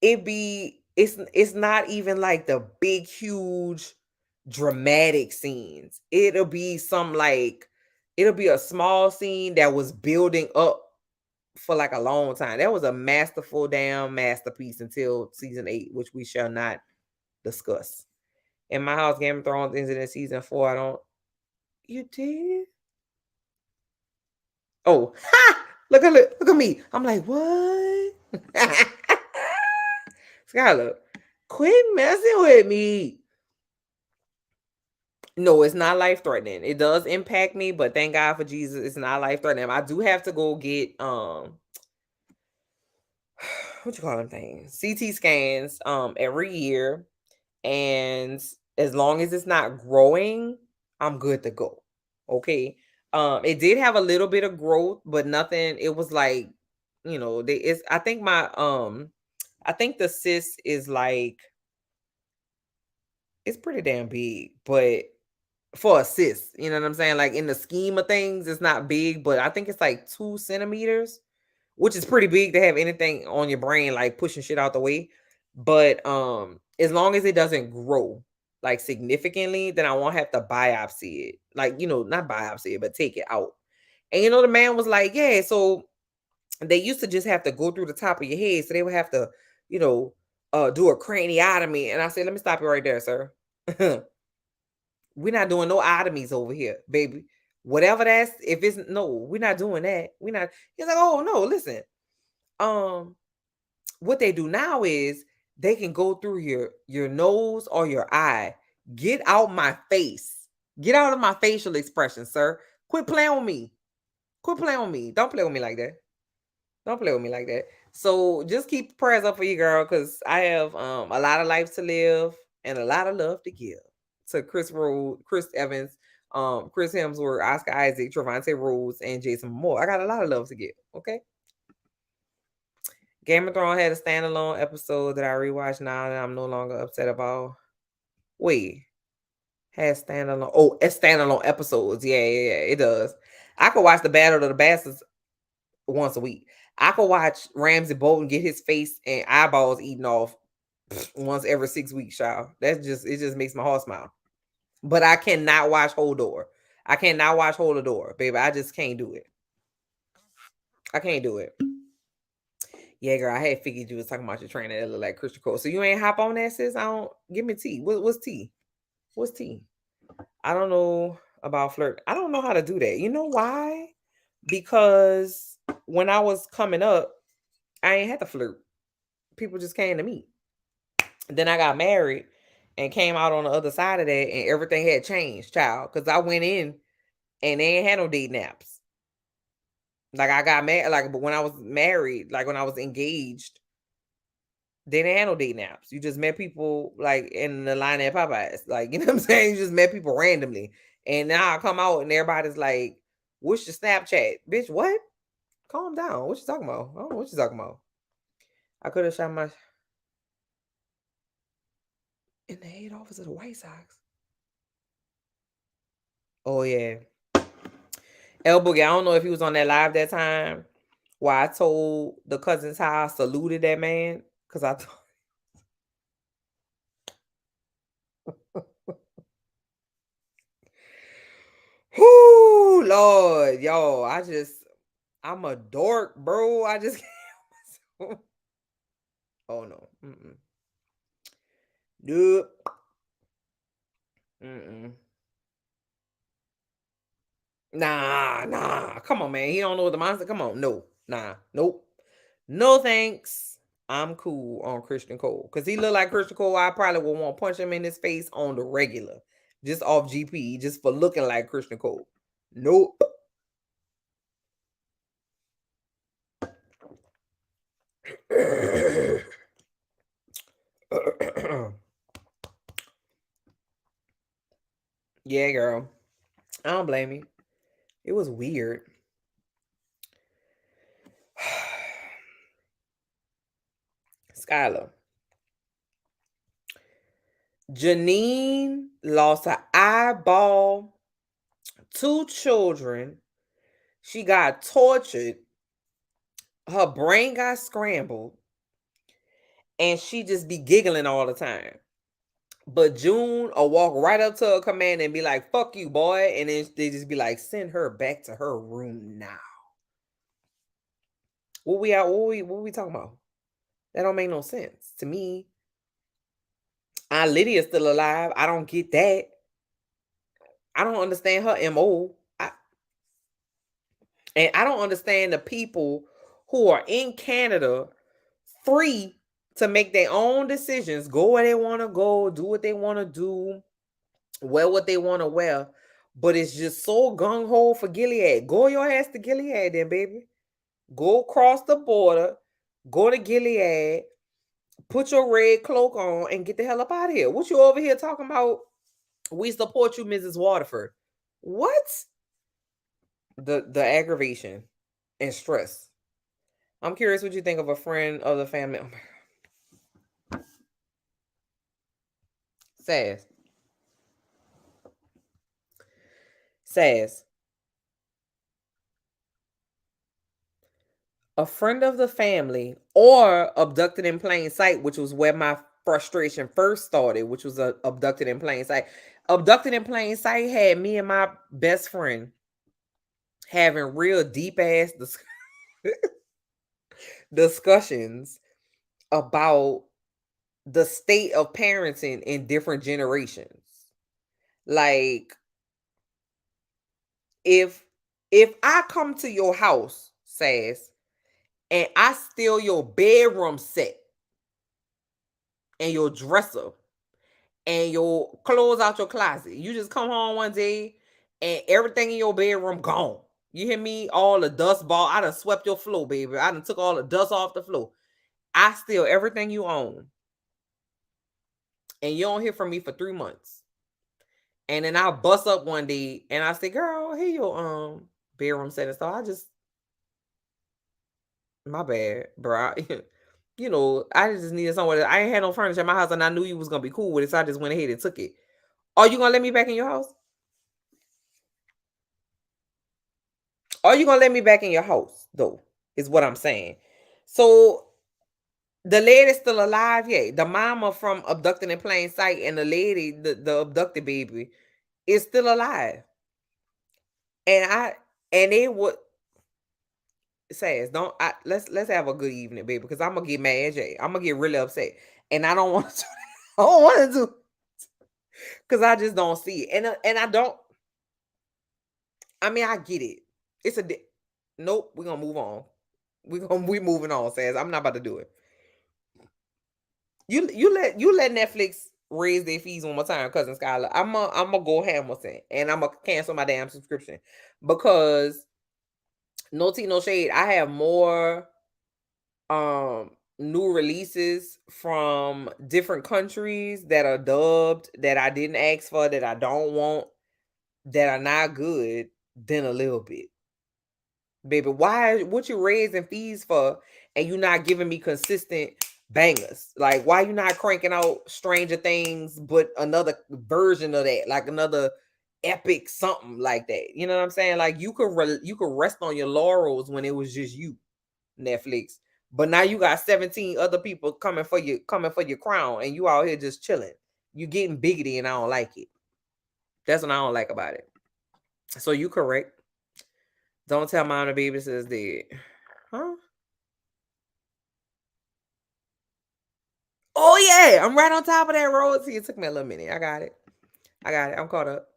it's not even like the big, huge, dramatic scenes. It'll be a small scene that was building up for like a long time. That was a masterful damn masterpiece until season 8, which we shall not discuss. In my house, Game of Thrones ends in season 4. You did? Oh, ha! Look at me. I'm like, what? Skylar, quit messing with me. No, it's not life threatening. It does impact me, but thank God for Jesus, it's not life threatening. I do have to go get what you call them things? CT scans every year. And as long as it's not growing, I'm good to go. Okay. It did have a little bit of growth, but nothing. It was like, I think I think the cyst is like, it's pretty damn big, but for a cyst, you know what I'm saying? Like in the scheme of things, it's not big, but I think it's like 2 centimeters, which is pretty big to have anything on your brain, like pushing shit out the way. But as long as it doesn't grow like significantly, then I won't have to biopsy it. Like, not biopsy it, but take it out. And the man was like, yeah, so they used to just have to go through the top of your head. So they would have to, you know, do a craniotomy. And I said, let me stop you right there, sir. We're not doing no otomies over here, baby. Whatever that's, if it's no, we're not doing that. We're not. He's like, oh no, listen. Um, what they do now is they can go through your nose or your eye. Get out my face. Get out of my facial expression, sir. Quit playing with me. Quit playing with me. Don't play with me like that. Don't play with me like that. So just keep prayers up for you, girl, because I have a lot of life to live and a lot of love to give to Chris Evans, Chris Hemsworth, Oscar Isaac, Trevante Rhodes, and Jason Momoa. I got a lot of love to give. Okay. Game of Thrones had a standalone episode that I rewatched now that I'm no longer upset about. Wait, has standalone? Oh, it's standalone episodes. Yeah, it does. I could watch the Battle of the Bastards once a week. I could watch Ramsey Bolton get his face and eyeballs eaten off once every 6 weeks, child. That's just it just makes my heart smile. But I cannot watch Hodor. I cannot watch Hodor, baby. I just can't do it. I can't do it. Yeah, girl, I had figured you was talking about your trainer that look like Christian Cole. So you ain't hop on that, sis? I don't give me tea. What's tea? What's tea? I don't know about flirt. I don't know how to do that. You know why? Because when I was coming up, I ain't had to flirt. People just came to me. Then I got married and came out on the other side of that, and everything had changed, child. Because I went in and they ain't had no date naps. Like I got married, but when I was married, like when I was engaged, they didn't have no date naps. You just met people like in the line at Popeyes. Like, you know what I'm saying? You just met people randomly. And now I come out and everybody's like, what's your Snapchat? Bitch, what? Calm down. What you talking about? I don't know what you talking about. I could have shot my in the head office of the White Sox. Oh yeah. El Boogie, I don't know if he was on that live that time where I told the cousins how I saluted that man. Cause I whoo Lord, yo, I'm a dork, bro. I just can't. Oh no. Mm-mm. Nope. Mm-mm. Nah. Come on, man. He don't know what the monster. Come on. No. Nah. Nope. No thanks. I'm cool on Christian Cole. Cause he look like Christian Cole. I probably would want to punch him in his face on the regular. Just off GP. Just for looking like Christian Cole. Nope. Yeah, girl. I don't blame you. It was weird. Skylar. Janine lost her eyeball, 2 children. She got tortured. Her brain got scrambled. And she just be giggling all the time. But June will walk right up to her command and be like, fuck you, boy. And then they just be like, send her back to her room now. What we talking about? That don't make no sense to me. Aunt Lydia's still alive. I don't get that. I don't understand her MO. And I don't understand the people who are in Canada free to make their own decisions, go where they want to go, do what they want to do, wear what they want to wear. But it's just so gung ho for Gilead. Go your ass to Gilead, then, baby. Go across the border, go to Gilead, put your red cloak on, and get the hell up out of here. What you over here talking about? We support you, Mrs. Waterford. What? The aggravation and stress. I'm curious what you think of a friend of the family. Oh my God. Says. A friend of the family or abducted in plain sight, which was where my frustration first started, which was abducted in plain sight. Abducted in plain sight had me and my best friend having real deep ass discussions. discussions about the state of parenting in different generations. Like if I come to your house, says, and I steal your bedroom set and your dresser and your clothes out your closet. You just come home one day and everything in your bedroom gone. You hear me? All the dust ball. I done swept your floor, baby. I done took all the dust off the floor. I steal everything you own. And you don't hear from me for 3 months. And then I'll bust up one day and I say, girl, here your bedroom set and stuff. I just my bad, bro. You know, I just needed somewhere. I ain't had no furniture in my house and I knew you was gonna be cool with it. So I just went ahead and took it. Are you gonna let me back in your house? Are you gonna let me back in your house, though? Is what I'm saying. So the lady's still alive, yeah. The mama from Abducted in Plain Sight and the lady, the abducted baby, is still alive. And they would says, don't let's have a good evening, baby, because I'm gonna get mad, Jay. I'm gonna get really upset. And I don't want to I don't want to because I just don't see it. And I don't I mean I get it. It's a nope, we're gonna move on. We moving on, says. I'm not about to do it. You let Netflix raise their fees one more time, cousin Skylar. I'm gonna go Hamilton and I'm gonna cancel my damn subscription because no tea, no shade. I have more new releases from different countries that are dubbed that I didn't ask for, that I don't want, that are not good than a little bit. Baby, why what you raising fees for and you not giving me consistent bangers? Like why you not cranking out Stranger Things but another version of that, like another epic something like that? You know what I'm saying? Like you could rest on your laurels when it was just you, Netflix. But now you got 17 other people coming for your crown and you out here just chilling. You getting biggity and I don't like it. That's what I don't like about it. So you correct. Don't tell mom the baby says dead. Huh? Oh yeah, I'm right on top of that road. See, it took me a little minute. I got it. I'm caught up.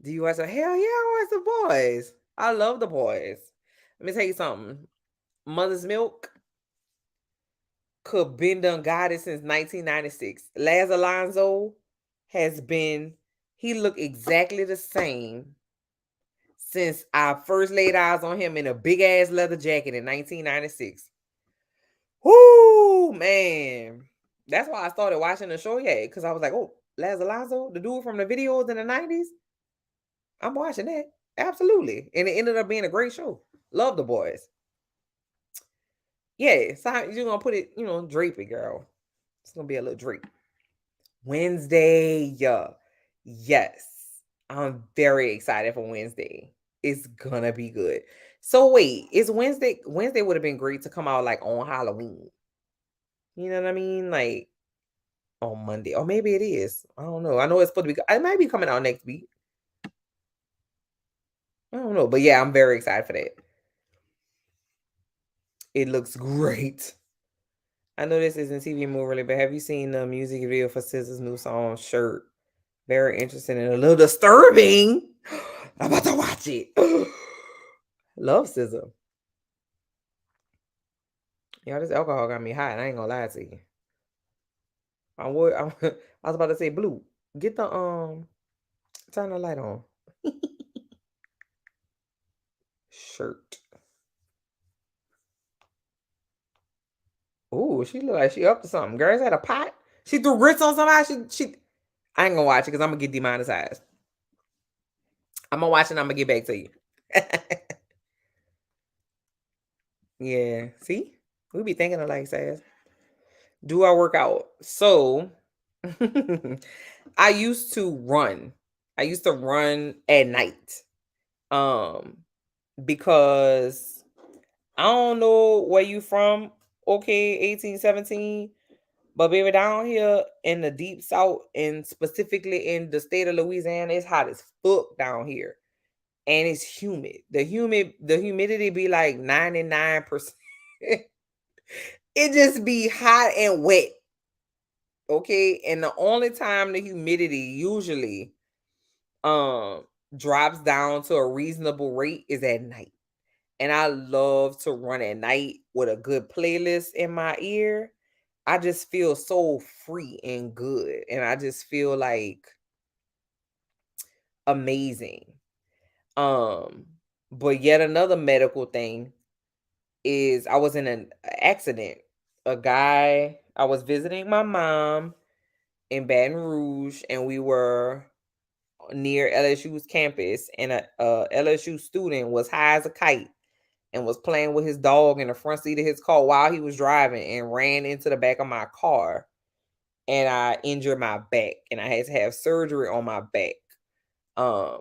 Do you watch a hell yeah, I watch the boys. I love the boys. Let me tell you something. Mother's Milk could been done got it since 1996. Laz Alonso has been, he looked exactly the same since I first laid eyes on him in a big ass leather jacket in 1996. Whoo, man. That's why I started watching the show, yeah, because I was like, oh, Laz Alonso, the dude from the videos in the 90s, I'm watching that. Absolutely. And it ended up being a great show. Love the boys. Yeah, so you're going to put it, drape it, girl. It's going to be a little drape. Wednesday, yeah. Yes. I'm very excited for Wednesday. It's gonna be good. So wait, is Wednesday would have been great to come out like on Halloween. You know what I mean? Like on Monday. Or maybe it is. I don't know. I know it's supposed to be it might be coming out next week. I don't know. But yeah, I'm very excited for that. It looks great. I know this isn't TV movie really, but have you seen the music video for SZA's new song Shirt? Very interesting and a little disturbing. I'm about to watch it. Love SZA. Yeah, this alcohol got me hot. I ain't gonna lie to you. I was about to say, Blue, get the turn the light on. Shirt. Ooh, she look like she up to something. Girl, is that a pot? She threw grits on somebody. She. I ain't gonna watch it because I'm gonna get demonetized. I'm gonna watch it. And I'm gonna get back to you. Yeah. See, we be thinking of like says. Do I work out? So, I used to run. I used to run at night. Because I don't know where you from, okay, 1817, but baby, down here in the deep south and specifically in the state of Louisiana, it's hot as fuck down here. And it's humid. The humidity be like 99%. It just be hot and wet. Okay. And the only time the humidity usually um drops down to a reasonable rate is at night. And I love to run at night with a good playlist in my ear. I just feel so free and good. And I just feel like amazing. Um, but yet another medical thing is I was in an accident. A guy, I was visiting my mom in Baton Rouge, and we were near LSU's campus, and a LSU student was high as a kite and was playing with his dog in the front seat of his car while he was driving and ran into the back of my car, and I injured my back, and I had to have surgery on my back,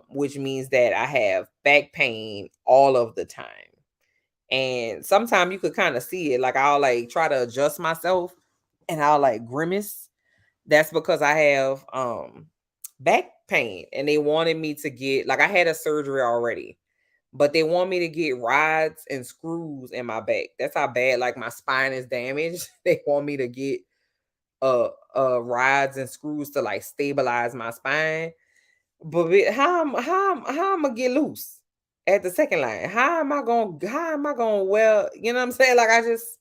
which means that I have back pain all of the time. And sometimes you could kind of see it. Like I'll like try to adjust myself and I'll like grimace. That's because I have back pain, and they wanted me to get, like, I had a surgery already, but they want me to get rods and screws in my back. That's how bad like my spine is damaged. They want me to get rods and screws to like stabilize my spine. But how am I gonna get loose at the second line? How am I gonna well, you know what I'm saying? Like I just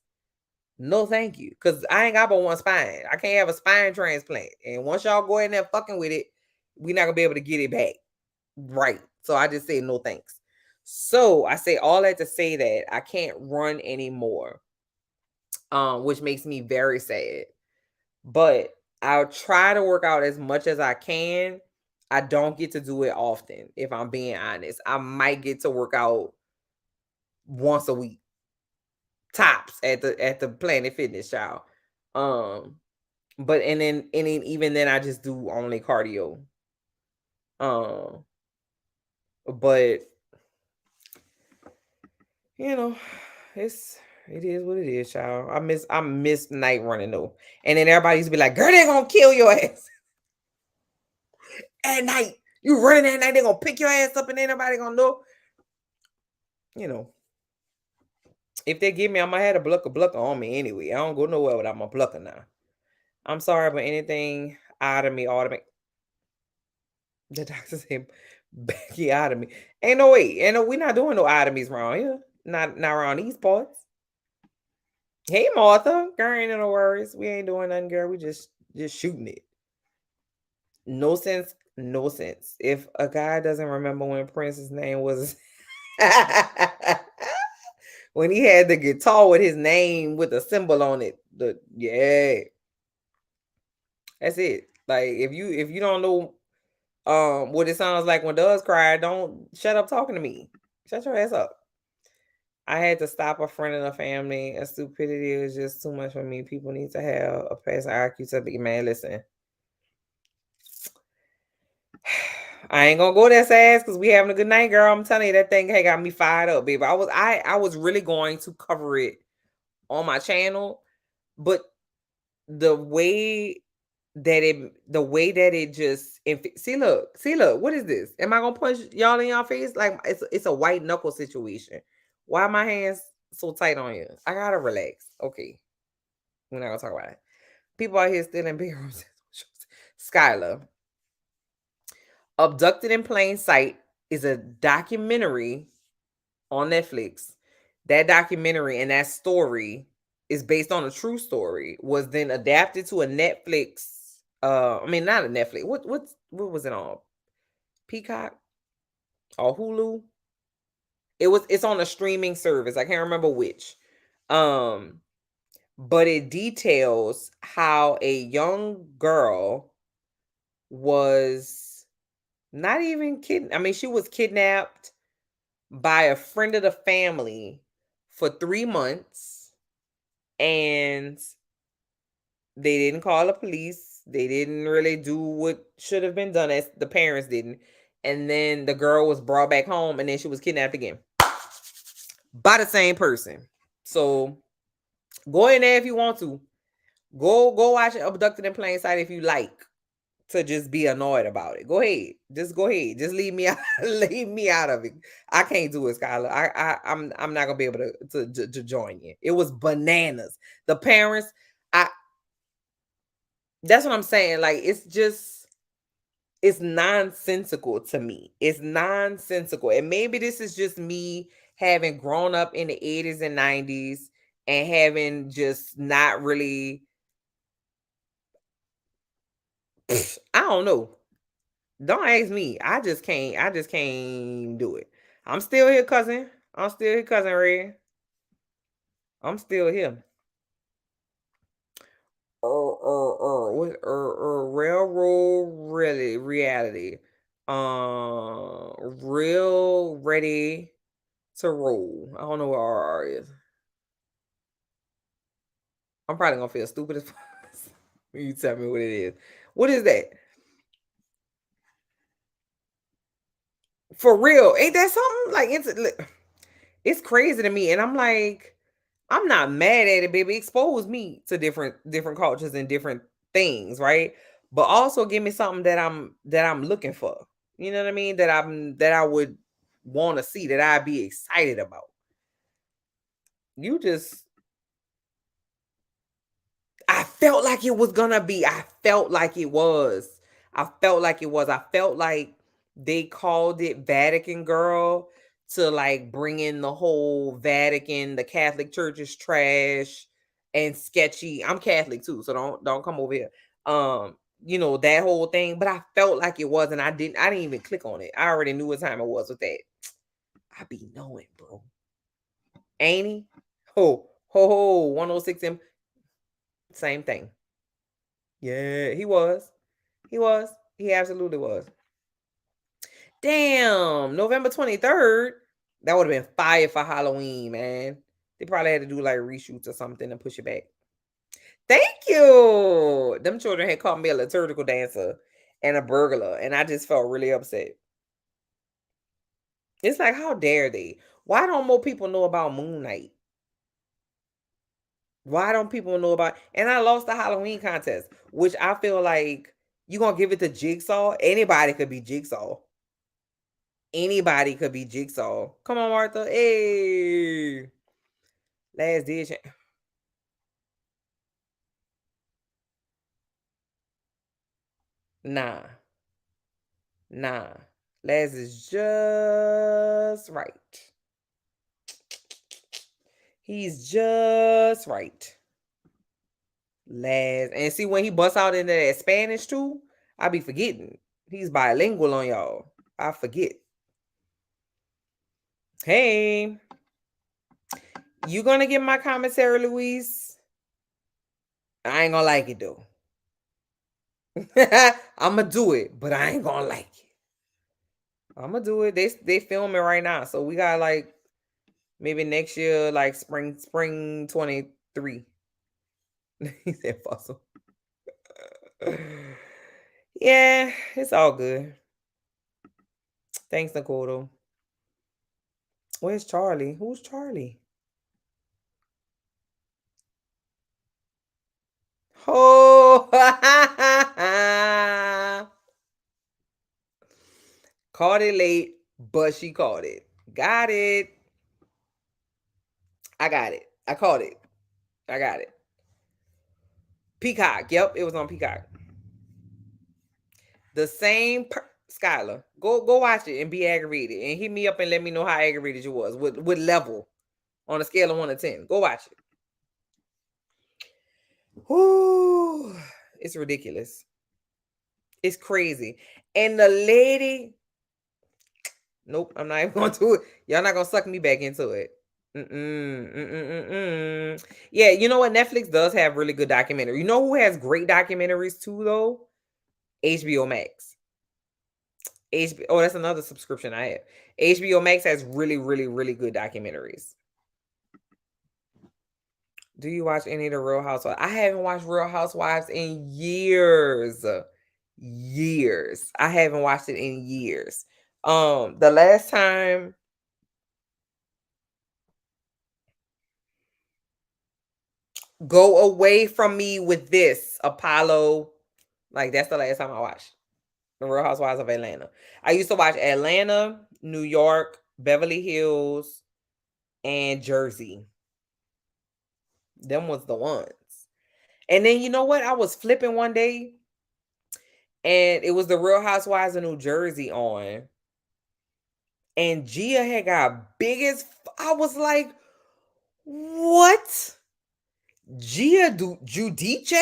no thank you. Cause I ain't got but one spine. I can't have a spine transplant. And once y'all go in there fucking with it, we're not gonna be able to get it back. Right. So I just say no thanks. So I say all that to say that I can't run anymore. Which makes me very sad. But I'll try to work out as much as I can. I don't get to do it often, if I'm being honest. I might get to work out once a week, tops, at the Planet Fitness, child. Um, but and then even then I just do only cardio. Um, but you know, it is what it is, child. I miss night running though. And then everybody used to be like, girl, they're gonna kill your ass at night. You running at night, they're gonna pick your ass up and ain't nobody gonna know. You know, if they give me, I might have a blucker on me anyway. I don't go nowhere without my blucker now. I'm sorry, but anything out of me automatic. The doctor said, Becky out of me. Ain't no way. Ain't no, we not doing no atomies around here. Not around these parts. Hey Martha, girl, ain't no worries. We ain't doing nothing, girl. We just shooting it. No sense, no sense. If a guy doesn't remember when Prince's name was when he had the guitar with his name with a symbol on it. Yeah. That's it. Like if you don't know what it sounds like when doves cry, don't shut up talking to me. Shut your ass up. I had to stop a friend in the family. A stupidity is just too much for me. People need to have a passing IQ to be man. Listen. I ain't gonna go that fast because we having a good night, girl. I'm telling you, that thing hey got me fired up, baby. I was really going to cover it on my channel, but the way that it just see look, what is this? Am I gonna punch y'all in y'all face? Like it's a white knuckle situation. Why are my hands so tight on you? I gotta relax. Okay. We're not gonna talk about it. People out here stealing bedrooms. Skylar. Abducted in Plain Sight is a documentary on Netflix. That documentary and that story is based on a true story, was then adapted to a Netflix. I mean not a Netflix. What was it on? Peacock or Hulu? It's on a streaming service. I can't remember which. Um, but it details how a young girl was not even I mean, she was kidnapped by a friend of the family for 3 months, and they didn't call the police. They didn't really do what should have been done, as the parents didn't. And then the girl was brought back home, and then she was kidnapped again by the same person. So go in there if you want to. Go watch Abducted in Plain Sight if you like. to just be annoyed about it. Go ahead. Just go ahead. Just leave me out, leave me out of it. I can't do it, Skylar. I'm not gonna be able to join you. It was bananas. The parents, I that's what I'm saying. Like it's nonsensical to me. It's nonsensical. And maybe this is just me having grown up in the 80s and 90s and having just not really I don't know. Don't ask me. I just can't do it. I'm still here, cousin. I'm still here, cousin Red. I'm still here. What railroad really reality. Real ready to roll. I don't know what RR is. I'm probably gonna feel stupid as fuck when you tell me what it is. What is that? For real? Ain't that something? Like it's crazy to me. And I'm like, I'm not mad at it, baby. Expose me to different cultures and different things, right? But also give me something that I'm looking for. You know what I mean? That I would want to see, that I'd be excited about. You just I felt like it was gonna be. I felt like it was. I felt like it was. I felt like they called it Vatican Girl to like bring in the whole Vatican, the Catholic Church is trash and sketchy. I'm Catholic too, so don't come over here. That whole thing. But I felt like it was, and I didn't even click on it. I already knew what time it was with that. I be knowing, bro. Ain't he? Ho, 106 M. Same thing. Yeah, he was. He was. He absolutely was. Damn, November 23rd. That would have been fire for Halloween, man. They probably had to do like reshoots or something and push it back. Thank you. Them children had called me a liturgical dancer and a burglar, and I just felt really upset. It's like, how dare they? Why don't more people know about Moon Knight? Why don't people know about? And I lost the Halloween contest, which I feel like you gonna give it to Jigsaw. Anybody could be Jigsaw. Anybody could be Jigsaw. Come on, Martha. Hey, last ditch. Nah, nah. Last is just right. He's just right. Last. And see, when he busts out into that Spanish too, I be forgetting. He's bilingual on y'all. I forget. Hey, you gonna get my commentary, Louise? I ain't gonna like it though. I'ma do it, but I ain't gonna like it. I'ma do it. They filming right now. So we got like maybe next year, like spring 23. He said fossil. Yeah, it's all good. Thanks, Nicole. Where's Charlie? Who's Charlie? Oh, caught it late, but she caught it. Got it. I got it. I caught it. I got it. Peacock. Yep, it was on Peacock. The same Skylar. Go watch it and be aggravated and hit me up and let me know how aggravated you was. What level on a scale of 1 to 10. Go watch it. Whoo, it's ridiculous. It's crazy. And the lady, nope, I'm not even going to do it. Y'all not gonna suck me back into it. Yeah, you know what? Netflix does have really good documentary. You know who has great documentaries too, though? HBO Max. Oh, that's another subscription I have. HBO Max has really, really, really good documentaries. Do you watch any of the Real Housewives? I haven't watched Real Housewives in years. Years. I haven't watched it in years. The last time go away from me with this, Apollo. Like that's the last time I watched The Real Housewives of Atlanta. I used to watch Atlanta, New York, Beverly Hills, and Jersey. Them was the ones. And then you know what? I was flipping one day and it was The Real Housewives of New Jersey on. And Gia had got big as I was like, what? Gia Judice?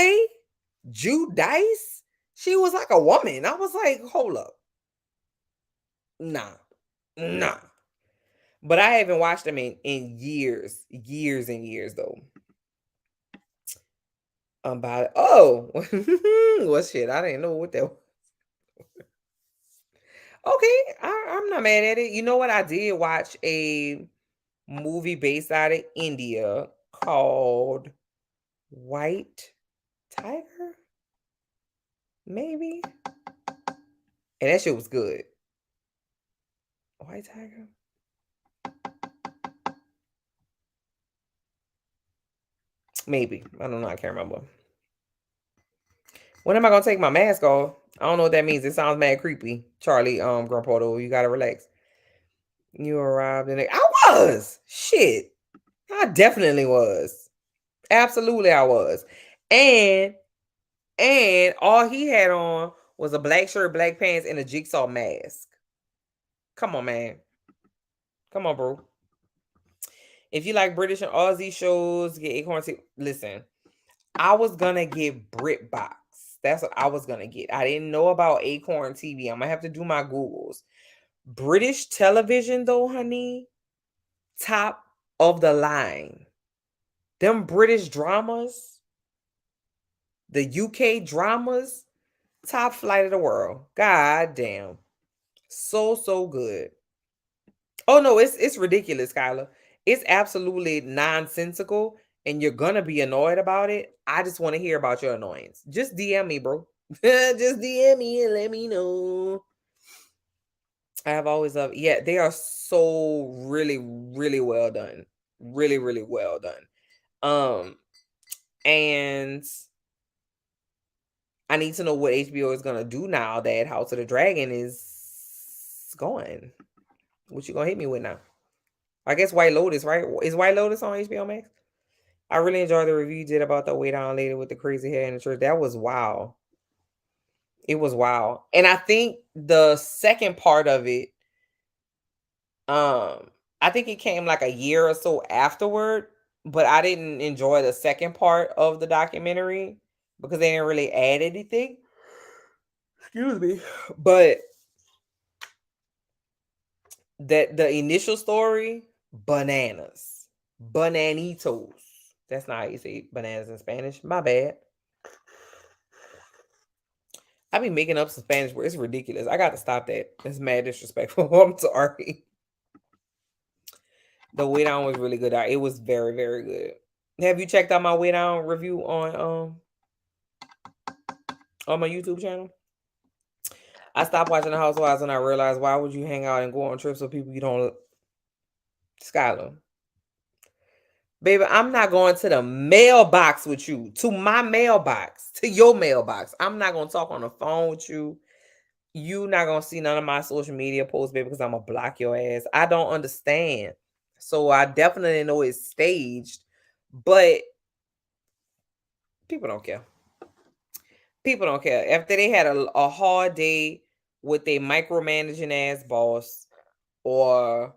Judice? She was like a woman. I was like, hold up. Nah. Nah. But I haven't watched them in years. Years and years though. About it. Oh. Well shit. I didn't know what that was. Okay. I'm not mad at it. You know what? I did watch a movie based out of India called White Tiger, maybe. And that shit was good. White Tiger. Maybe. I don't know. I can't remember. When am I gonna take my mask off? I don't know what that means. It sounds mad creepy. Charlie, Grandpa, you gotta relax. You arrived in it. I was. Shit. I definitely was. Absolutely I was. And all he had on was a black shirt, black pants, and a jigsaw mask. Come on, man. Come on, bro. If you like British and Aussie shows, get Acorn TV. Listen, I was gonna get BritBox. That's what I was gonna get. I didn't know about Acorn TV. I'm gonna have to do my Googles. British television, though, honey, top of the line. Them British dramas, the UK dramas, top flight of the world. God damn. So good. Oh no, it's ridiculous, Kyla. It's absolutely nonsensical, and you're gonna be annoyed about it. I just want to hear about your annoyance. Just DM me, bro. Just DM me and let me know. I have always loved. Yeah, they are so really well done. Really well done. And I need to know what HBO is gonna do now that House of the Dragon is going. What you gonna hit me with now? I guess White Lotus, right? Is White Lotus on HBO Max? I really enjoyed the review you did about the way down lady with the crazy hair in the church. That was wow. It was wow. And I think the second part of it, I think it came like a year or so afterward, but I didn't enjoy the second part of the documentary because they didn't really add anything. Excuse me. But that the initial story, bananas. Bananitos. That's not how you say bananas in Spanish. My bad. I be making up some Spanish words. It's ridiculous. I got to stop that. It's mad disrespectful. I'm sorry. The Way Down was really good. It was very good. Have you checked out my Way Down review on my YouTube channel? I stopped watching The Housewives and I realized, why would you hang out and go on trips with people you don't? Skylar, baby, I'm not going to the mailbox with you. To my mailbox. To your mailbox. I'm not going to talk on the phone with you. You not going to see none of my social media posts, baby, because I'm going to block your ass. I don't understand. So I definitely know it's staged, but people don't care. People don't care. After they had a hard day with a micromanaging ass boss, or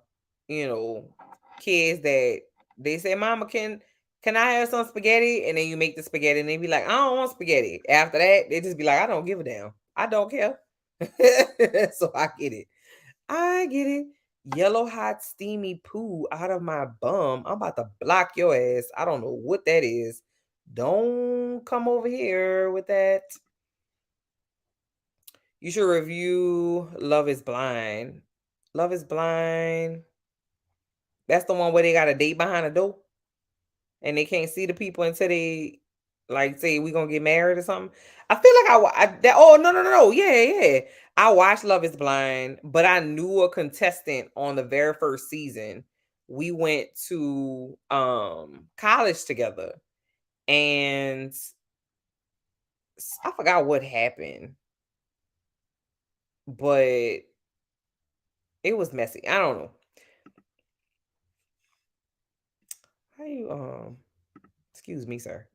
kids that they say, Mama, can I have some spaghetti? And then you make the spaghetti and they be like, I don't want spaghetti. After that, they just be like, I don't give a damn. I don't care. So I get it. I get it. Yellow hot steamy poo out of my bum. I'm about to block your ass. I don't know what that is. Don't come over here with that. You should review Love is Blind. Love is Blind. That's the one where they got a date behind a door and they can't see the people until they like say we gonna get married or something. I feel like oh no, yeah. I watched Love is Blind, but I knew a contestant on the very first season. We went to college together, and I forgot what happened, but it was messy. I don't know. How you excuse me, sir.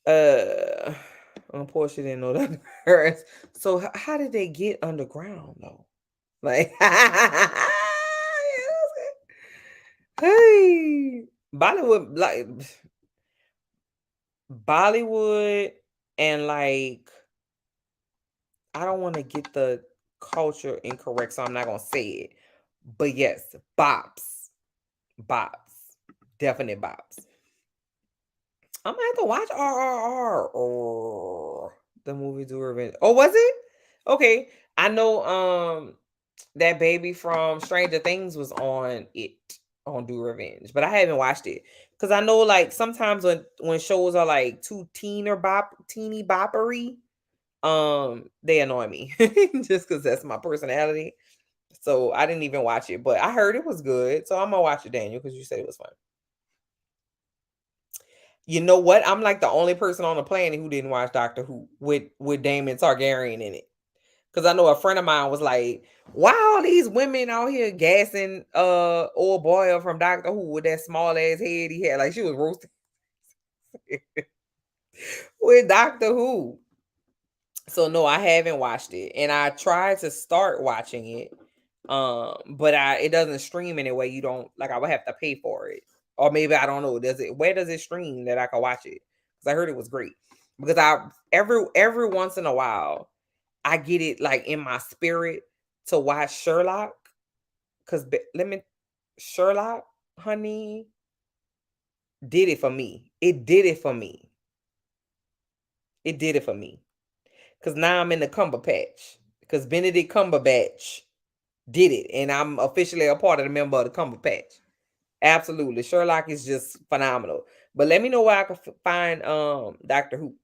Uh Portia didn't know that hurts. So how did they get underground though? Like hey, Bollywood, like Bollywood, and like I don't want to get the culture incorrect, so I'm not gonna say it. But yes, bops, definite bops. I'm gonna have to watch RRR or the movie Do Revenge. Oh, was it? Okay. I know that baby from Stranger Things was on it on Do Revenge, but I haven't watched it. Cause I know like sometimes when shows are like too teeny boppery, they annoy me. Just cause that's my personality. So I didn't even watch it, but I heard it was good. So I'm gonna watch it, Daniel, because you said it was fun. You know what? I'm like the only person on the planet who didn't watch Doctor Who with Damon Targaryen in it. Because I know a friend of mine was like, "Why all these women out here gassing old boy from Doctor Who with that small ass head he had?" Like she was roasting with Doctor Who. So no, I haven't watched it, and I tried to start watching it, but it doesn't stream anyway. You don't like I would have to pay for it, or maybe I don't know. Does it? Where does it stream that I can watch it? Because I heard it was great. Because I every once in a while I get it like in my spirit to watch Sherlock. Because let me Sherlock, honey, did it for me. It did it for me. It did it for me. Because now I'm in the Cumberbatch. Because Benedict Cumberbatch did it, and I'm officially a part of the member of the Cumberbatch. Absolutely, Sherlock is just phenomenal. But let me know where I can find Doctor Who.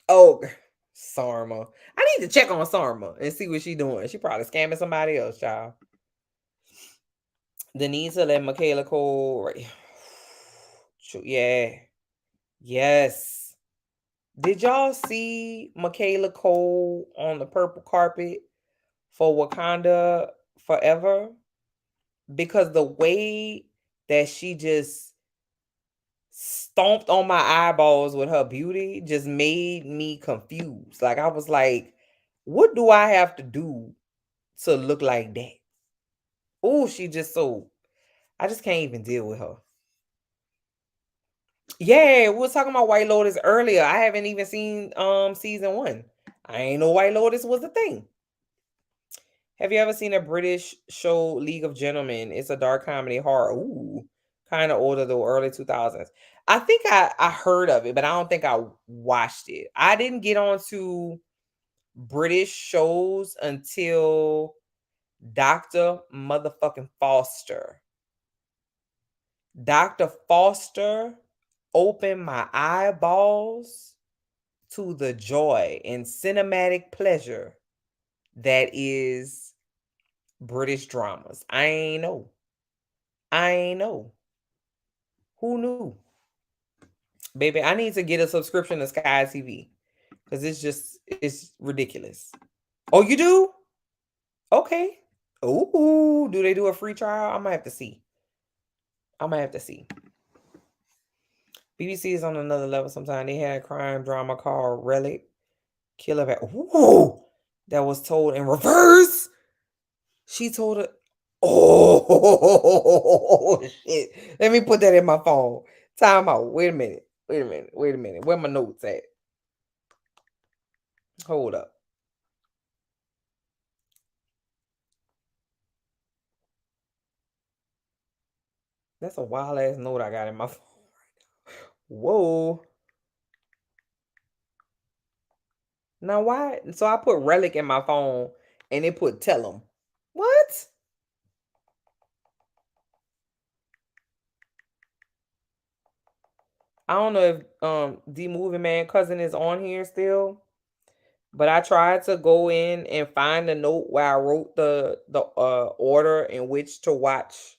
Oh, Sarma. I need to check on Sarma and see what she doing. She probably scamming somebody else, child. Denisa and Michaela Cole. Right. Yeah. Yes. Did y'all see Michaela Cole on the purple carpet for Wakanda Forever? Because the way that she just stomped on my eyeballs with her beauty just made me confused. Like I was like, what do I have to do to look like that? Oh, she just so I just can't even deal with her. Yeah, we were talking about White Lotus earlier. I haven't even seen season 1. I ain't know White Lotus was a thing. Have you ever seen a British show, League of Gentlemen? It's a dark comedy horror. Ooh, kind of older though, early 2000s. I think I heard of it, but I don't think I watched it. I didn't get onto British shows until Dr. Motherfucking Foster. Dr. Foster opened my eyeballs to the joy and cinematic pleasure that is British dramas. I ain't know. I ain't know. Who knew? Baby, I need to get a subscription to Sky TV because it's ridiculous. Oh, you do? Okay. Ooh, do they do a free trial? I might have to see. I might have to see. BBC is on another level sometimes. They had a crime drama called Relic Killer Back. Ooh, that was told in reverse. She told it. Oh shit! Let me put that in my phone. Time out. Wait a minute. Wait a minute. Wait a minute. Where my notes at? Hold up. That's a wild ass note I got in my phone. Whoa. Now why? So I put Relic in my phone and it put Tell 'em. What? I don't know if the Movie Man cousin is on here still, but I tried to go in and find the note where I wrote the order in which to watch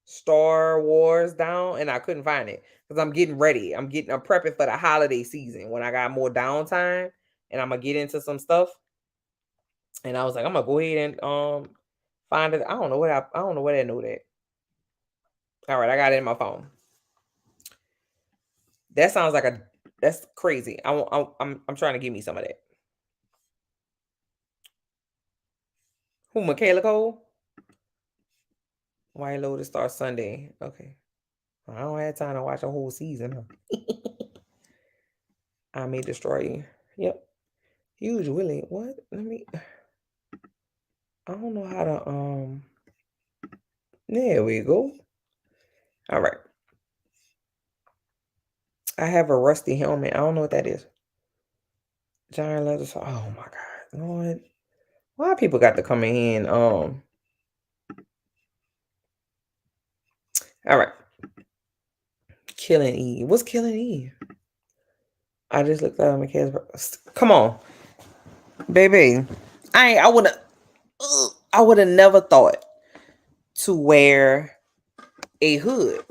Star Wars down, and I couldn't find it because I'm getting ready. I'm prepping for the holiday season when I got more downtime, and I'm gonna get into some stuff. And I was like, I'm gonna go ahead and find it. I don't know I don't know where they know that. All right, I got it in my phone. That sounds like that's crazy. I'm trying to give me some of that. Who, Michaela Cole? White Lotus starts Sunday. Okay. I don't have time to watch a whole season. Huh? I may destroy you. Yep. Huge Willie. What? Let me. I don't know how to. There we go. All right. I have a rusty helmet. I don't know what that is. Giant leather. Oh my God. Lord. Why people got to come in? All right. Killing Eve. What's Killing Eve? I just looked at my kids. Come on, baby. I would have never thought to wear a hood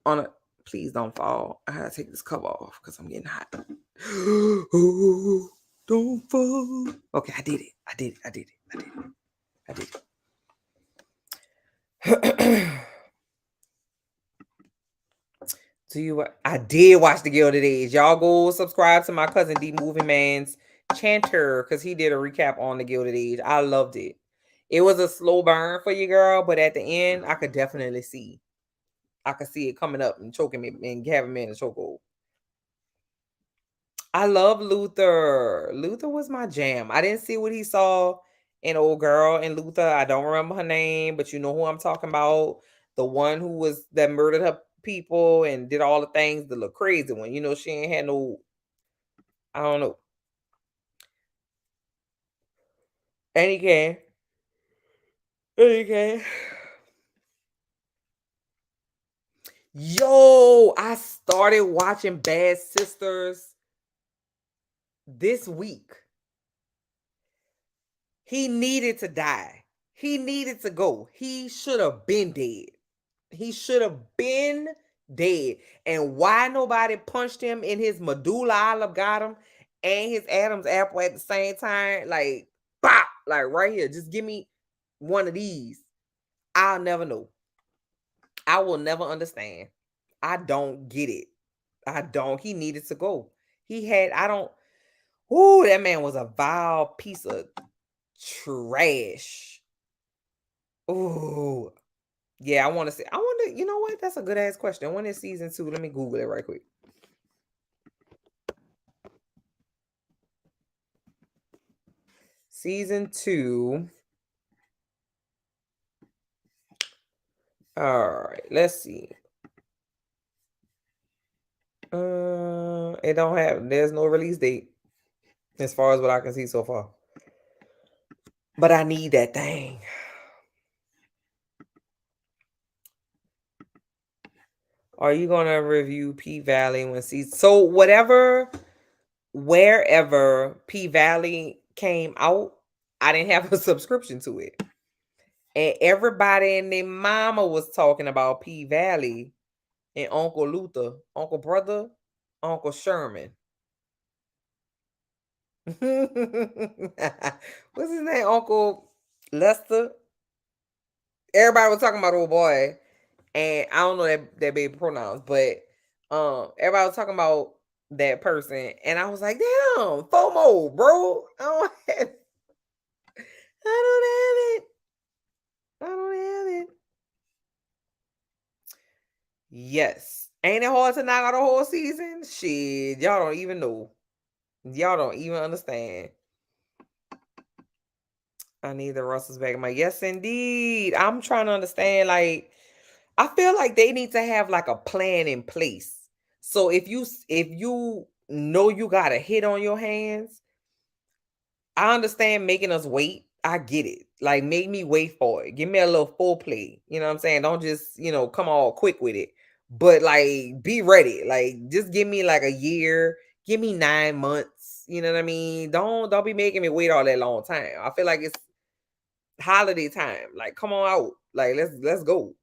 on a. Please don't fall. I gotta take this cover off because I'm getting hot. Oh, don't fall. Okay, I did it. I did it. I did it. I did it. I did it. Do you? I did watch The Gilded Age. Y'all go subscribe to my cousin D Movie Man's Chanter because he did a recap on The Gilded Age. I loved it. It was a slow burn for you, girl, but at the end, I could definitely see. I could see it coming up and choking me and having me in a chokehold. I love Luther. Luther was my jam. I didn't see what he saw in Old Girl and Luther. I don't remember her name, but you know who I'm talking about. The one who was that murdered her people and did all the things, the little crazy one. You know, she ain't had no, I don't know. And he can. And he can. Yo, I started watching Bad Sisters this week. He needed to die. He needed to go. He should have been dead. He should have been dead. And why nobody punched him in his medulla oblongata and his Adam's apple at the same time? Like, bop, like right here. Just give me one of these. I'll never know. I will never understand. I don't get it. I don't. He needed to go. I don't. Ooh, that man was a vile piece of trash. Ooh. Yeah, I want to see. I wonder, you know what? That's a good ass question. When is season 2? Let me Google it right quick. Season 2. All right, let's see. It don't have. There's no release date, as far as what I can see so far. But I need that thing. Are you gonna review P-Valley when so wherever P-Valley came out, I didn't have a subscription to it. And everybody and their mama was talking about P-Valley and Uncle Luther, Uncle Brother, Uncle Sherman. What's his name? Uncle Lester. Everybody was talking about old boy. And I don't know that baby pronouns, but everybody was talking about that person, and I was like, damn, FOMO, bro. I don't have it. I don't have it. Yes. Ain't it hard to knock out a whole season? Shit, y'all don't even know. Y'all don't even understand. I need the Russells back. I'm like, yes, indeed. I'm trying to understand, like, I feel like they need to have like a plan in place. So if you know you got a hit on your hands, I understand making us wait. I get it. Like make me wait for it. Give me a little full play. You know what I'm saying? Don't just, come all quick with it. But like be ready. Like just give me like a year. Give me 9 months. You know what I mean? Don't be making me wait all that long time. I feel like it's holiday time. Like come on out. Like let's go.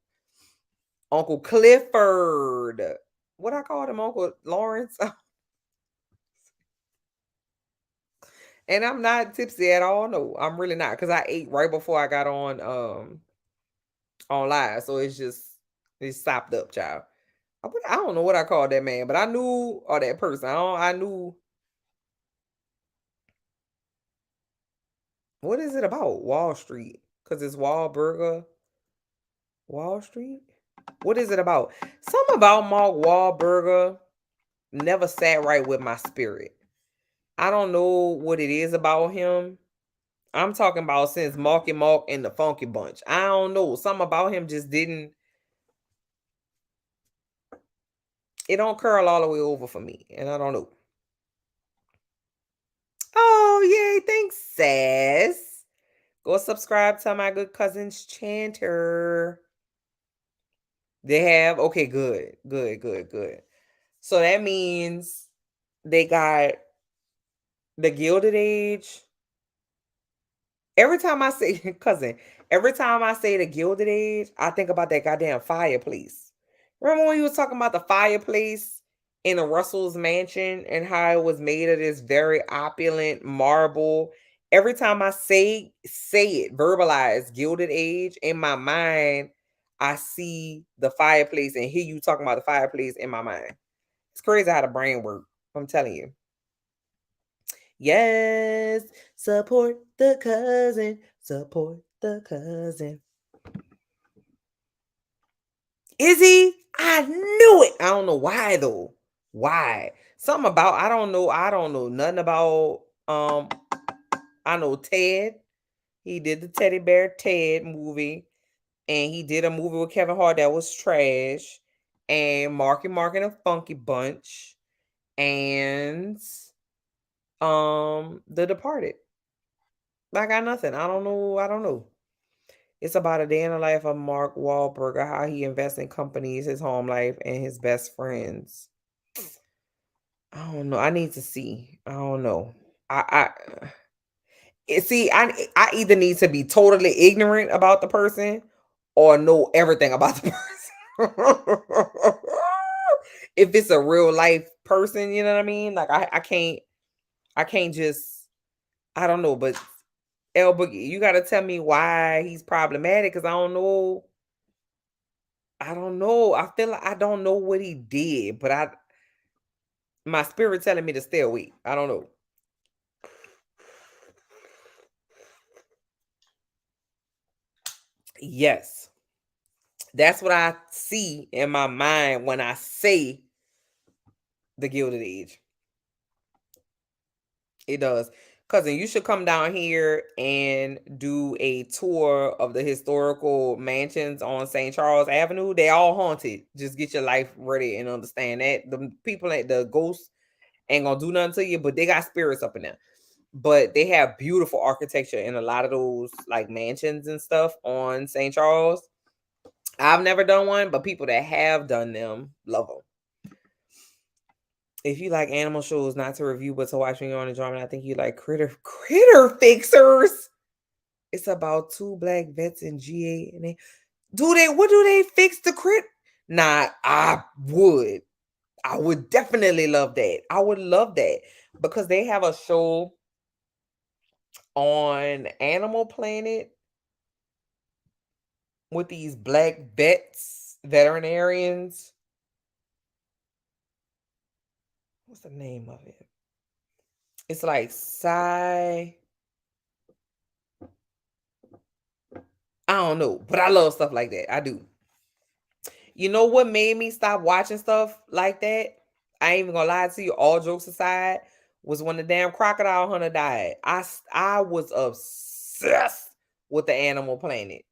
Uncle Clifford. What I called him, Uncle Lawrence. And I'm not tipsy at all. No, I'm really not, because I ate right before I got on live. So it's stopped up, child. I don't know what I called that man, but I knew, or that person. I knew. What is it about Wall Street? Because it's Wahlburger, Wall Street. What is it about? Something about Mark Wahlberger never sat right with my spirit. I don't know what it is about him. I'm talking about since Marky Mark and the Funky Bunch. I don't know. Something about him just didn't. It don't curl all the way over for me, and I don't know. Oh, yay. Thanks, Sass. Go subscribe to my good cousin's chanter. They have? Okay, good. Good, good, good. So that means they got the Gilded Age. Every time I say, cousin, every time I say the Gilded Age, I think about that goddamn fireplace. Remember when you was talking about the fireplace in the Russell's mansion and how it was made of this very opulent marble? Every time I say it, verbalize Gilded Age, in my mind, I see the fireplace and hear you talking about the fireplace in my mind. It's crazy how the brain works. I'm telling you. Yes, support the cousin, support the cousin. Is he? I knew it. I don't know why though. Why? Something about, I don't know nothing about I know Ted. He did the Teddy Bear Ted movie, and he did a movie with Kevin Hart that was trash, and Marky Mark and a Funky Bunch, and The Departed. I got nothing. I don't know. I don't know. It's about a day in the life of Mark Wahlberg, how he invests in companies, his home life, and his best friends. I don't know. I need to see. I don't know. See. I either need to be totally ignorant about the person or know everything about the person. If it's a real life person, you know what I mean. Like I can't just. I don't know, but El Boogie, you got to tell me why he's problematic, because I don't know. I don't know. I feel like I don't know what he did, but my spirit telling me to stay awake. I don't know. Yes. That's what I see in my mind when I say the Gilded Age. It does. Cousin, you should come down here and do a tour of the historical mansions on St. Charles Avenue. They all haunted. Just get your life ready and understand that. The people at the ghosts ain't gonna do nothing to you, but they got spirits up in there. But they have beautiful architecture in a lot of those like mansions and stuff on St. Charles. I've never done one, but people that have done them love them. If you like animal shows, not to review, but to watch when you're on a drama, I think you like Critter Fixers. It's about two black vets in GA, and what do they fix the crit? Nah, I would definitely love that. I would love that because they have a show on Animal Planet with these black veterinarians. What's the name of it? It's like I don't know, but I love stuff like that. I do. You know what made me stop watching stuff like that? I ain't even gonna lie to you. All jokes aside, was when the damn crocodile hunter died. I was obsessed with the Animal Planet.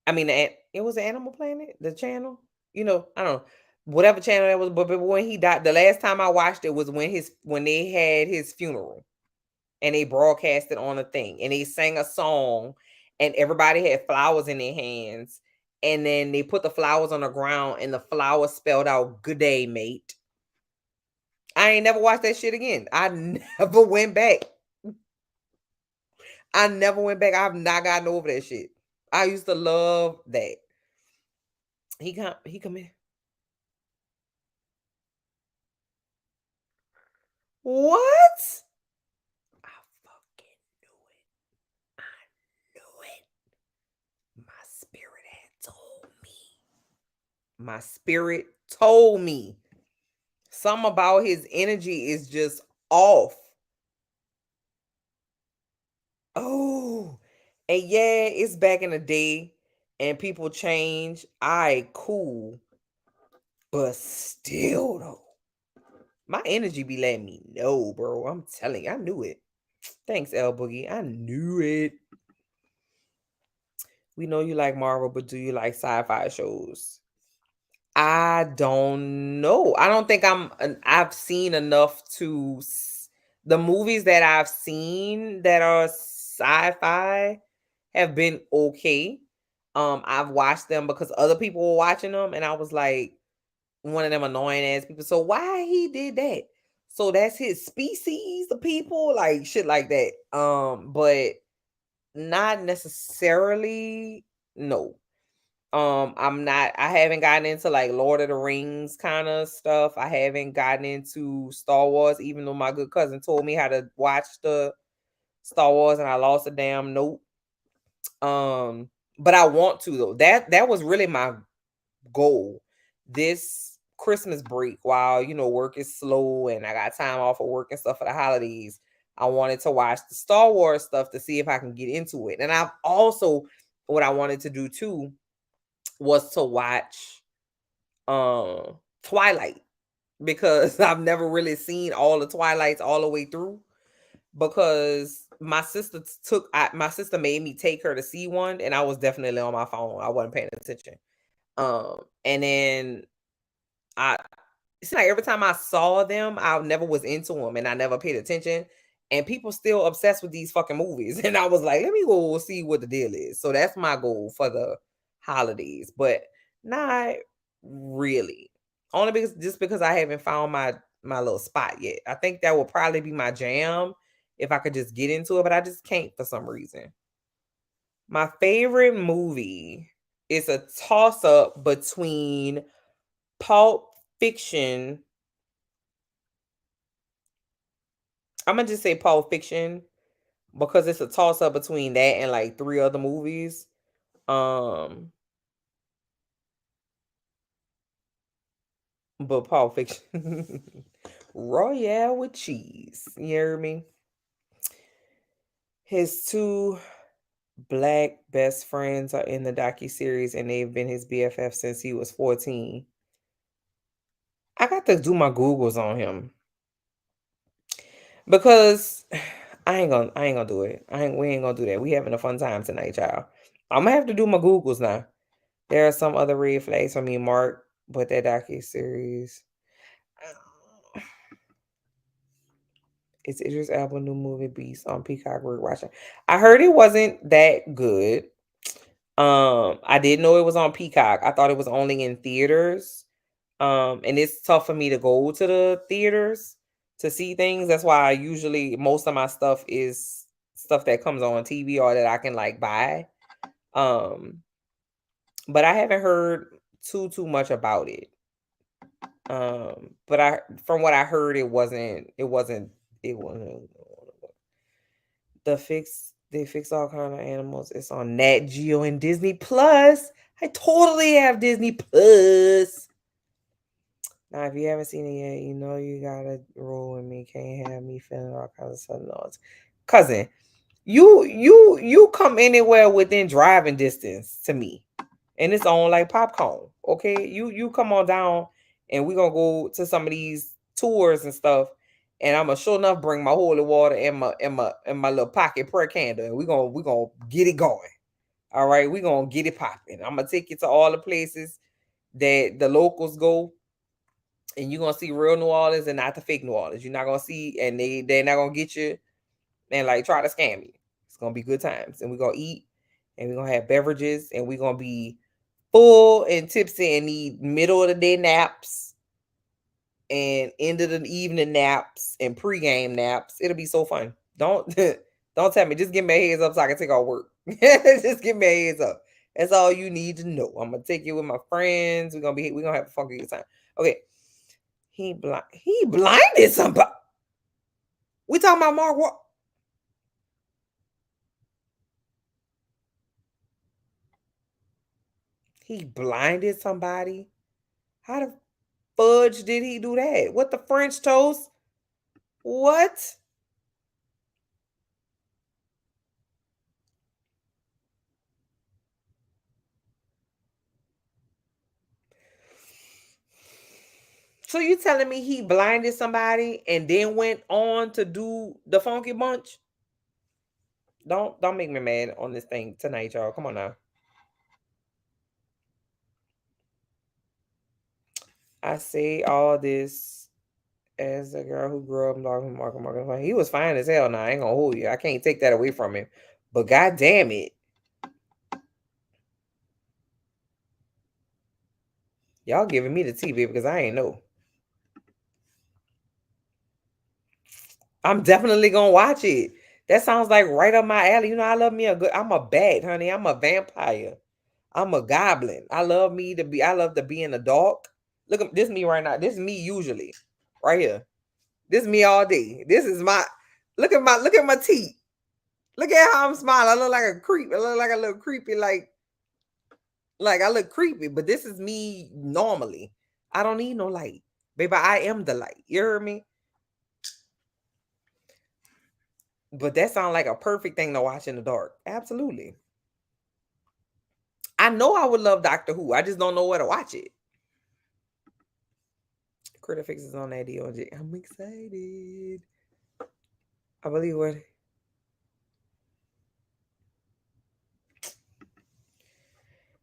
I mean, it was Animal Planet, the channel. I don't know whatever channel that was, but when he died, the last time I watched it was when they had his funeral, and they broadcast it on a thing, and they sang a song, and everybody had flowers in their hands, and then they put the flowers on the ground, and the flowers spelled out "Good day, mate." I ain't never watched that shit again. I never went back. I never went back. I've not gotten over that shit. I used to love that. He come in. What? I fucking knew it. I knew it. My spirit had told me. My spirit told me. Something about his energy is just off. Oh, and yeah, it's back in the day and people change. I cool. But still though, my energy be letting me know, bro. I'm telling you, I knew it. Thanks, L Boogie. I knew it. We know you like Marvel, but do you like sci-fi shows? I don't know. I don't think I've seen enough the movies that I've seen that are sci-fi have been okay. I've watched them because other people were watching them and I was like one of them annoying ass people. So why he did that? So that's his species of people, like shit like that. But not necessarily no. I haven't gotten into like Lord of the Rings kind of stuff. I haven't gotten into Star Wars, even though my good cousin told me how to watch the Star Wars and I lost a damn note. But I want to though. That was really my goal this Christmas break while work is slow and I got time off of work and stuff for the holidays. I wanted to watch the Star Wars stuff to see if I can get into it. And I've also what I wanted to do too was to watch Twilight because I've never really seen all the Twilights all the way through because my sister made me take her to see one and I was definitely on my phone. I wasn't paying attention. And then I it's like every time I saw them, I never was into them and I never paid attention. And people still obsessed with these fucking movies. And I was like, let me go see what the deal is. So that's my goal for the holidays, but not really. Only because I haven't found my little spot yet. I think that will probably be my jam if I could just get into it, but I just can't for some reason. My favorite movie is a toss up between Pulp Fiction. I'm gonna just say Pulp Fiction because it's a toss up between that and like three other movies. Um, but Pulp Fiction, Royale with cheese. You hear me? His two black best friends are in the docu series, and they've been his BFF since he was 14. I got to do my Googles on him because I ain't gonna do it. We ain't gonna do that. We having a fun time tonight, y'all. I'm gonna have to do my Googles now. There are some other red flags for me, Mark, but that docu series. It's Idris Elba new movie Beast on Peacock. We're watching. I heard it wasn't that good. I didn't know it was on Peacock. I thought it was only in theaters. And it's tough for me to go to the theaters to see things. That's why I usually most of my stuff is stuff that comes on TV or that I can like buy. Um, but I haven't heard too much about it. But I from what I heard it wasn't they fix all kind of animals. It's on Nat Geo and Disney Plus. I totally have Disney Plus. Now, if you haven't seen it yet, you know you gotta roll with me. Can't have me feeling all kinds of sudden noise. Cousin, you come anywhere within driving distance to me. And it's on like popcorn. Okay. You come on down and we're gonna go to some of these tours and stuff. And I'm gonna sure enough bring my holy water and my little pocket prayer candle. And we're gonna get it going. All right, we're gonna get it popping. I'm gonna take you to all the places that the locals go and you're gonna see real New Orleans and not the fake New Orleans. You're not gonna see, and they're not gonna get you and like try to scam you. It's gonna be good times, and we're gonna eat, and we're gonna have beverages, and we're gonna be full and tipsy and need middle of the day naps and end of the evening naps and pregame naps. It'll be so fun. Don't don't tell me. Just give me a heads up so I can take off work. Just give me a heads up. That's all you need to know. I'm gonna take you with my friends. We're gonna have a funky good time. Okay. He blinded somebody. We talking about Mark Wahlberg. He blinded somebody. How the fudge did he do that? What the French toast? What? So you telling me he blinded somebody and then went on to do the Funky Bunch? Don't make me mad on this thing tonight, y'all. Come on now. I say all this as a girl who grew up loving Mark. He was fine as hell. Now I ain't gonna hold you. I can't take that away from him. But god damn it, y'all giving me the tea, baby, because I ain't know. I'm definitely gonna watch it. That sounds like right up my alley. You know, I love me a good. I'm a bat, honey. I'm a vampire. I'm a goblin. I love to be in the dark. Look at this me right now. This is me usually. Right here. This is me all day. This is my look at my teeth. Look at how I'm smiling. I look like a creep. I look like a little creepy, like I look creepy, but this is me normally. I don't need no light. Baby, I am the light. You heard me? But that sounds like a perfect thing to watch in the dark. Absolutely. I know I would love Doctor Who. I just don't know where to watch it. Critter Fix is on that DOJ. I'm excited. I believe what.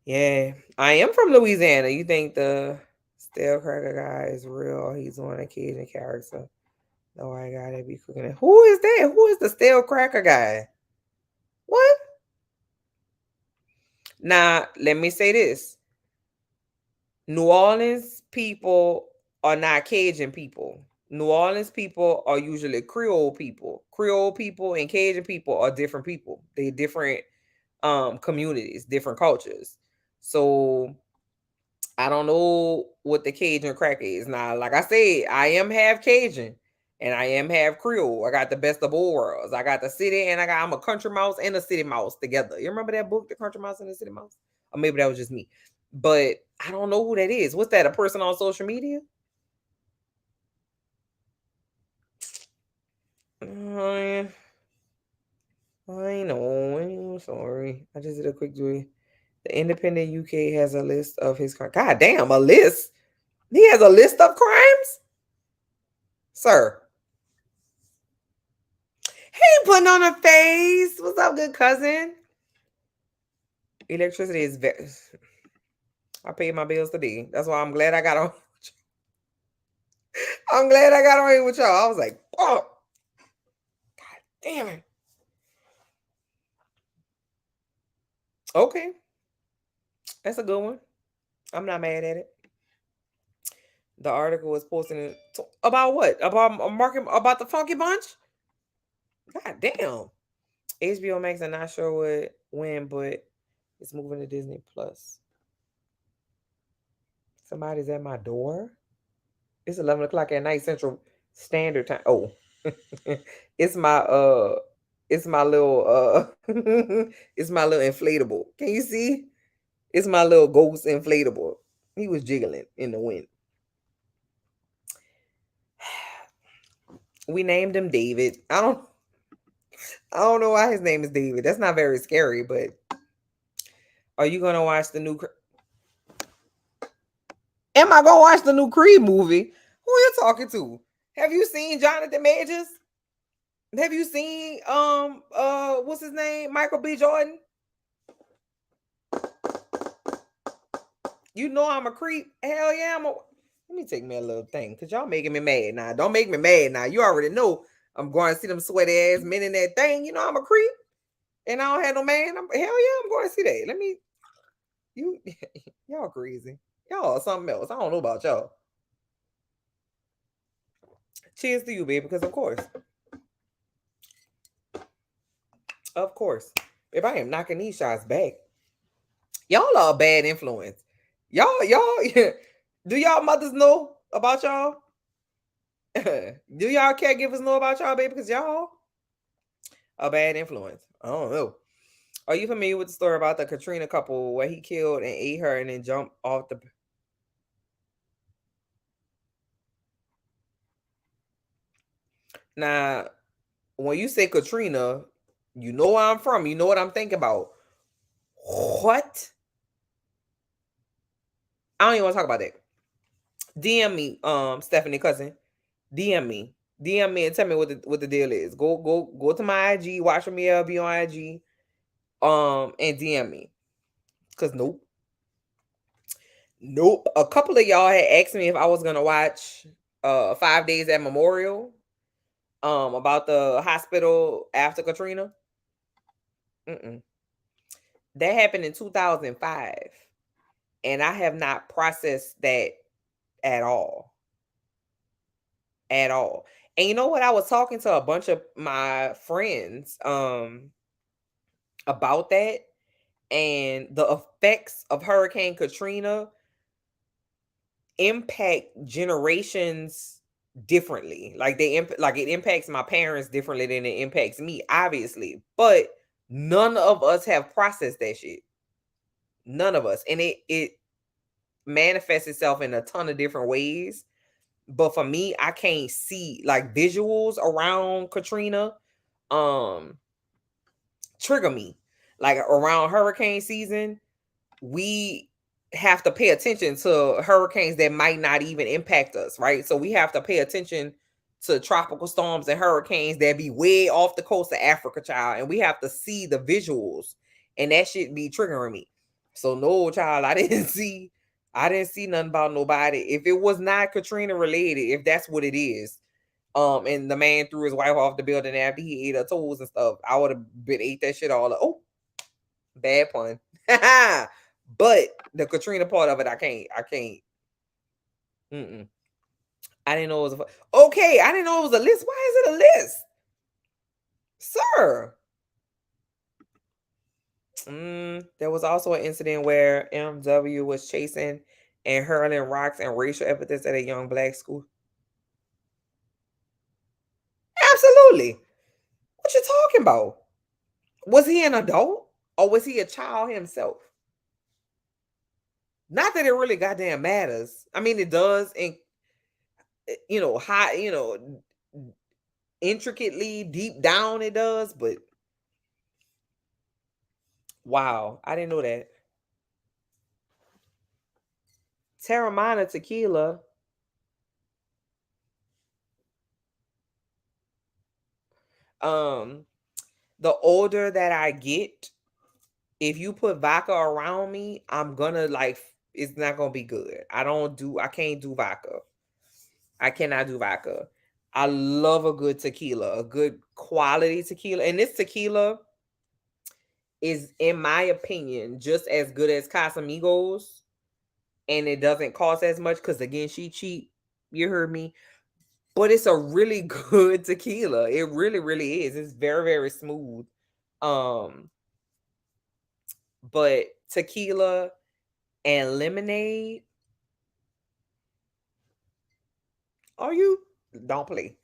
Yeah, I am from Louisiana. You think the stale cracker guy is real? He's on a Cajun character. No, I gotta be cooking it. Who is that? Who is the stale cracker guy? What? Now, let me say this. New Orleans people are not Cajun people. New Orleans people are usually Creole people. Creole people and Cajun people are different people. They're different communities, different cultures. So I don't know what the Cajun cracker is. Now, like I said, I am half Cajun and I am half Creole. I got the best of both worlds. I got the city and I'm a country mouse and a city mouse together. You remember that book, The Country Mouse and the City Mouse? Or maybe that was just me. But I don't know who that is. What's that? A person on social media? Uh, I know. I'm sorry. I just did a quick joy. The Independent UK has a list of his crimes. God damn, a list. He has a list of crimes, sir. He putting on a face. What's up, good cousin? Electricity is very. I paid my bills today. That's why I'm glad I got on. I'm glad I got on here with y'all. I was like, oh, god damn it. Okay, that's a good one. I'm not mad at it. The article was posting about what? About a market about the Funky Bunch? God damn. HBO Max, I'm not sure what when, but it's moving to Disney Plus. Somebody's at my door. It's 11 o'clock at night Central Standard Time. Oh, it's my it's my little it's my little inflatable. Can you see? It's my little ghost inflatable. He was jiggling in the wind. We named him David. I don't know why his name is David. That's not very scary, but are you gonna watch the new Am I gonna watch the new Creed movie? Who are you talking to? Have you seen Jonathan Majors? Have you seen what's his name? Michael B. Jordan? You know I'm a creep. Hell yeah, let me take me a little thing because y'all making me mad now. Don't make me mad now. You already know I'm going to see them sweaty ass men in that thing. You know I'm a creep and I don't have no man. Hell yeah, I'm going to see that. Let me you y'all crazy. Y'all something else. I don't know about y'all. Cheers to you, baby, because of course. Of course. If I am knocking these shots back. Y'all are a bad influence. Y'all, do y'all mothers know about y'all? Do y'all caregivers know about y'all, baby? Because y'all a bad influence. I don't know. Are you familiar with the story about the Katrina couple where he killed and ate her and then jumped off the? Now, when you say Katrina, you know where I'm from. You know what I'm thinking about. What? I don't even want to talk about that. DM me, Stephanie cousin. DM me. DM me and tell me what the deal is. Go to my IG, watch me be on IG. And DM me. Cause nope. Nope. A couple of y'all had asked me if I was gonna watch 5 days at Memorial about the hospital after Katrina. Mm-mm. That happened in 2005. And I have not processed that at all. At all. And you know what? I was talking to a bunch of my friends about that, and the effects of Hurricane Katrina impact generations differently. Like like it impacts my parents differently than it impacts me, obviously. But none of us have processed that shit. None of us. And it manifests itself in a ton of different ways. But for me, I can't see like visuals around Katrina trigger me. Like around hurricane season, we have to pay attention to hurricanes that might not even impact us, right? So we have to pay attention to tropical storms and hurricanes that be way off the coast of Africa, child. And we have to see the visuals, and that shit be triggering me. So no, child, I didn't see nothing about nobody. If it was not Katrina related, if that's what it is, and the man threw his wife off the building after he ate her toes and stuff, I would have been ate that shit all up. Oh, bad pun. But the Katrina part of it, I can't. Mm-mm. I didn't know it was okay. I didn't know it was a list. Why is it a list, sir? There was also an incident where MW was chasing and hurling rocks and racial epithets at a young black school. Absolutely. What you talking about? Was he an adult or was he a child himself? Not that it really goddamn matters. I mean, it does, and high, intricately deep down it does, but wow, I didn't know that. Terramana tequila. Um, the older that I get, if you put vodka around me, I'm gonna like it's not gonna be good. I can't do vodka. I cannot do vodka. I love a good tequila, a good quality tequila. And this tequila is, in my opinion, just as good as Casamigos. And it doesn't cost as much because again, she cheap. You heard me. But it's a really good tequila. It really, really is. It's very, very smooth. Um, but tequila and lemonade, are you don't play.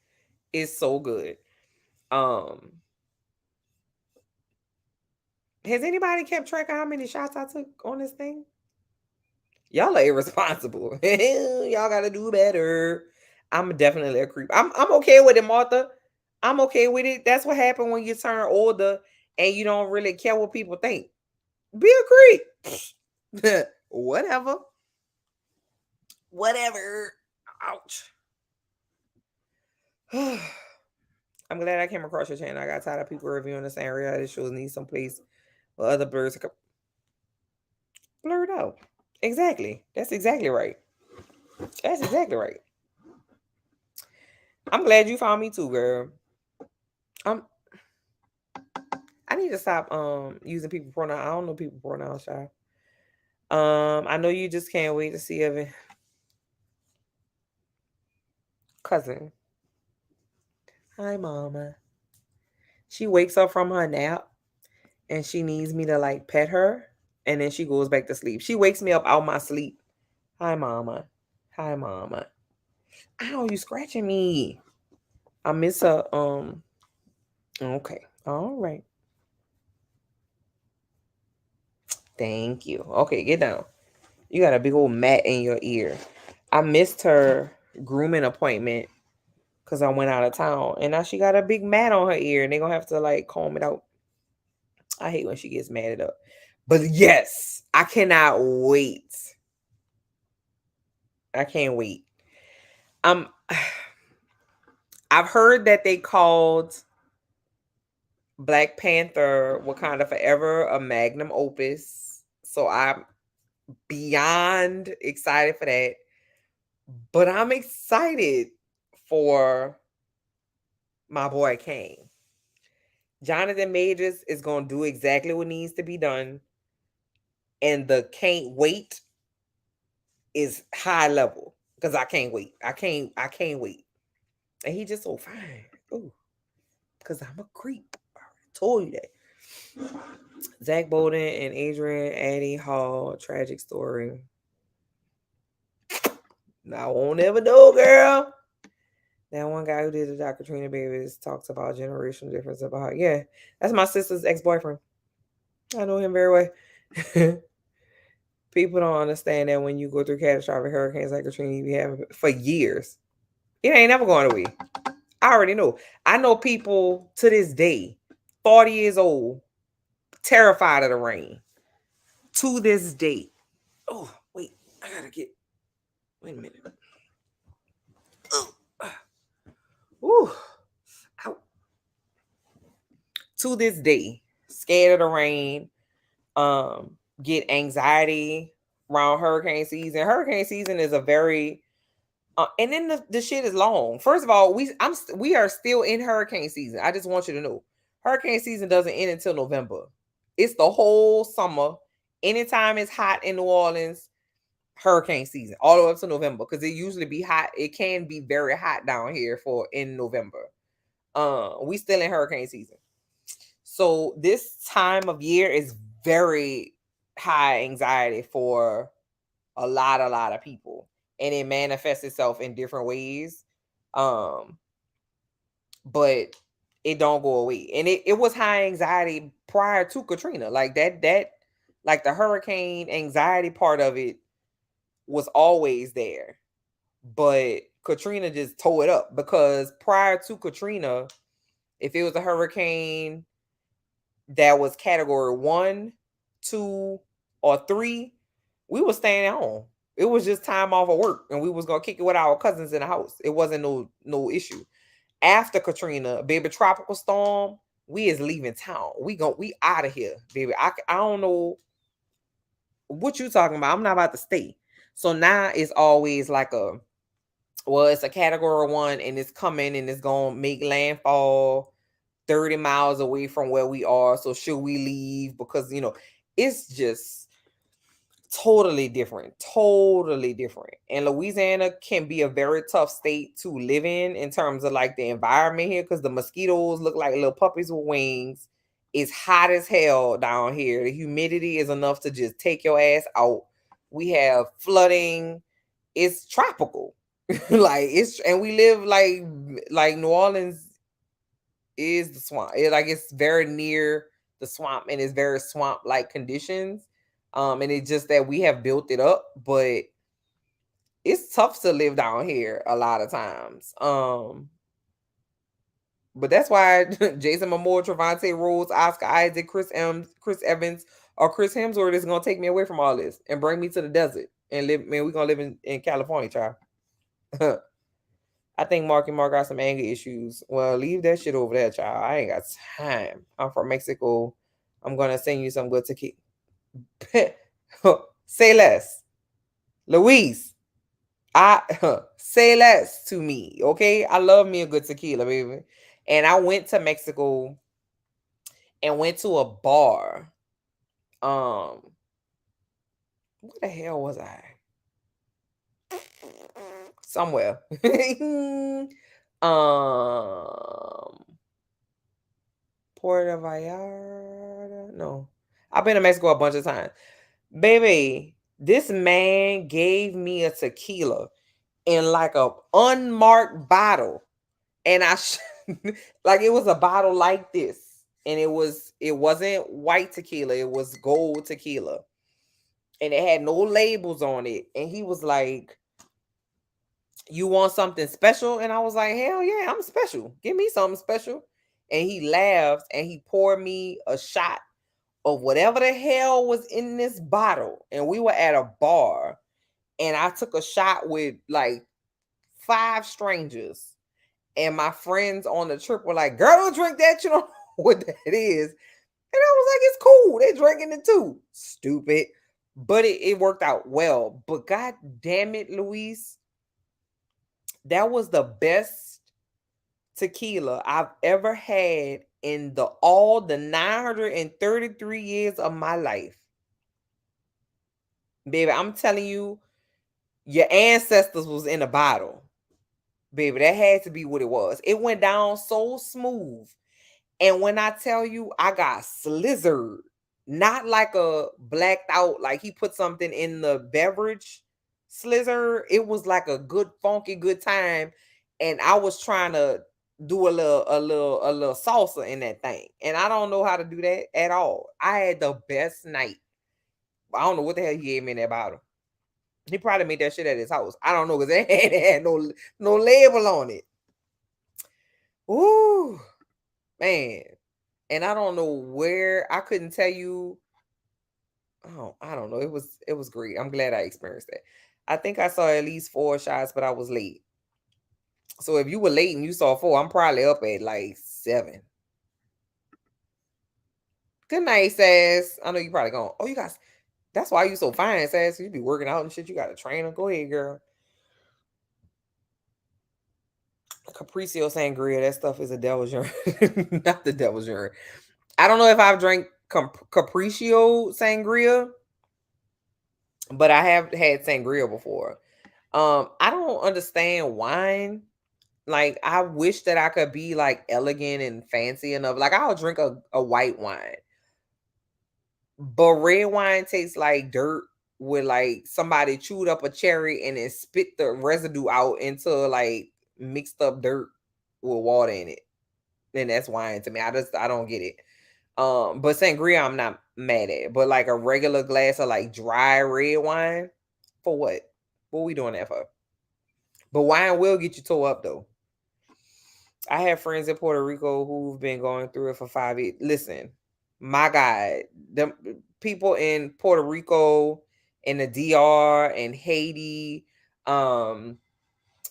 It's so good. Um, has anybody kept track of how many shots I took on this thing? Y'all are irresponsible. Y'all gotta do better. I'm definitely a creep. I'm okay with it, Martha. I'm okay with it. That's what happened when you turn older and you don't really care what people think. Be a creep. Whatever. Whatever. Ouch. I'm glad I came across your channel. I got tired of people reviewing the same reality shows. Need some place where other birds can blur it out. Exactly. That's exactly right. That's exactly right. I'm glad you found me too, girl. I'm I need to stop using people pronouns. I don't know people pronouns, child. I know you just can't wait to see Evan cousin. Hi, mama. She wakes up from her nap and she needs me to like pet her And then she goes back to sleep. She wakes me up out my sleep. Hi, mama. Hi, mama. Ow, you scratching me. I miss her. Okay. All right. Thank you. Okay, get down. You got a big old mat in your ear. I missed her grooming appointment because I went out of town. And now she got a big mat on her ear and they're going to have to like comb it out. I hate when she gets matted up. But yes, I cannot wait. I can't wait. I've heard that they called Black Panther Wakanda Forever a magnum opus. So I'm beyond excited for that. But I'm excited for my boy Kang. Jonathan Majors is going to do exactly what needs to be done. And the can't wait is high level because I can't wait. I can't wait. And he just so fine. Ooh, because I'm a creep. I already told you that. Zach Bolden and Adrian Addy Hall, tragic story. I won't ever know, girl. That one guy who did the Dr. Trina Babies talks about generational difference about yeah, that's my sister's ex-boyfriend. I know him very well. People don't understand that when you go through catastrophic hurricanes like Katrina, you be having for years. It ain't never going away. I already know. I know people to this day, 40 years old, terrified of the rain. To this day. Oh, wait. I gotta get. Wait a minute. Ooh. Ow. To this day, scared of the rain, get anxiety around hurricane season. Hurricane season is a very and then the shit is long. First of all, we are still in hurricane season. I just want you to know, hurricane season doesn't end until November. It's the whole summer. Anytime it's hot in New Orleans, hurricane season, all the way up to November, because it usually be hot. It can be very hot down here for in November. We still in hurricane season. So this time of year is very high anxiety for a lot of people, and it manifests itself in different ways. But it don't go away. And it was high anxiety prior to Katrina. Like that like the hurricane anxiety part of it was always there. But Katrina just tore it up because prior to Katrina, if it was a hurricane that was category 1, 2, or 3, we were staying at home. It was just time off of work and we was gonna kick it with our cousins in the house. It wasn't no issue. After Katrina, baby, tropical storm, we is leaving town. We out of here, baby. I don't know what you talking about. I'm not about to stay. So now it's always like it's a category 1 and it's coming and it's gonna make landfall 30 miles away from where we are. So should we leave? Because it's just totally different. And Louisiana can be a very tough state to live in terms of like the environment here, because the mosquitoes look like little puppies with wings. It's hot as hell down here. The humidity is enough to just take your ass out. We have flooding. It's tropical. And we live like New Orleans is the swamp. It's very near the swamp and it's very swamp like conditions. And it's just that we have built it up, but it's tough to live down here a lot of times. But that's why Jason Momoa, Trevante Rhodes, Oscar Isaac, Chris Evans, or Chris Hemsworth is gonna take me away from all this and bring me to the desert and live. Man, we're gonna live in California, child. I think Marky Mark got some anger issues. Well, leave that shit over there, child. I ain't got time. I'm from Mexico. I'm gonna send you some good tequila. Say less, Louise. Say less to me, okay? I love me a good tequila, baby. And I went to Mexico and went to a bar. What the hell was I? Somewhere. Puerto Vallarta. No. I've been to Mexico a bunch of times. Baby, this man gave me a tequila in like a unmarked bottle. And like it was a bottle like this. And it wasn't white tequila, it was gold tequila. And it had no labels on it. And he was like, "You want something special?" And I was like, "Hell yeah, I'm special. Give me something special." And he laughed and he poured me a shot of whatever the hell was in this bottle. And we were at a bar. And I took a shot with like 5 strangers. And my friends on the trip were like, "Girl, don't drink that. You don't know what that is." And I was like, "It's cool. They're drinking it too." Stupid. But it worked out well. But god damn it, Luis, that was the best tequila I've ever had in all the 933 years of my life. Baby, I'm telling you, your ancestors was in a bottle. Baby, that had to be what it was. It went down so smooth. And when I tell you, I got slizzard, not like a blacked out, like he put something in the beverage slizzer. It was like a good, funky, good time. And I was trying to do a little salsa in that thing. And I don't know how to do that at all. I had the best night. I don't know what the hell he gave me in that bottle. He probably made that shit at his house. I don't know because it had no label on it. Ooh, man. And I don't know where, I couldn't tell you. Oh, I don't know. It was great. I'm glad I experienced that. I think I saw at least 4 shots, but I was late. So if you were late and you saw 4, I'm probably up at like 7. Good night, Sass. I know you probably going, "Oh, you guys, that's why you so fine, Sass. You be working out and shit. You got a trainer. Go ahead, girl." Capriccio Sangria, that stuff is a devil's urine. Not the devil's urine. I don't know if I've drank Capriccio Sangria, but I have had sangria before. I don't understand wine. Like, I wish that I could be like elegant and fancy enough. Like, I'll drink a white wine, but red wine tastes like dirt with like somebody chewed up a cherry and then spit the residue out into like mixed up dirt with water in it. Then that's wine to me. I don't get it. But sangria I'm not mad at. But like a regular glass of like dry red wine, for what? What we doing that for? But wine will get you tore up though. I have friends in Puerto Rico who've been going through it for 5 years. Listen, my God, the people in Puerto Rico, in the DR, and Haiti, um,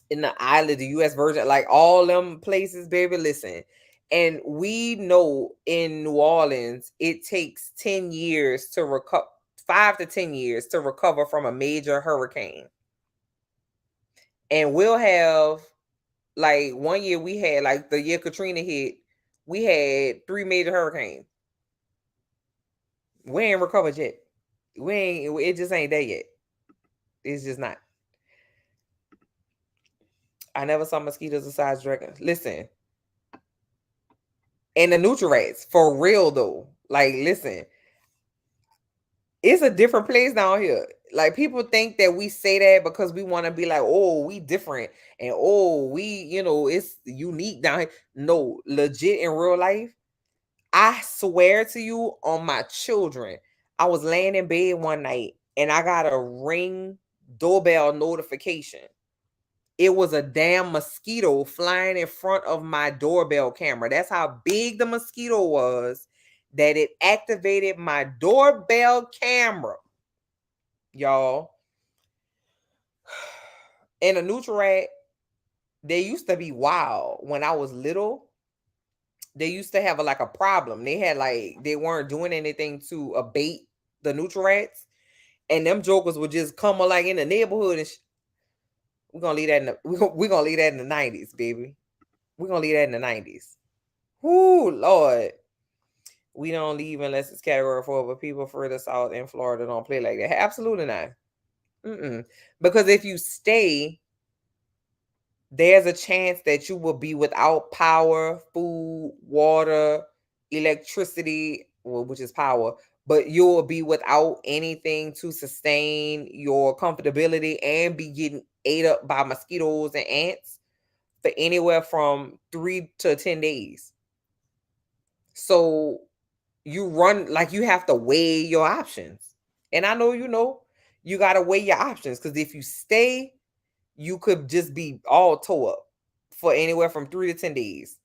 in the island, the U.S. Virgin, like all them places, baby. Listen, and we know in New Orleans, it takes 10 years to recover, 5 to 10 years to recover from a major hurricane, and we'll have like one year we had like the year Katrina hit, we had 3 major hurricanes. We ain't recovered yet. We ain't. It just ain't there yet. It's just not. I never saw mosquitoes besides dragons. Listen, and the Nutri-Rats for real though. Like, listen, it's a different place down here. Like people think that we say that because we want to be like, "Oh, we different," and "Oh, it's unique down here." No, legit in real life, I swear to you on my children, I was laying in bed one night and I got a Ring doorbell notification. It was a damn mosquito flying in front of my doorbell camera. That's how big the mosquito was that it activated my doorbell camera, y'all. And a Nutri-Rat, they used to be wild when I was little. They used to have like a problem. They had like they weren't doing anything to abate the Nutri-Rats, and them jokers would just come like in the neighborhood and we're gonna leave that in the we're gonna leave that in the 90s, baby. We're gonna leave that in the 90s. Whoo, Lord. We don't leave unless it's category 4, but people further south in Florida don't play like that. Absolutely not. Mm-mm. Because if you stay, there's a chance that you will be without power, food, water, electricity, well, which is power, but you'll be without anything to sustain your comfortability and be getting ate up by mosquitoes and ants for anywhere from 3 to 10 days. So you run like you have to weigh your options. And I know you got to weigh your options because if you stay, you could just be all toe up for anywhere from 3 to 10 days.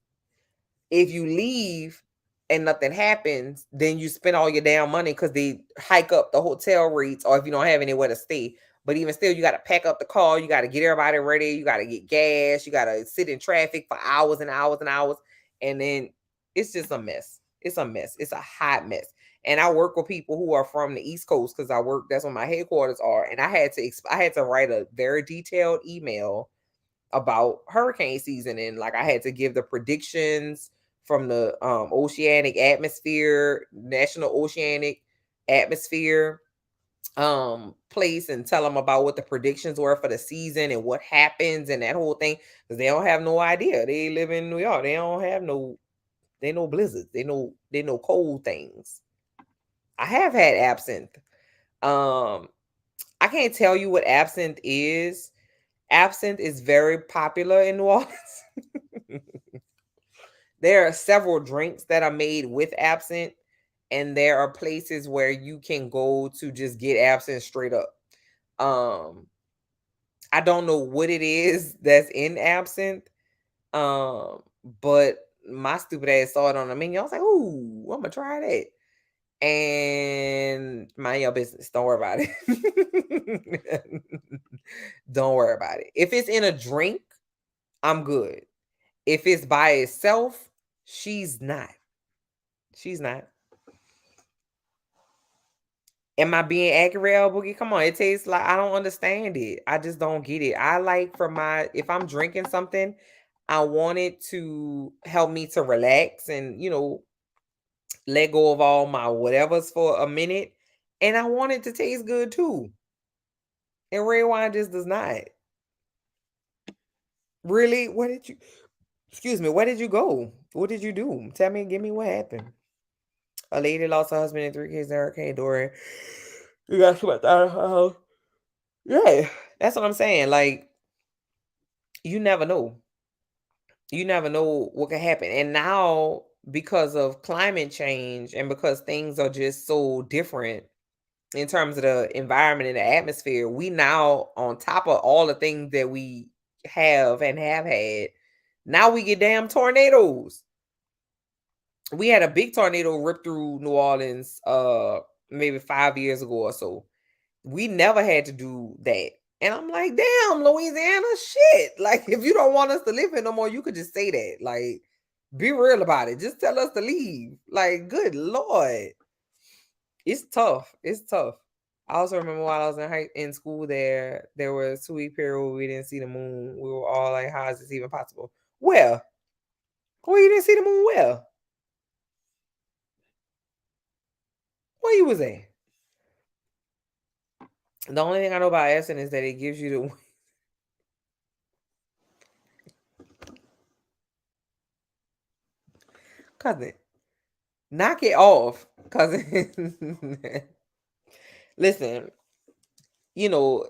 If you leave and nothing happens, then you spend all your damn money because they hike up the hotel rates, or if you don't have anywhere to stay. But even still, you got to pack up the car, you got to get everybody ready, you got to get gas, you got to sit in traffic for hours and hours and hours. And then it's just a mess. It's a mess. It's a hot mess. And I work with people who are from the East Coast because that's where my headquarters are. And I had to write a very detailed email about hurricane season, and like I had to give the predictions from the oceanic atmosphere, national oceanic atmosphere place, and tell them about what the predictions were for the season and what happens and that whole thing, because they don't have no idea. They live in New York. They don't have they know blizzards. They know cold things. I have had absinthe. um I can't tell you what absinthe is. Absinthe is very popular in New Orleans. There are several drinks that are made with absinthe, and there are places where you can go to just get absinthe straight up. Um, I don't know what it is that's in absinthe, but my stupid ass saw it on the menu. I was like, "Ooh, I'm gonna try that." And mind your business. Don't worry about it. Don't worry about it. If it's in a drink, I'm good. If it's by itself, she's not. She's not. Am I being accurate, El Boogie? Come on, it tastes like I don't understand it. I just don't get it. I like for my if I'm drinking something, I want it to help me to relax and let go of all my whatevers for a minute. And I want it to taste good too. And red wine just does not. Really? What did you excuse me, where did you go? What did you do? Tell me, give me what happened. A lady lost her husband and 3 kids in Hurricane Dorian. You got to out of her house. Yeah, that's what I'm saying. Like, you never know. You never know what can happen. And now, because of climate change and because things are just so different in terms of the environment and the atmosphere, we now, on top of all the things that we have and have had, now we get damn tornadoes. We had a big tornado rip through New Orleans maybe 5 years ago or so. We never had to do that. And I'm like, damn, Louisiana, shit. Like, if you don't want us to live here no more, you could just say that. Like, be real about it. Just tell us to leave. Like, good Lord. It's tough. It's tough. I also remember while I was in school there was 2 week period where we didn't see the moon. We were all like, how is this even possible? Well, you didn't see the moon well? Where you was at? The only thing I know about Essen is that it gives you the cousin. Knock it off, cousin. Listen, you know,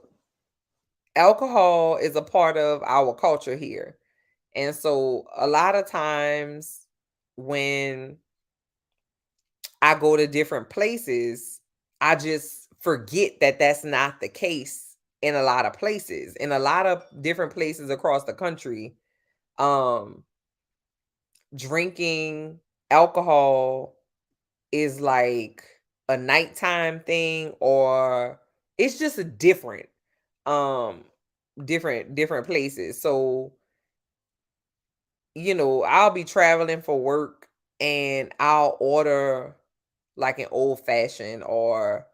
alcohol is a part of our culture here. And so a lot of times when I go to different places, I just forget that that's not the case in a lot of places. In a lot of different places across the country, um drinking alcohol is like a nighttime thing, or it's just a um different places. So, I'll be traveling for work and I'll order like an old fashioned or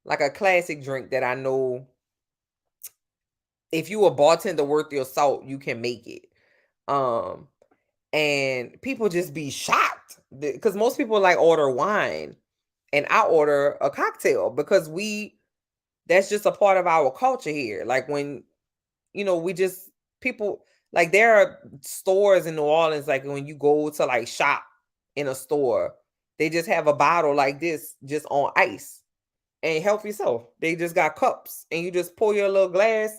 like a classic drink that I know if you a bartender worth your salt, you can make it. Um and people just be shocked because most people like order wine and I order a cocktail because that's just a part of our culture here. Like when, we just people like there are stores in New Orleans, like when you go to like shop in a store, They just have a bottle like this just on ice. And help yourself. They just got cups, and you just pour your little glass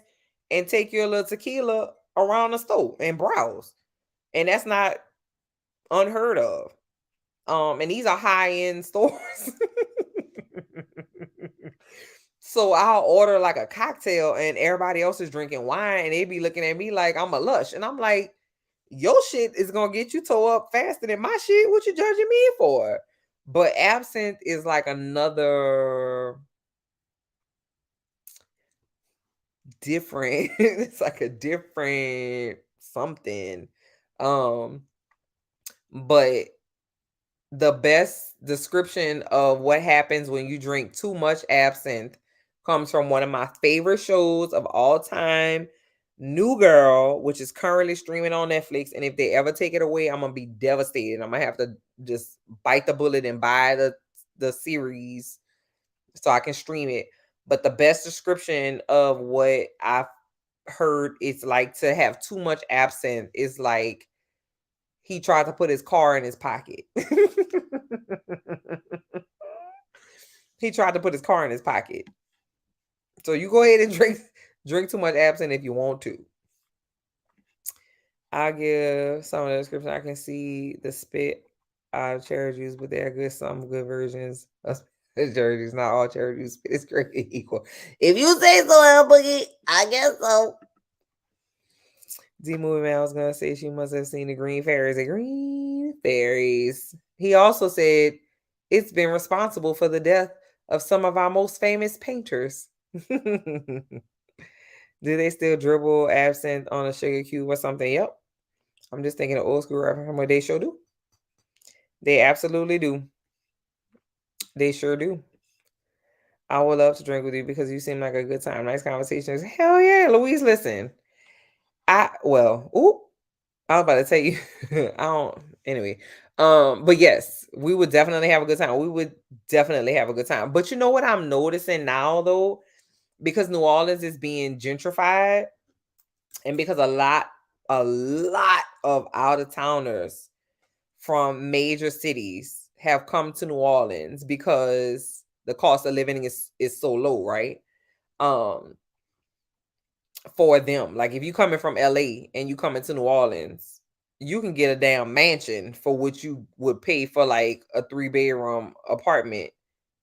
and take your little tequila around the stove and browse. And that's not unheard of. And these are high-end stores. So I'll order like a cocktail and everybody else is drinking wine and they be looking at me like I'm a lush. And I'm like, your shit is gonna get you toe up faster than my shit. What you judging me for? But absinthe is like another different, it's like a different something. Um, but the best description of what happens when you drink too much absinthe comes from one of my favorite shows of all time, New Girl, which is currently streaming on Netflix. And if they ever take it away, I'm gonna be devastated. I'm gonna have to just bite the bullet and buy the series so I can stream it. But the best description of what I've heard it's like to have too much absinthe is like he tried to put his car in his pocket. He tried to put his car in his pocket. So you go ahead and drink too much absinthe if you want to. I'll give some of the description. I can see the spit cherry juice, but there are some good versions of cherry juice. Not all cherry juice spit is created equal. If you say so, El Boogie, I guess so. D Movie Man was gonna say she must have seen the green fairies. The green fairies. He also said it's been responsible for the death of some of our most famous painters. Do they still dribble absinthe on a sugar cube or something? Yep. I'm just thinking of old school reference from what they sure do. They absolutely do. They sure do. I would love to drink with you because you seem like a good time. Nice conversations. Hell yeah, Louise, listen. I was about to tell you, I don't anyway. But yes, we would definitely have a good time. We would definitely have a good time. But you know what I'm noticing now though, because New Orleans is being gentrified, and because a lot of out of towners from major cities have come to New Orleans because the cost of living is so low, right? Um, for them. Like if you coming from LA and you coming to New Orleans, you can get a damn mansion for what you would pay for like a 3-bedroom apartment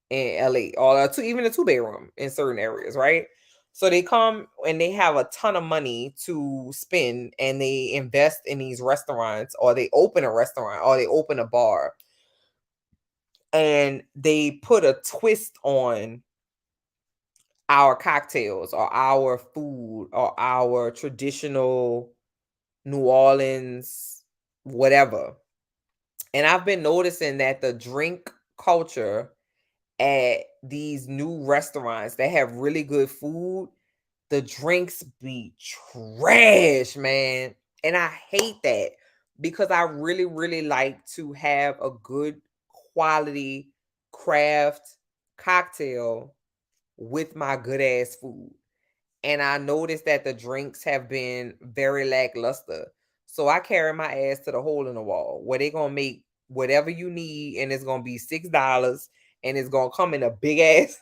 in LA, or even a 2-bedroom in certain areas, right? So they come and they have a ton of money to spend and they invest in these restaurants, or they open a restaurant, or they open a bar, and they put a twist on our cocktails or our food or our traditional New Orleans, whatever. And I've been noticing that the drink culture at these new restaurants that have really good food, the drinks be trash, man. And I hate that because I really, really like to have a good quality craft cocktail with my good ass food. And I noticed that the drinks have been very lackluster. So I carry my ass to the hole in the wall where they're gonna make whatever you need, and it's gonna be $6, and it's gonna come in a big ass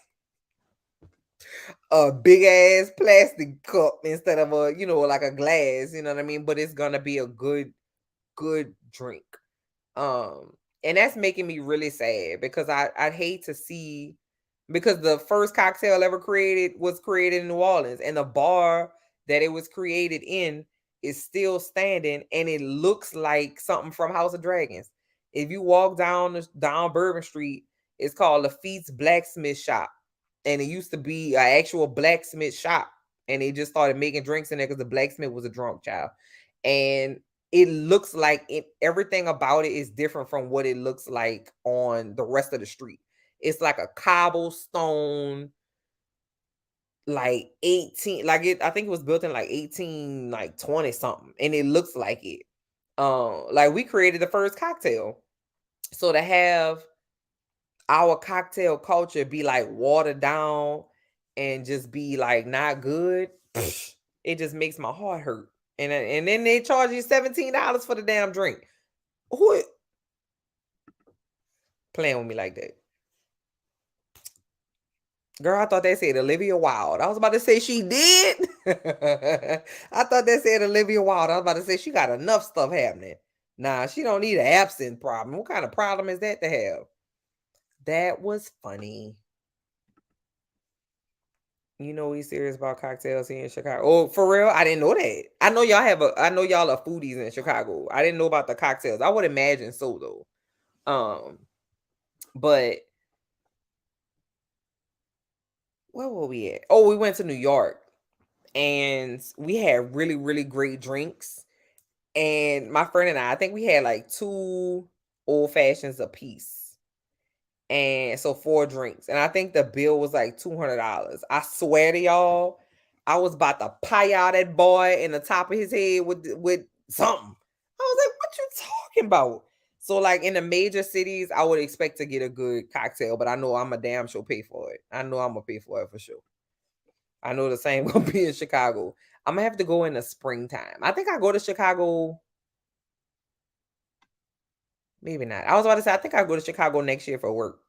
plastic cup instead of a, like a glass, you know what I mean? But it's gonna be a good drink. And that's making me really sad because I'd hate to see, because the first cocktail ever created was created in New Orleans, and the bar that it was created in is still standing, and it looks like something from House of Dragons. If you walk down Bourbon Street, it's called Lafitte's Blacksmith Shop, and it used to be an actual blacksmith shop, and they just started making drinks in there because the blacksmith was a drunk child, and it looks like everything about it is different from what it looks like on the rest of the street. It's like a cobblestone, like 18, like I think it was built in like 18, like 20 something, and it looks like it. Like we created the first cocktail. So to have our cocktail culture be like watered down and just be like not good, it just makes my heart hurt. And then they charge you $17 for the damn drink. Who Playing with me like that. Girl, I thought they said Olivia Wilde. I was about to say she did. I thought they said Olivia Wilde. I was about to say she got enough stuff happening. Nah, she don't need an absent problem. What kind of problem is that to have? That was funny. You know we serious about cocktails here in Chicago. Oh, for real? I didn't know that. I know y'all are foodies in Chicago. I didn't know about the cocktails. I would imagine so though. But where were we at? Oh, we went to New York and we had really, really great drinks. And my friend and I think we had like 2 old fashions a piece. And so 4 drinks. And I think the bill was like $200. I swear to y'all, I was about to pie out that boy in the top of his head with something. I was like, what you talking about? So like in the major cities, I would expect to get a good cocktail, but I know I'm a damn sure pay for it. I know I'm gonna pay for it for sure. I know the same gonna be in Chicago. I'm gonna have to go in the springtime. I think I go to Chicago. Maybe not. I was about to say I think I go to Chicago next year for work.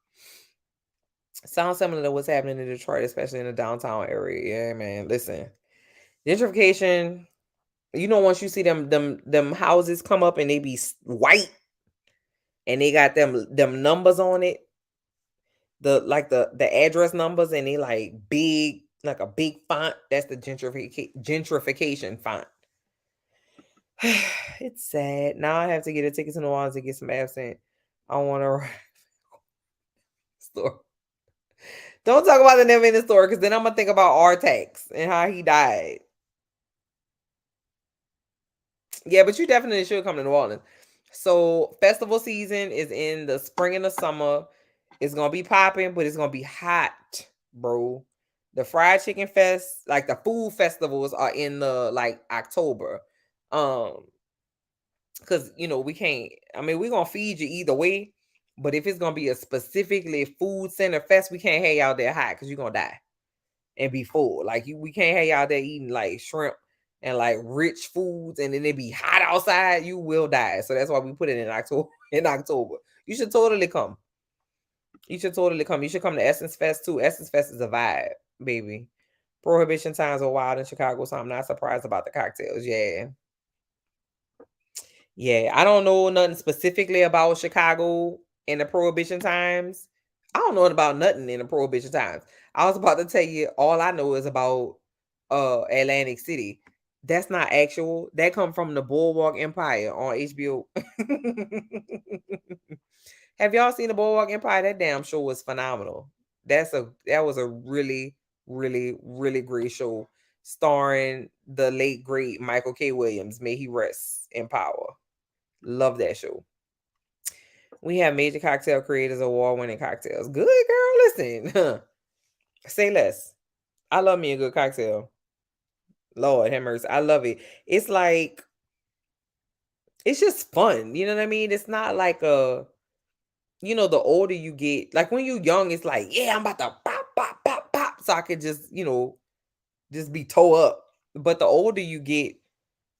Sounds similar to what's happening in Detroit, especially in the downtown area. Yeah, man. Listen, gentrification. You know, once you see them houses come up and they be white and they got them numbers on it, the address numbers and they like big like a big font. That's the gentrification font. It's sad. Now I have to get a ticket to New Orleans to get some absinthe. I want to store. Don't talk about the never ending story because then I'm gonna think about Artax and how he died. Yeah, but you definitely should come to New Orleans. So festival season is in the spring and the summer. It's gonna be popping, but it's gonna be hot, bro. The fried chicken fest, like the food festivals, are in the like October. Um, because you know we can't. I mean, we're gonna feed you either way, but if it's gonna be a specifically food center fest, we can't have y'all there hot because you're gonna die and be full. Like we can't have y'all there eating like shrimp and like rich foods, and then it be hot outside. You will die. So that's why we put it in October. In October, you should totally come. You should totally come. You should come to Essence Fest too. Essence Fest is a vibe, baby. Prohibition times are wild in Chicago, so I'm not surprised about the cocktails. Yeah. Yeah, I don't know nothing specifically about Chicago in the prohibition times. I don't know about nothing in the prohibition times. I was about to tell you all I know is about Atlantic City. That's not actual. That come from the Boardwalk Empire on HBO. Have y'all seen the Boardwalk Empire? That damn show was phenomenal. That was a really, really, really great show starring the late great Michael K. Williams. May he rest in power. Love that show. We have major cocktail creators, award-winning cocktails. Good girl, listen. Say less. I love me a good cocktail. Lord have mercy. I love it. It's like it's just fun. You know what I mean? It's not like the older you get, like when you're young, it's like, yeah, I'm about to pop, pop, pop, pop. So I could just, just be toe up. But the older you get,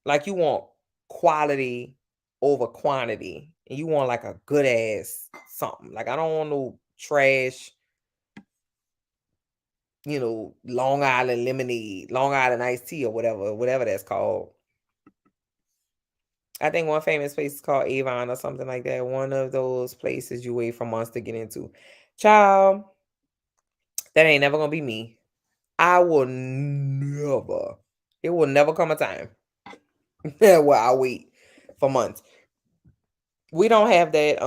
like you want quality over quantity. And you want like a good ass something. Like I don't want no trash, Long Island lemonade, Long Island iced tea or whatever that's called. I think one famous place is called Avon or something like that. One of those places you wait for months to get into. Child, that ain't never gonna be me. I will never. It will never come a time where I wait for months. We don't have that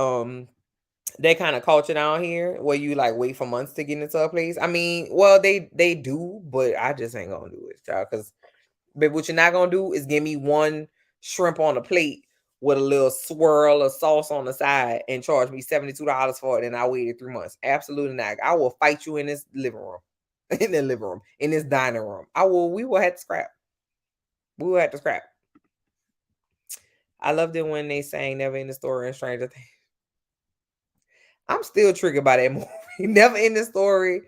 kind of culture down here where you like wait for months to get into a place. I mean, well, they do, but I just ain't gonna do it, child. Because, but what you're not gonna do is give me one shrimp on a plate with a little swirl of sauce on the side and charge me $72 for it, and I waited 3 months. Absolutely not. I will fight you in this living room, in the living room, in this dining room. I will. We will have to scrap. We will have to scrap. I loved it when they sang "Never in the Story" and Stranger Things. I'm still triggered by that movie. Never in the Story.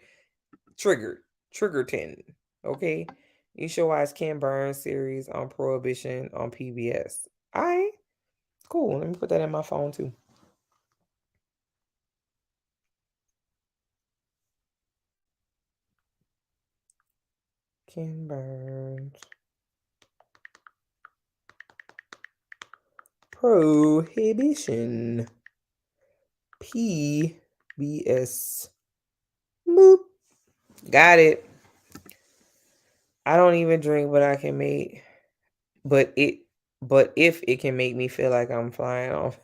Triggered. Trigger 10. Okay. You should watch Ken Burns series on Prohibition on PBS. All right. Cool. Let me put that in my phone too. Ken Burns. Prohibition. PBS. Boop. Got it. I don't even drink, but I can make. But if it can make me feel like I'm flying off.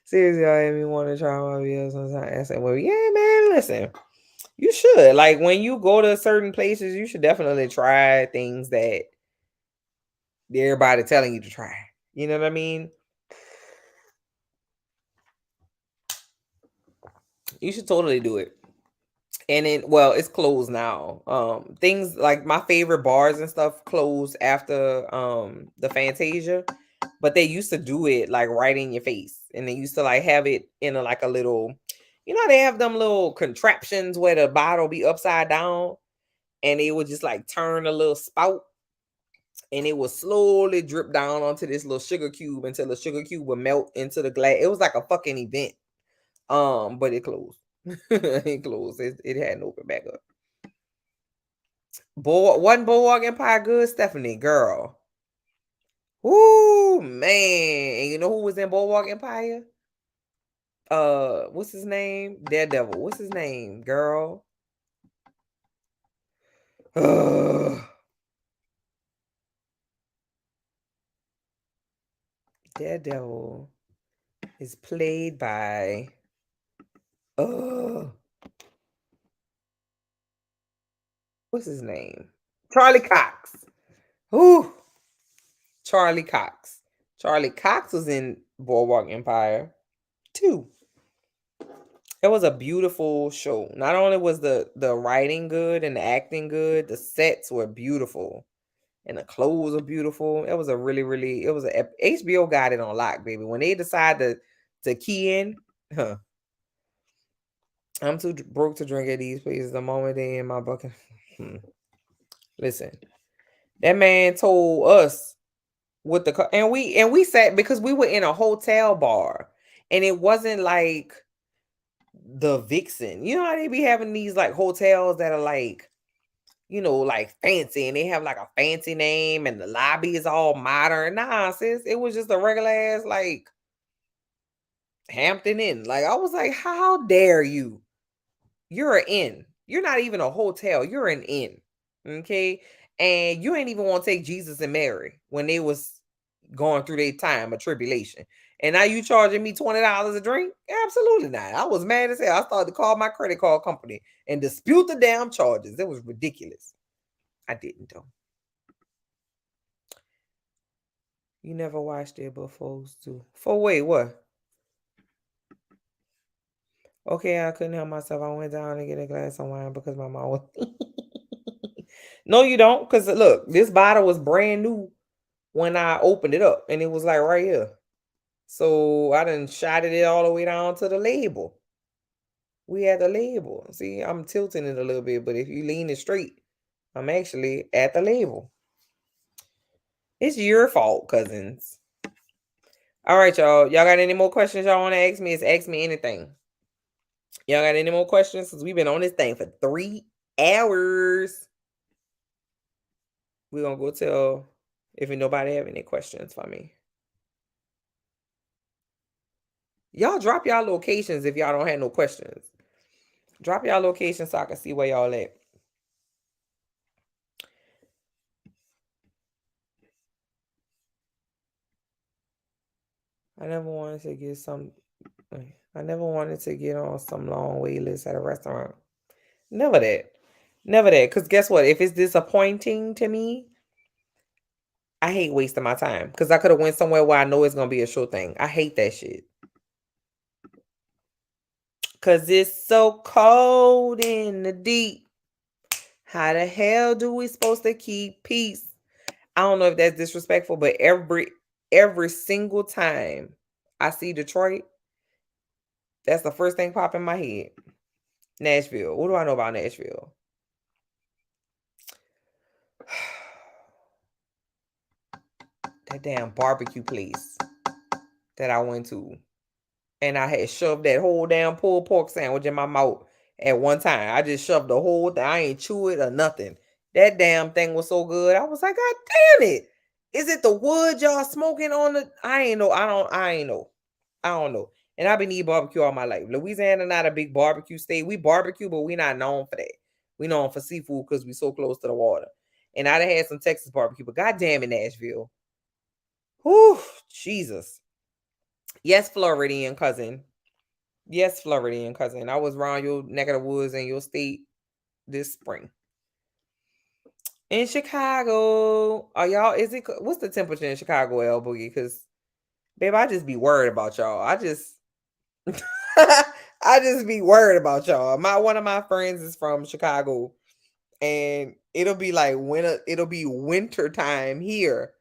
Seriously, I made me want to try my beer sometimes. I said, well, yeah, man, listen. You should. Like, when you go to certain places, you should definitely try things that everybody telling you to try. You know what I mean? You should totally do it. And it's closed now. Things like my favorite bars and stuff closed after the Fantasia, but they used to do it like right in your face, and they used to like have it in like a little, they have them little contraptions where the bottle be upside down, and it would just like turn a little spout, and it would slowly drip down onto this little sugar cube until the sugar cube would melt into the glass. It was like a fucking event. But it closed. It closed. It hadn't opened back up. Wasn't Boardwalk Empire good, Stephanie? Girl. Ooh, man. And you know who was in Boardwalk Empire? What's his name? Daredevil. What's his name, girl? Daredevil is played by what's his name? Charlie Cox. Ooh. Charlie Cox. Charlie Cox was in Boardwalk Empire too. It was a beautiful show. Not only was the writing good and the acting good, the sets were beautiful and the clothes were beautiful. It was a really, it was a HBO got it on lock, baby. When they decide to key in, I'm too broke to drink at these places. The moment they in my bucket. Listen, that man told us with the and we sat because we were in a hotel bar, and it wasn't like the Vixen. You know how they be having these like hotels that are like, like fancy, and they have like a fancy name and the lobby is all modern. Nah, sis, it was just a regular ass like Hampton Inn. Like, I was like, how dare you? You're an inn. You're not even a hotel. You're an inn. Okay. And you ain't even want to take Jesus and Mary when they was going through their time of tribulation. And now you charging me $20 a drink? Absolutely not. I was mad as hell. I started to call my credit card company and dispute the damn charges. It was ridiculous. I didn't though. You never watched it before, too. For wait, what? Okay, I couldn't help myself. I went down to get a glass of wine because my mom was. No, you don't. Because look, this bottle was brand new when I opened it up, and it was like right here. So I done shot it all the way down to the label. We had the label. See, I'm tilting it a little bit, but if you lean it straight, I'm actually at the label. It's your fault, cousins. All right, y'all. Y'all got any more questions y'all want to ask me? It's ask me anything. Y'all got any more questions? Because we've been on this thing for 3 hours. We're going to go tell if nobody have any questions for me. Y'all drop y'all locations if y'all don't have no questions. Drop y'all locations so I can see where y'all at. I never wanted to get on some long wait list at a restaurant. Never that. Never that. Because guess what? If it's disappointing to me, I hate wasting my time. Because I could have went somewhere where I know it's going to be a sure thing. I hate that shit. Because it's so cold in the deep. How the hell do we supposed to keep peace? I don't know if that's disrespectful, but every single time I see Detroit, that's the first thing pop in my head. Nashville. What do I know about Nashville? That damn barbecue place that I went to. And I had shoved that whole damn pulled pork sandwich in my mouth. at one time. I just shoved the whole thing. I ain't chew it or nothing. That damn thing was so good. I was like, God damn it. Is it the wood y'all smoking on the? I ain't know. I ain't know. I don't know. And I've been eating barbecue all my life. Louisiana not a big barbecue state. We barbecue, but we not known for that. We known for seafood because we so close to the water. And I done had some Texas barbecue, but goddamn in Nashville. Whew, Jesus. Yes, Floridian cousin. Yes, Floridian cousin. I was around your neck of the woods in your state this spring. In Chicago, are y'all? Is it? What's the temperature in Chicago, L Boogie? Because, babe, I just be worried about y'all. I just be worried about y'all. One of my friends is from Chicago, and it'll be like winter. It'll be winter time here.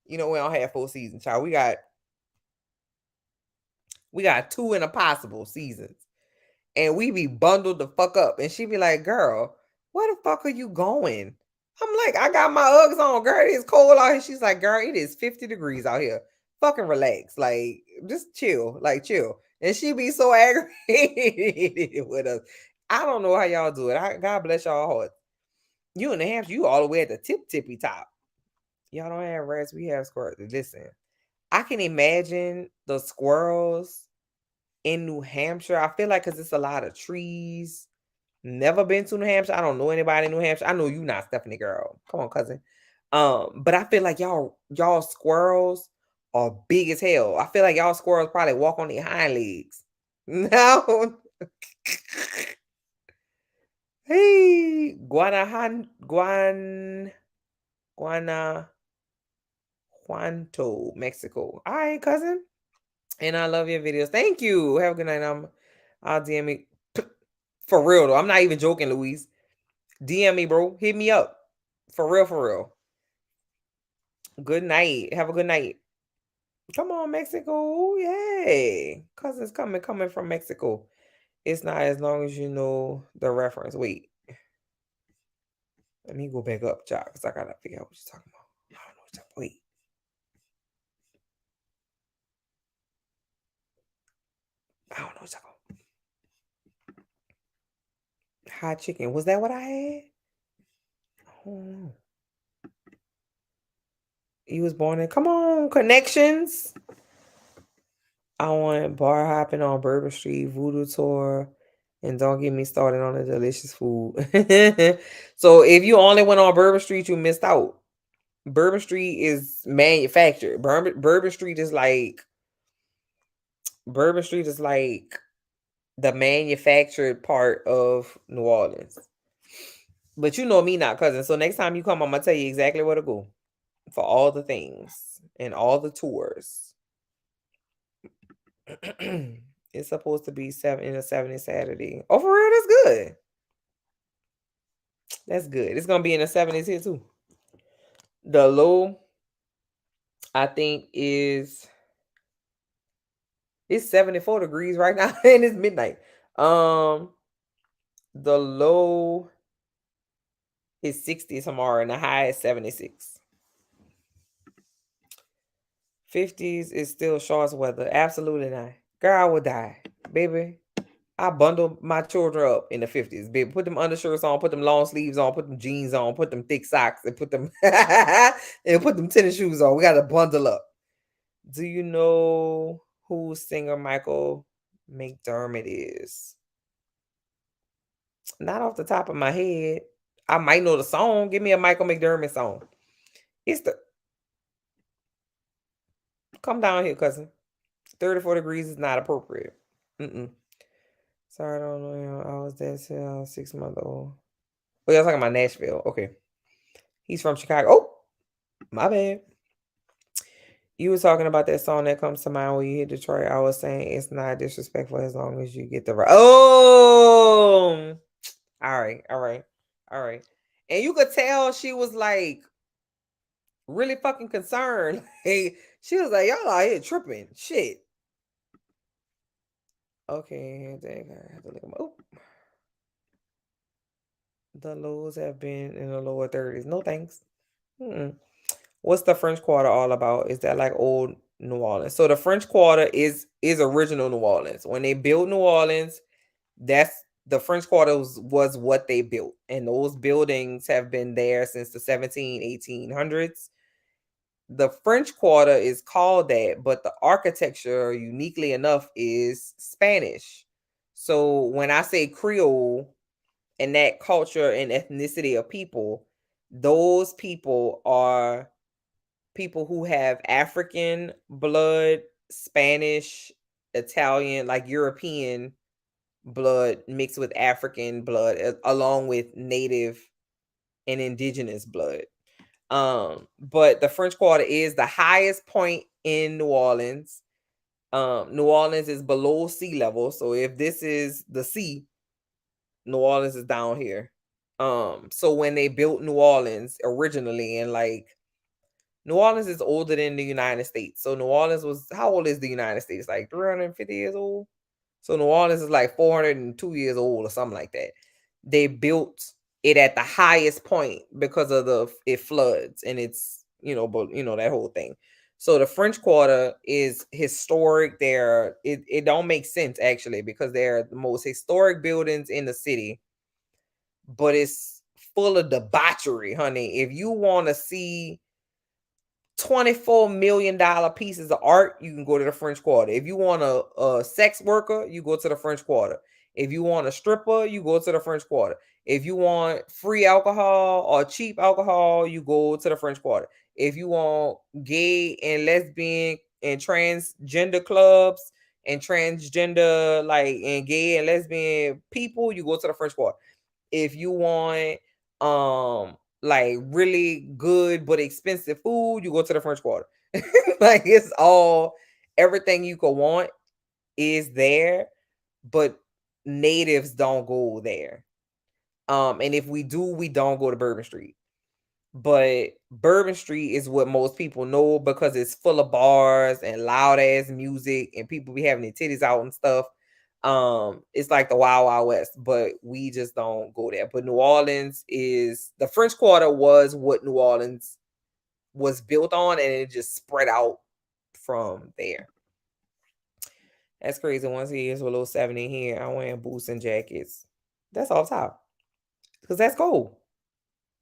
You know, we don't have full season, child. We got 2 and a possible seasons, and we be bundled the fuck up. And she be like, "Girl, where the fuck are you going?" I'm like, "I got my Uggs on, girl. It's cold out here." She's like, "Girl, it is 50 degrees out here. Fucking relax. Like, just chill. Like, chill." And she be so aggravated with us. I don't know how y'all do it. God bless y'all heart. You in New Hampshire, you all the way at the tippy top. Y'all don't have rats. We have squirrels. Listen, I can imagine the squirrels in New Hampshire. I feel like because it's a lot of trees. Never been to New Hampshire. I don't know anybody in New Hampshire. I know you not Stephanie girl. Come on, cousin. But I feel like y'all squirrels are big as hell. I feel like y'all squirrels probably walk on their hind legs. No. Hey, Guanajuato, Mexico. All right, cousin. And I love your videos. Thank you. Have a good night. I'll DM me. For real though. I'm not even joking, Louise. DM me, bro. Hit me up. For real, for real. Good night. Have a good night. Come on, Mexico. Yay. Cousins coming from Mexico. It's not as long as you know the reference. Wait. Let me go back up, Jock, because I gotta figure out what you're talking about. I don't know what you're talking about. Wait. I don't know what you're talking about. Hot chicken. Was that what I had? Oh. You was born in. Come on, connections. I want bar hopping on Bourbon Street, Voodoo Tour, and don't get me started on the delicious food. So if you only went on Bourbon Street, you missed out. Bourbon Street is manufactured. Bourbon Street is like the manufactured part of New Orleans. But you know me not, cousin. So next time you come, I'm gonna tell you exactly where to go for all the things and all the tours. It's supposed to be 70 Saturday. Oh, for real? That's good. That's good. It's gonna be in the 70s here too. The low, I think, it's 74 degrees right now, and it's midnight. The low is 60 tomorrow, and the high is 76. 50s is still shorts weather. Absolutely not. Girl, I would die, baby. I bundle my children up in the 50s, baby. Put them undershirts on, put them long sleeves on, put them jeans on, put them thick socks, and put them and put them tennis shoes on. We gotta bundle up. Do you know who singer Michael McDermott is? Not off the top of my head. I might know the song. Give me a Michael McDermott song. It's the Come down here, cousin. 34 degrees is not appropriate. Sorry, I don't know. I was there till I was 6 months old. Oh, y'all talking about Nashville. Okay. He's from Chicago. Oh, my bad. You were talking about that song that comes to mind when you hit Detroit. I was saying it's not disrespectful as long as you get the right. Oh, all right, all right, all right. And you could tell she was like really fucking concerned. She was like, "Y'all out here tripping, shit." Okay, I have to look at my. The lows have been in the lower 30s. No thanks. What's the French Quarter all about? Is that like old New Orleans? So the French Quarter is original New Orleans. When they built New Orleans, that's The French Quarter was what they built, and those buildings have been there since the 1800s. The French Quarter is called that, but the architecture, uniquely enough, is Spanish. So when I say Creole and that culture and ethnicity of people, those people are people who have African blood, Spanish, Italian, like European blood mixed with African blood, along with native and indigenous blood. But the French Quarter is the highest point in New Orleans. New Orleans is below sea level. So if this is the sea, New Orleans is down here. So when they built New Orleans originally, and like New Orleans is older than the United States. So New Orleans was, how old is the United States? Like 350 years old. So New Orleans is like 402 years old or something like that. They built it at the highest point because of it floods, and it's, but that whole thing. So the French Quarter is historic. It don't make sense actually, because they're the most historic buildings in the city, but it's full of debauchery, honey. If you want to see $24 million pieces of art, you can go to the French Quarter. If you want a sex worker, you go to the French Quarter. If you want a stripper, you go to the French Quarter. If you want free alcohol or cheap alcohol, you go to the French Quarter. If you want gay and lesbian and transgender clubs and transgender, like, and gay and lesbian people, you go to the French Quarter. If you want like really good but expensive food, you go to the French Quarter. Like, it's all, everything you could want is there, but natives don't go there. And if we do, we don't go to Bourbon Street. But Bourbon Street is what most people know, because it's full of bars and loud ass music and people be having their titties out and stuff. It's like the Wild Wild West, but we just don't go there. But New Orleans is, the French Quarter was what New Orleans was built on, and it just spread out from there. That's crazy. Once he is below 70 here, I'm wearing boots and jackets. That's off top, because that's cold.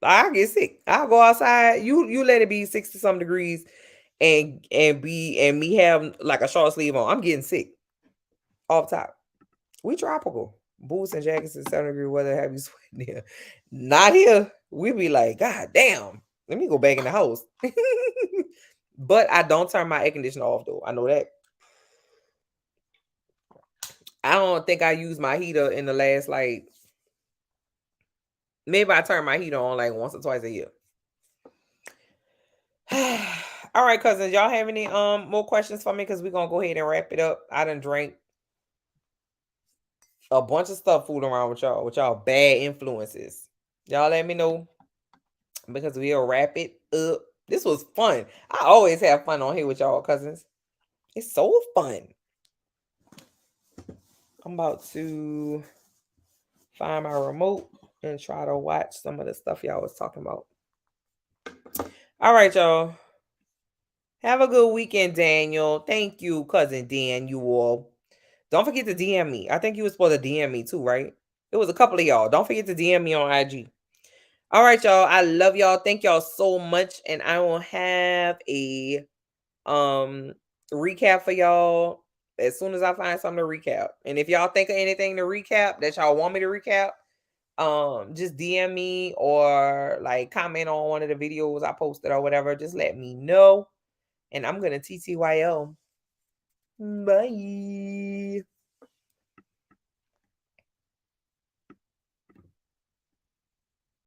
I get sick. I'll go outside. You let it be 60 some degrees and me have like a short sleeve on. I'm getting sick off top. We tropical. Boots and jackets in 7-degree weather have you sweating here. Not here. We be like, God damn. Let me go back in the house. But I don't turn my air conditioner off though. I know that. I don't think I used my heater in the last, like, maybe I turn my heater on like once or twice a year. All right, cousins, y'all have any more questions for me? Because we're gonna go ahead and wrap it up. I done drank a bunch of stuff fooling around with y'all bad influences. Y'all let me know, because we'll wrap it up. This was fun. I always have fun on here with y'all, cousins. It's so fun. I'm about to find my remote and try to watch some of the stuff y'all was talking about. All right, y'all. Have a good weekend, Daniel. Thank you, cousin Dan. You all. Don't forget to DM me. I think you were supposed to DM me too, right? It was a couple of y'all. Don't forget to DM me on IG. All right, y'all. I love y'all. Thank y'all so much. And I will have a recap for y'all as soon as I find something to recap. And if y'all think of anything to recap that y'all want me to recap, just DM me or like comment on one of the videos I posted or whatever. Just let me know. And I'm gonna TTYL. Bye.